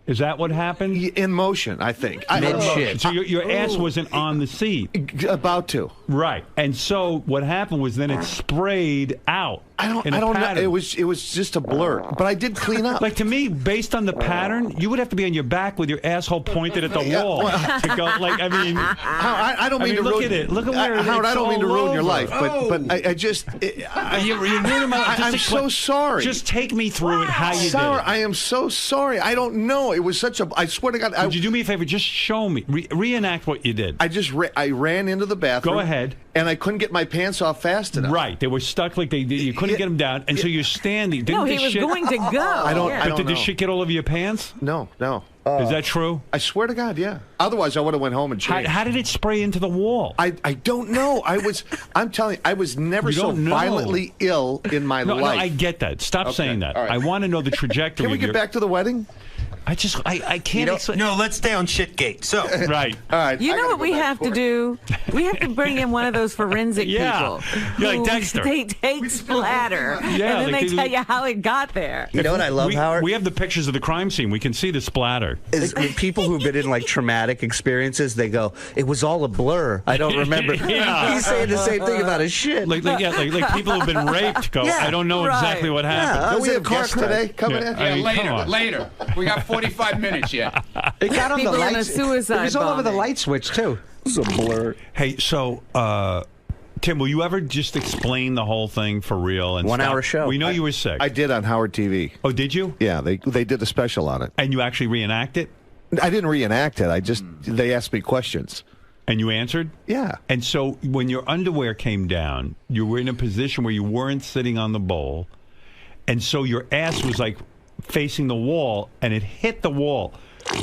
Is that what happened? In motion, I think. Mid-shit. So your ass wasn't on the seat. About to. Right. And so what happened was then it sprayed out. I don't know. It was just a blur. But I did clean up. Like, to me, based on the pattern, you would have to be on your back with your asshole pointed at the wall to go. Like, I mean, I don't mean to look ruin. at it. Look at where Howard, I don't mean to ruin your life, but I just. You're ruining my life. I'm so sorry. Just take me through it. How you did it. I am so sorry. I don't know. It was such a. I swear to God. Would you do me a favor? Just show me. Reenact what you did. I ran into the bathroom. Go ahead. And I couldn't get my pants off fast enough. Right. They were stuck like you couldn't get them down. And so you're standing. No, he was going to go. I don't But know. did the shit get all over your pants? No. Is that true? I swear to God, yeah. Otherwise, I would have went home and changed. How did it spray into the wall? I don't know. I'm telling you, I was never so violently ill in my life. No, I get that. Stop saying that. Right. I want to know the trajectory. Can we get back to the wedding? I can't explain. No, let's stay on Shitgate. So right. All right. You know what we have to do? We have to bring in one of those forensic people. You're like Dexter. They take splatter, and then they tell you how it got there. You know what I love, Howard? We have the pictures of the crime scene. We can see the splatter. Is people who've been in like traumatic experiences, they go, "It was all a blur. I don't remember." Yeah. He's saying the same thing about his shit. Like people who've been raped go, "I don't know exactly what happened." Do we have guests today coming in? Yeah, later. We got 45 minutes yet. It got on the People in a lights. suicide It was all over the bombing. light switch too. This is a blur. Hey, so Tim, will you ever just explain the whole thing for real? And 1 hour show. We know you were sick. I did on Howard TV. Oh, did you? Yeah, they did a special on it. And you actually reenact it? I didn't reenact it. They asked me questions. And you answered? Yeah. And so when your underwear came down, you were in a position where you weren't sitting on the bowl, and so your ass was like facing the wall, and it hit the wall.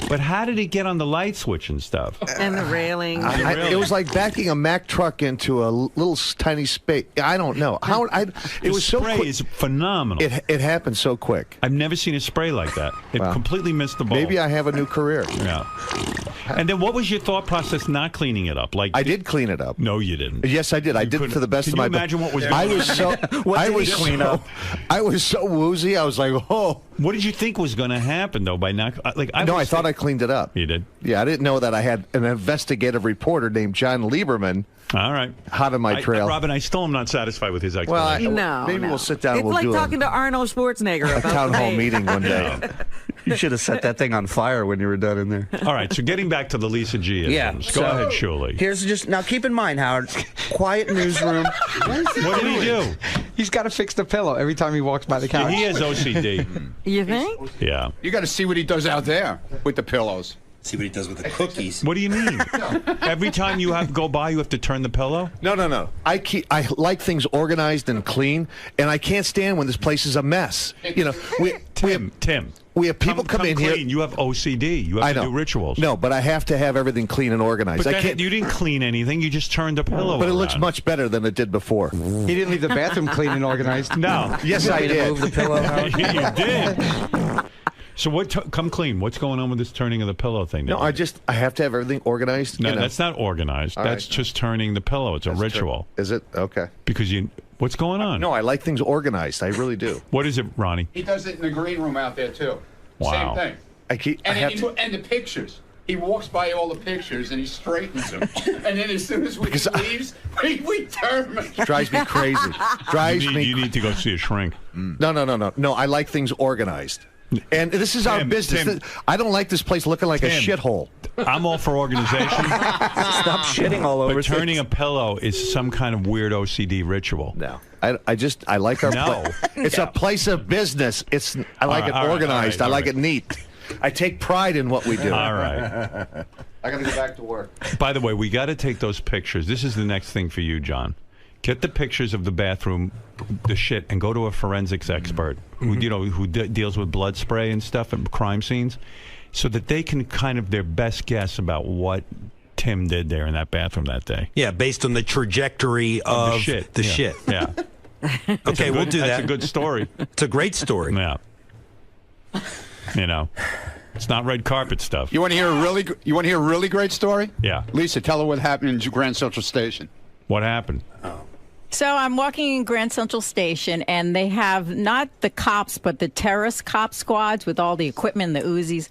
But how did it get on the light switch and stuff? And the railing. It was like backing a Mack truck into a little tiny space. I don't know. It was so quick. Spray is phenomenal. It happened so quick. I've never seen a spray like that. It completely missed the ball. Maybe I have a new career. Yeah. And then what was your thought process not cleaning it up? Like I did clean it up. No, you didn't. Yes, I did. I did it to the best of my ability. Can you imagine what was I going was on? so I was so woozy. I was like, oh. What did you think was going to happen though by not I thought I cleaned it up. You did? Yeah, I didn't know that I had an investigative reporter named John Lieberman. All right. Hot on my trail. Robin, I still am not satisfied with his explanation. Maybe we'll sit down It's and we'll like do talking to Arnold Schwarzenegger a about town the hall pain. meeting one day. You should have set that thing on fire when you were done in there. All right, so getting back to the Lisa G. Yeah. Go ahead, Shuley. Here's just now. Keep in mind, Howard. Quiet newsroom. What did he do? He's got to fix the pillow every time he walks by the couch. He has OCD. You think? Yeah. You got to see what he does out there with the pillows. See what he does with the cookies. What do you mean? Every time you have to go by, you have to turn the pillow? No. I like things organized and clean, and I can't stand when this place is a mess. You know, Tim. We have people come in clean. here. You have OCD. You have to do rituals. No, but I have to have everything clean and organized. But I can't. you didn't clean anything. You just turned the pillow But it looks around. much better than it did before. He didn't leave the bathroom clean and organized. No. Yes, I did. Move the pillow. Howard? You did. So come clean. What's going on with this turning of the pillow thing? No, I have to have everything organized. No, you know. that's not organized. All That's right. just turning the pillow. It's a ritual. Is it? Okay. Because what's going on? No, I like things organized. I really do. What is it, Ronnie? He does it in the green room out there too. Wow. Same thing. And the pictures. He walks by all the pictures and he straightens them. And then as soon as we leaves, we turn them. Drives me crazy. You need to go see a shrink. No, I like things organized. And this is our business. Tim. I don't like this place looking like a shithole. I'm all for organization. Stop shitting all over. But turning a pillow is some kind of weird OCD ritual. No. I like our place. It's a place of business. I like it organized. I like it neat. I take pride in what we do. All right. I got to go back to work. By the way, we got to take those pictures. This is the next thing for you, John. Get the pictures of the bathroom, the shit, and go to a forensics expert who deals with blood spray and stuff and crime scenes, so that they can kind of their best guess about what Tim did there in that bathroom that day. Yeah, based on the trajectory of the shit. Yeah. Okay, we'll do that. That's a good story. It's a great story. Yeah. It's not red carpet stuff. You want to hear a really great story? Yeah. Lisa, tell her what happened in Grand Central Station. What happened? So I'm walking in Grand Central Station, and they have not the cops, but the terrorist cop squads with all the equipment and the Uzis.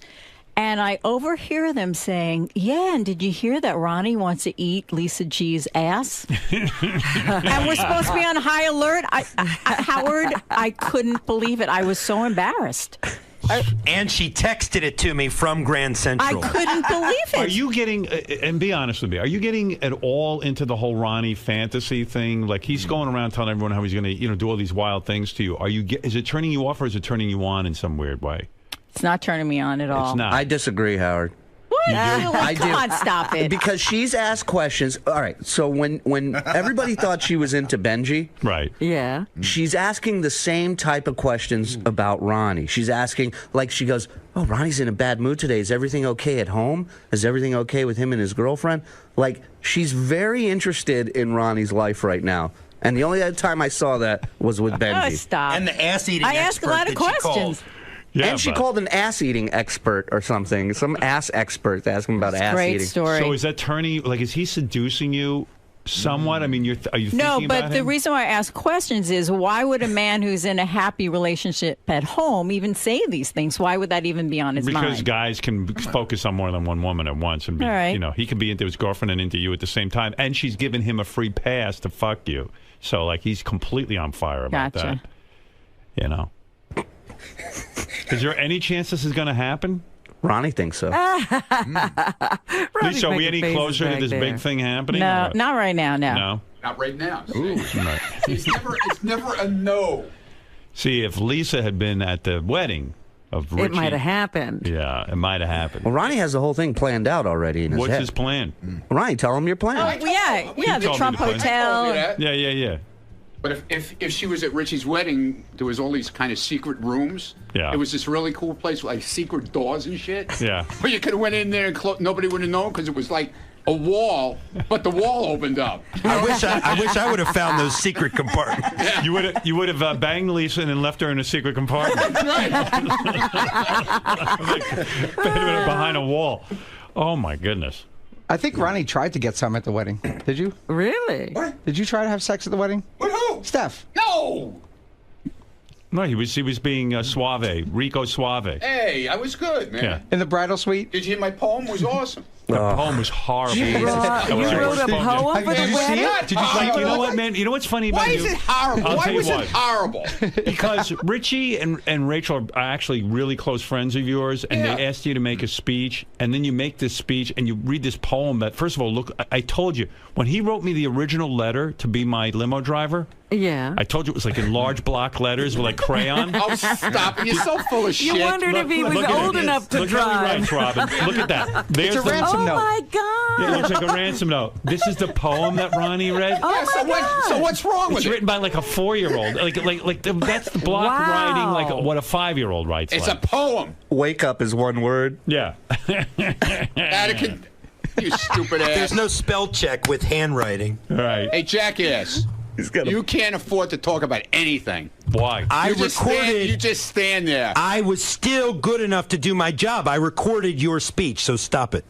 And I overhear them saying, yeah, and did you hear that Ronnie wants to eat Lisa G's ass? And we're supposed to be on high alert. Howard, I couldn't believe it. I was so embarrassed. And she texted it to me from Grand Central. I couldn't believe it. Are you getting, and be honest with me, are you getting at all into the whole Ronnie fantasy thing? Like he's going around telling everyone how he's going to, do all these wild things to you. Is it turning you off or is it turning you on in some weird way? It's not turning me on at all. It's not. I disagree, Howard. What? I Come do. on, stop it. Because she's asked questions. All right, so when everybody thought she was into Benji, right? Yeah. She's asking the same type of questions about Ronnie. She's asking, like, she goes, "Oh, Ronnie's in a bad mood today. Is everything okay at home? Is everything okay with him and his girlfriend?" Like, she's very interested in Ronnie's life right now. And the only other time I saw that was with Benji. Oh, stop. And the ass-eating I asked a lot of questions. Yeah, and she called an ass-eating expert or something, some ass expert to ask him about ass great eating. story. So is that turning, like, is he seducing you somewhat? I mean, are you thinking No, but about the him? reason why I ask questions is why would a man who's in a happy relationship at home even say these things? Why would that even be on his Because mind? guys can focus on more than one woman at once, and be, All right. he can be into his girlfriend and into you at the same time, and she's giving him a free pass to fuck you. So, like, he's completely on fire about Gotcha. that. Is there any chance this is going to happen? Ronnie thinks so. Lisa, are we any closer to this big thing happening? No, or- not right now, no. No. Not right now. Right. It's never a no. See, if Lisa had been at the wedding of Richie, It might have happened. Yeah, it might have happened. Well, Ronnie has the whole thing planned out already in his What's head. his plan? Ronnie, tell him your plan. Oh, yeah, the told me Trump the plan. Hotel. Yeah. But if she was at Richie's wedding, there was all these kind of secret rooms. Yeah. It was this really cool place with like secret doors and shit. Yeah. Where you could have went in there and nobody would have known because it was like a wall, but the wall opened up. I wish I would have found those secret compartments. You would have banged Lisa and then left her in a secret compartment. That's right. Behind a wall. Oh my goodness. I think Ronnie tried to get some at the wedding. Did you? Really? What? Did you try to have sex at the wedding? With who? Steph. No. No, he was being suave, Rico Suave. Hey, I was good, man. Yeah. In the bridal suite? Did you hear my poem? Was awesome. The poem was horrible. You wrote a poem for the wedding? Did you you know what, man? You know what's funny about Why you? is it horrible? I'll Why tell you was it what. horrible? Because Richie and Rachel are actually really close friends of yours, and they asked you to make a speech, and then you make this speech, and you read this poem that, first of all, look, I told you, when he wrote me the original letter to be my limo driver, yeah, I told you it was like in large block letters with like crayon. Oh, stop it. You're so full of shit. You wondered if he was old enough to look drive. Look how he writes, Robin. Look at that. There's It's a ransom note. Oh my God! Yeah, it looks like a ransom note. This is the poem that Ronnie read. Oh so what's wrong with It's it? written by like a 4-year-old. That's the block writing, like what a 5-year-old writes. It's like. a poem. Wake up is one word. Yeah. Atticus, you stupid ass. There's no spell check with handwriting. Right. Hey, jackass. You can't afford to talk about anything. Why? I recorded. You just stand there. I was still good enough to do my job. I recorded your speech, so stop it.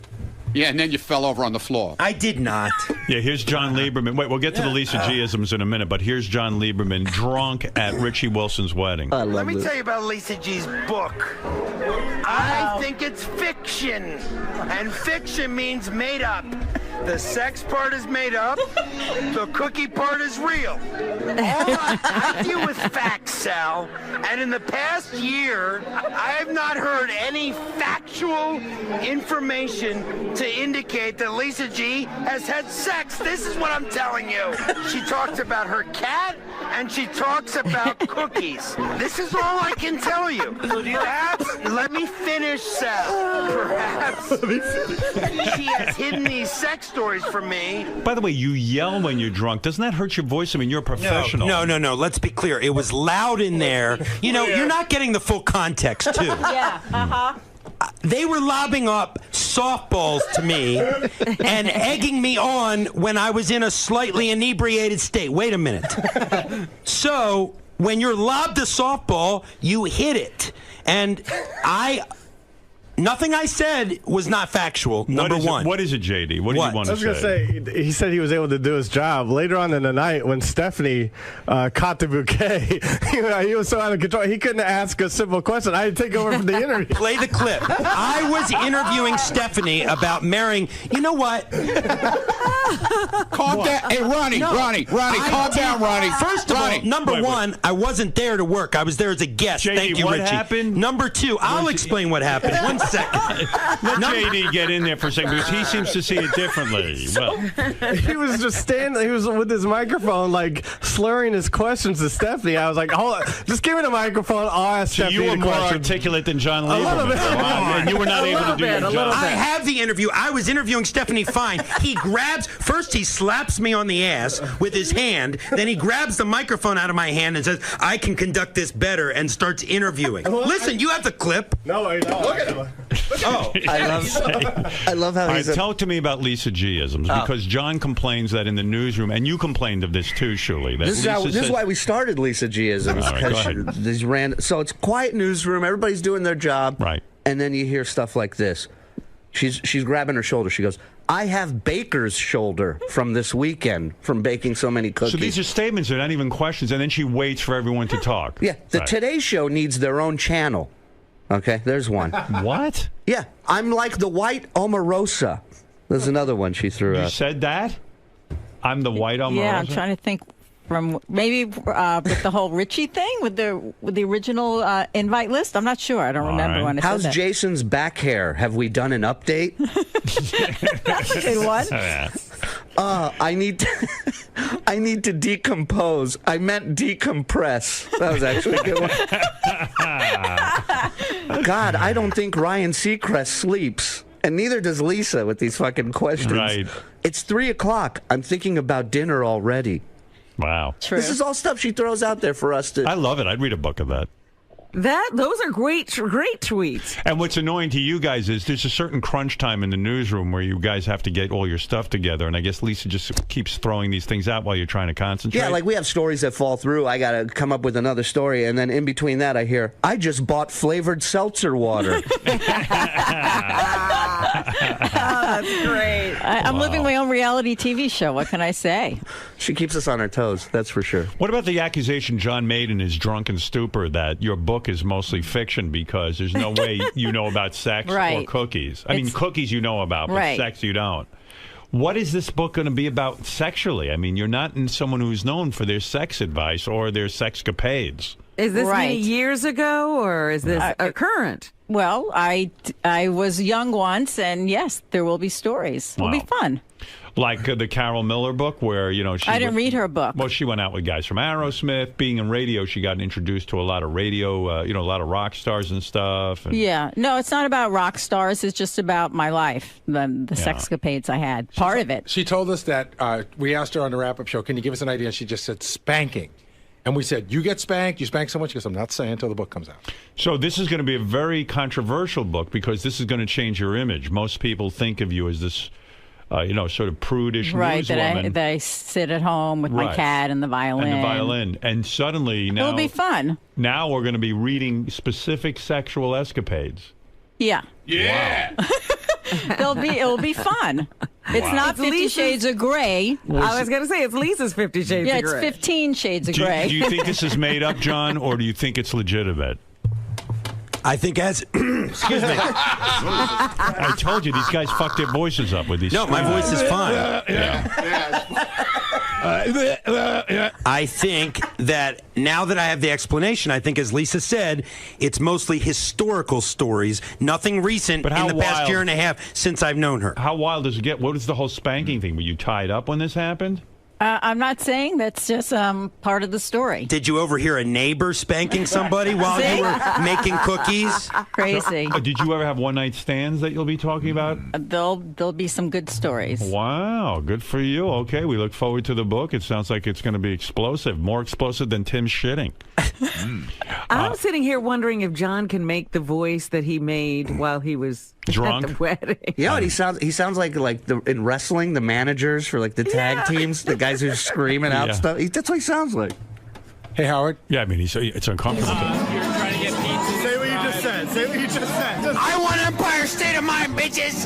Yeah, and then you fell over on the floor. I did not. Yeah, here's John Lieberman. Wait, we'll get to the Lisa G-isms in a minute, but here's John Lieberman drunk at Richie Wilson's wedding. Let me tell you about Lisa G's book. I think it's fiction, and fiction means made up. The sex part is made up. The cookie part is real. I deal with facts, Sal, and in the past year, I have not heard any factual information to indicate that Lisa G has had sex. This is what I'm telling you. She talks about her cat, and she talks about cookies. This is all I can tell you. Perhaps, let me finish, Sal. Perhaps she has hidden these sex stories from me. By the way, you yell when you're drunk. Doesn't that hurt your voice? I mean, you're a professional. No. Let's be clear. It was loud in there. You know, you're not getting the full context, too. Yeah. Uh-huh. They were lobbing up softballs to me and egging me on when I was in a slightly inebriated state. Wait a minute. So, when you're lobbed a softball, you hit it. And nothing I said was not factual, number one. What is it, JD? What do you want to say? I was going to say, he said he was able to do his job. Later on in the night, when Stephanie caught the bouquet, he was so out of control, he couldn't ask a simple question. I had to take over from the interview. Play the clip. I was interviewing Stephanie about marrying. You know what? Calm down. Hey, Ronnie, calm down, Ronnie. First of all, number one, I wasn't there to work. I was there as a guest. JD, Thank you, what Richie. happened? Number two, I'll explain what happened. One second. Let JD get in there for a second because he seems to see it differently. Well, He was just standing. He was with his microphone, like slurring his questions to Stephanie. I was like, "Hold on, just give me the microphone. I'll ask so Stephanie you were the more question." articulate than John A little Lieberman. bit. Wow, and you were not able to do your job. I have the interview. I was interviewing Stephanie Fine. He first he slaps me on the ass with his hand. Then he grabs the microphone out of my hand and says, "I can conduct this better," and starts interviewing. Listen, you have the clip. No, I don't. Look at him. Oh, I love how All he's right, talk to me about Lisa G-isms because John complains that in the newsroom, and you complained of this too, Shuli. That This is why we started Lisa G-isms. All right, go ahead. So it's quiet newsroom. Everybody's doing their job. Right. And then you hear stuff like this. She's grabbing her shoulder. She goes, "I have baker's shoulder from this weekend from baking so many cookies." So these are statements. They're not even questions. And then she waits for everyone to talk. Yeah. The Right. Today Show needs their own channel. Okay, there's one. What? Yeah, I'm like the white Omarosa. There's another one she threw You out. said that? I'm the white Omarosa? Yeah, I'm trying to think from maybe with the whole Richie thing with the original invite list. I'm not sure. I don't remember when I How's said that. Jason's back hair? Have we done an update? Say what? I need to decompose. I meant decompress. That was actually a good one. God, I don't think Ryan Seacrest sleeps. And neither does Lisa with these fucking questions. Right. It's 3:00. I'm thinking about dinner already. Wow. This is all stuff she throws out there for us to. I love it. I'd read a book of that. Those are great tweets. And what's annoying to you guys is there's a certain crunch time in the newsroom where you guys have to get all your stuff together, and I guess Lisa just keeps throwing these things out while you're trying to concentrate. Yeah, like we have stories that fall through. I got to come up with another story, and then in between that, I hear, I just bought flavored seltzer water. That's great. I'm living my own reality TV show. What can I say? She keeps us on our toes, that's for sure. What about the accusation John made in his drunken stupor that your book is mostly fiction because there's no way you know about sex or cookies? I mean, cookies you know about, but sex you don't. What is this book going to be about sexually? I mean, you're not someone who's known for their sex advice or their sexcapades. Is this many years ago, or is this current? Well, I was young once, and yes, there will be stories. It'll be fun. Like the Carol Miller book, where I didn't read her book. Well, she went out with guys from Aerosmith. Being in radio, she got introduced to a lot of radio, a lot of rock stars and stuff. And yeah, no, it's not about rock stars. It's just about my life, the sexcapades I had. Part of it. She told us that we asked her on the wrap-up show, "Can you give us an idea?" And she just said spanking. And we said, you get spanked, you spank someone? She goes, I'm not saying until the book comes out. So this is going to be a very controversial book because this is going to change your image. Most people think of you as this, sort of prudish newswoman. That I sit at home with my cat and the violin. And suddenly now... It'll be fun. Now we're going to be reading specific sexual escapades. Yeah. Yeah. It'll be fun. It's not 50 Shades of Grey. I was going to say, it's Lisa's 50 Shades of Grey. Yeah, it's 15 Shades of Grey. Do you think this is made up, John, or do you think it's legitimate? I think excuse me. I told you, these guys fuck their voices up with these. No, my voice is fine. Yeah. I think that now that I have the explanation, I think, as Lisa said, it's mostly historical stories, nothing recent in the past year and a half since I've known her. How wild does it get? What is the whole spanking thing? Were you tied up when this happened? I'm not saying that's just part of the story. Did you overhear a neighbor spanking somebody while you were making cookies? Crazy. Did you ever have one-night stands that you'll be talking about? There'll be some good stories. Wow, good for you. Okay, we look forward to the book. It sounds like it's going to be explosive, more explosive than Tim's shitting. I'm sitting here wondering if John can make the voice that he made while he was drunk at the wedding. Yeah, he sounds like in wrestling, the managers for like the tag teams, the guys who are screaming out stuff. That's what he sounds like. Hey, Howard. Yeah, I mean, it's uncomfortable. You're trying to get pizza. Say what you just said. Say what you just said. I want Empire State of Mind, bitches.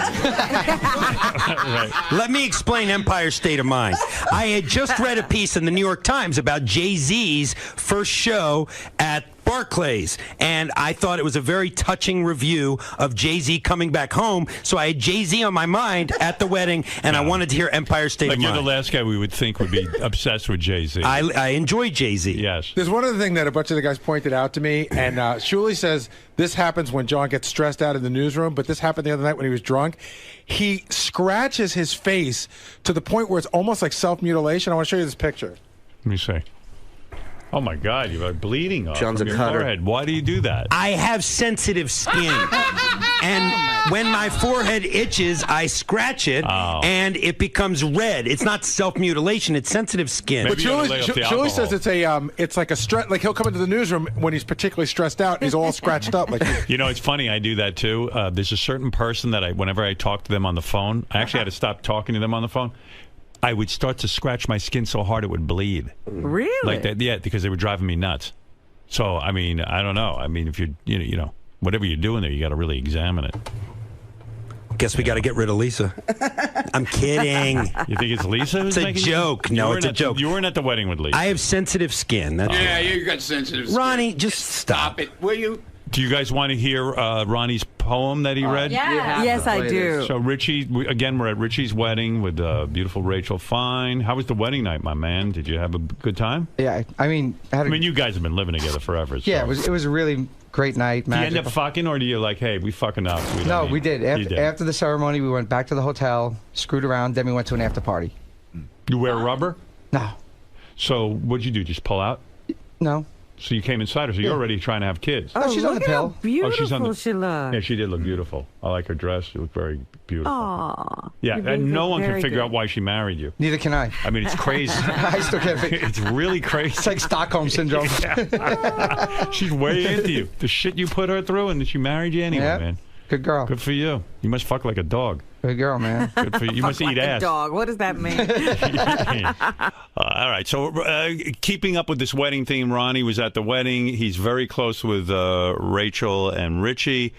Let me explain Empire State of Mind. I had just read a piece in the New York Times about Jay-Z's first show at Barclays, and I thought it was a very touching review of Jay-Z coming back home, so I had Jay-Z on my mind at the wedding, and I wanted to hear Empire State of Mind. You're the last guy we would think would be obsessed with Jay-Z. I enjoy Jay-Z. Yes. There's one other thing that a bunch of the guys pointed out to me, and Shuli says this happens when John gets stressed out in the newsroom, but this happened the other night when he was drunk. He scratches his face to the point where it's almost like self-mutilation. I want to show you this picture. Let me see. Oh, my God, you are bleeding off John's from a your cutter. forehead. Why do you do that? I have sensitive skin. And when my forehead itches, I scratch it, and it becomes red. It's not self-mutilation. It's sensitive skin. But Julie says it's like a stress. Like he'll come into the newsroom when he's particularly stressed out, and he's all scratched up. Like you know, it's funny. I do that too. There's a certain person that whenever I talk to them on the phone, I actually had to stop talking to them on the phone. I would start to scratch my skin so hard it would bleed. Really? Like that, yeah, because they were driving me nuts. So, I mean, I don't know. I mean, if you're, you know, whatever you're doing there, you got to really examine it. Guess we got to get rid of Lisa. I'm kidding. You think it's Lisa who's It's a making joke. No, it's a joke. You weren't at the wedding with Lisa. I have sensitive skin. That's Yeah, you got sensitive skin. Ronnie, just stop it. Will you? Do you guys want to hear Ronnie's poem that he read? Yes, I do. So Richie, again, we're at Richie's wedding with beautiful Rachel Fine. How was the wedding night, my man? Did you have a good time? Yeah, I mean, you guys have been living together forever. So. Yeah, it was a really great night. Do you end up fucking, or do you like, hey, we fucking up? We did. After the ceremony, we went back to the hotel, screwed around, then we went to an after party. You wear rubber? No. So what'd you do? Just pull out? No. So you came inside her. So you're already trying to have kids. Oh, she's on the look how pill. beautiful she's on the- she looked. Yeah, she did look beautiful. I like her dress. She looked very beautiful. Aw. Yeah, You and no look one can very figure good. out why she married you. Neither can I. I mean, it's crazy. I still can't figure. It's really crazy. It's like Stockholm syndrome. She's way into you. The shit you put her through, and she married you anyway, Yep. man. Good girl. Good for you. You must fuck like a dog. Good girl, man. Good for you. You must Like eat a ass. dog. What does that mean? All right. So, keeping up with this wedding theme, Ronnie was at the wedding. He's very close with Rachel and Richie,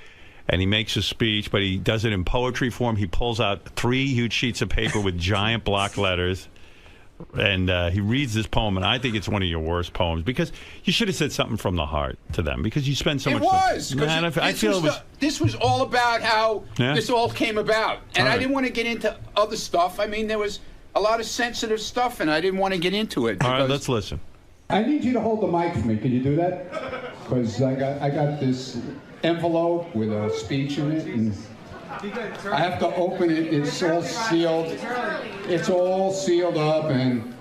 and he makes a speech, but he does it in poetry form. He pulls out 3 huge sheets of paper with giant block letters, and he reads this poem, and I think it's one of your worst poems because you should have said something from the heart to them because you spend so It much. was. 'Cause Man, I this feel was it was. this was all about how Yeah? this all came about, and All I right. didn't want to get into other stuff. I mean, there was a lot of sensitive stuff, and I didn't want to get into it. All right, because- let's listen. I need you to hold the mic for me. Can you do that? Because I got this envelope with a speech in it, and I have to open it. It's all sealed. It's all sealed up, and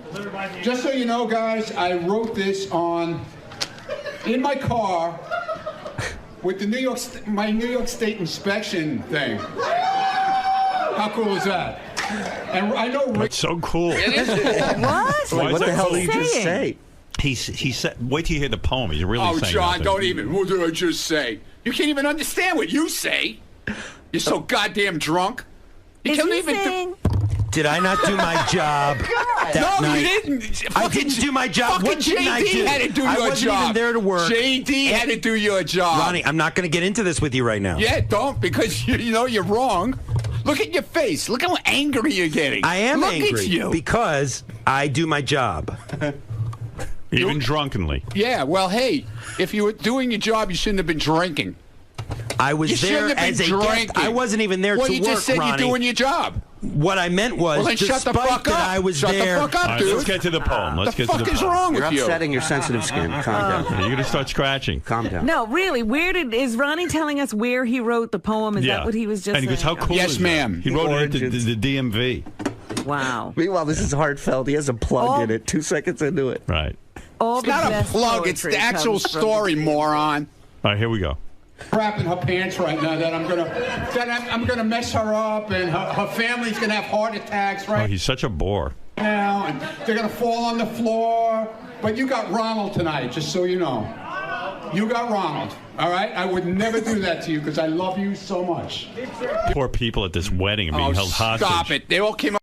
just so you know, guys, I wrote this in my car with the my New York State inspection thing. How cool is that? And I know Rick. That's so cool. What? Why is What that the hell cool? did you just say? He said, wait till you hear the poem. He's really Oh, saying John, nothing. don't even. What did I just say? You can't even understand what you say. You're so goddamn drunk. You Is can't he even. saying? Did I not do my job that No, night? you didn't. I didn't do my job. Fucking What didn't I JD do? had to do your I job. wasn't even there to work. JD had to do your job. Ronnie, I'm not going to get into this with you right now. Yeah, don't, because you know you're wrong. Look at your face. Look how angry you're getting. I am Look angry at you. because I do my job. Even drunkenly. Yeah, well, hey, if you were doing your job, you shouldn't have been drinking. I was You shouldn't there have as been a guest. drinking. I wasn't even there well, to you work, just said Ronnie. you're doing your job. What I meant was, Well, then shut the despite fuck that up. I was Shut the there. fuck up, All right, dude. let's get to the poem. Let's The get to fuck the is poem. wrong You're with you? upsetting your sensitive skin. Calm down. You're going to start scratching. Calm down. No, really. Is Ronnie telling us where he wrote the poem? Is Yeah. that what he was just And he goes, saying? how cool Yes, is that? ma'am. He wrote it Origins. at the DMV. Wow. Meanwhile, this is heartfelt. He has a plug in it 2 seconds into it. Right. All It's the not a best plug. It's poetry the actual comes from- story, moron. All right, here we go. Crap in her pants right now that I'm gonna mess her up, and her family's gonna have heart attacks Oh, right he's such a bore. now, and they're gonna fall on the floor. But you got Ronald tonight, just so you know. You got Ronald, all right? I would never do that to you because I love you so much. Poor people at this wedding are being held hostage. Stop it. They all came up.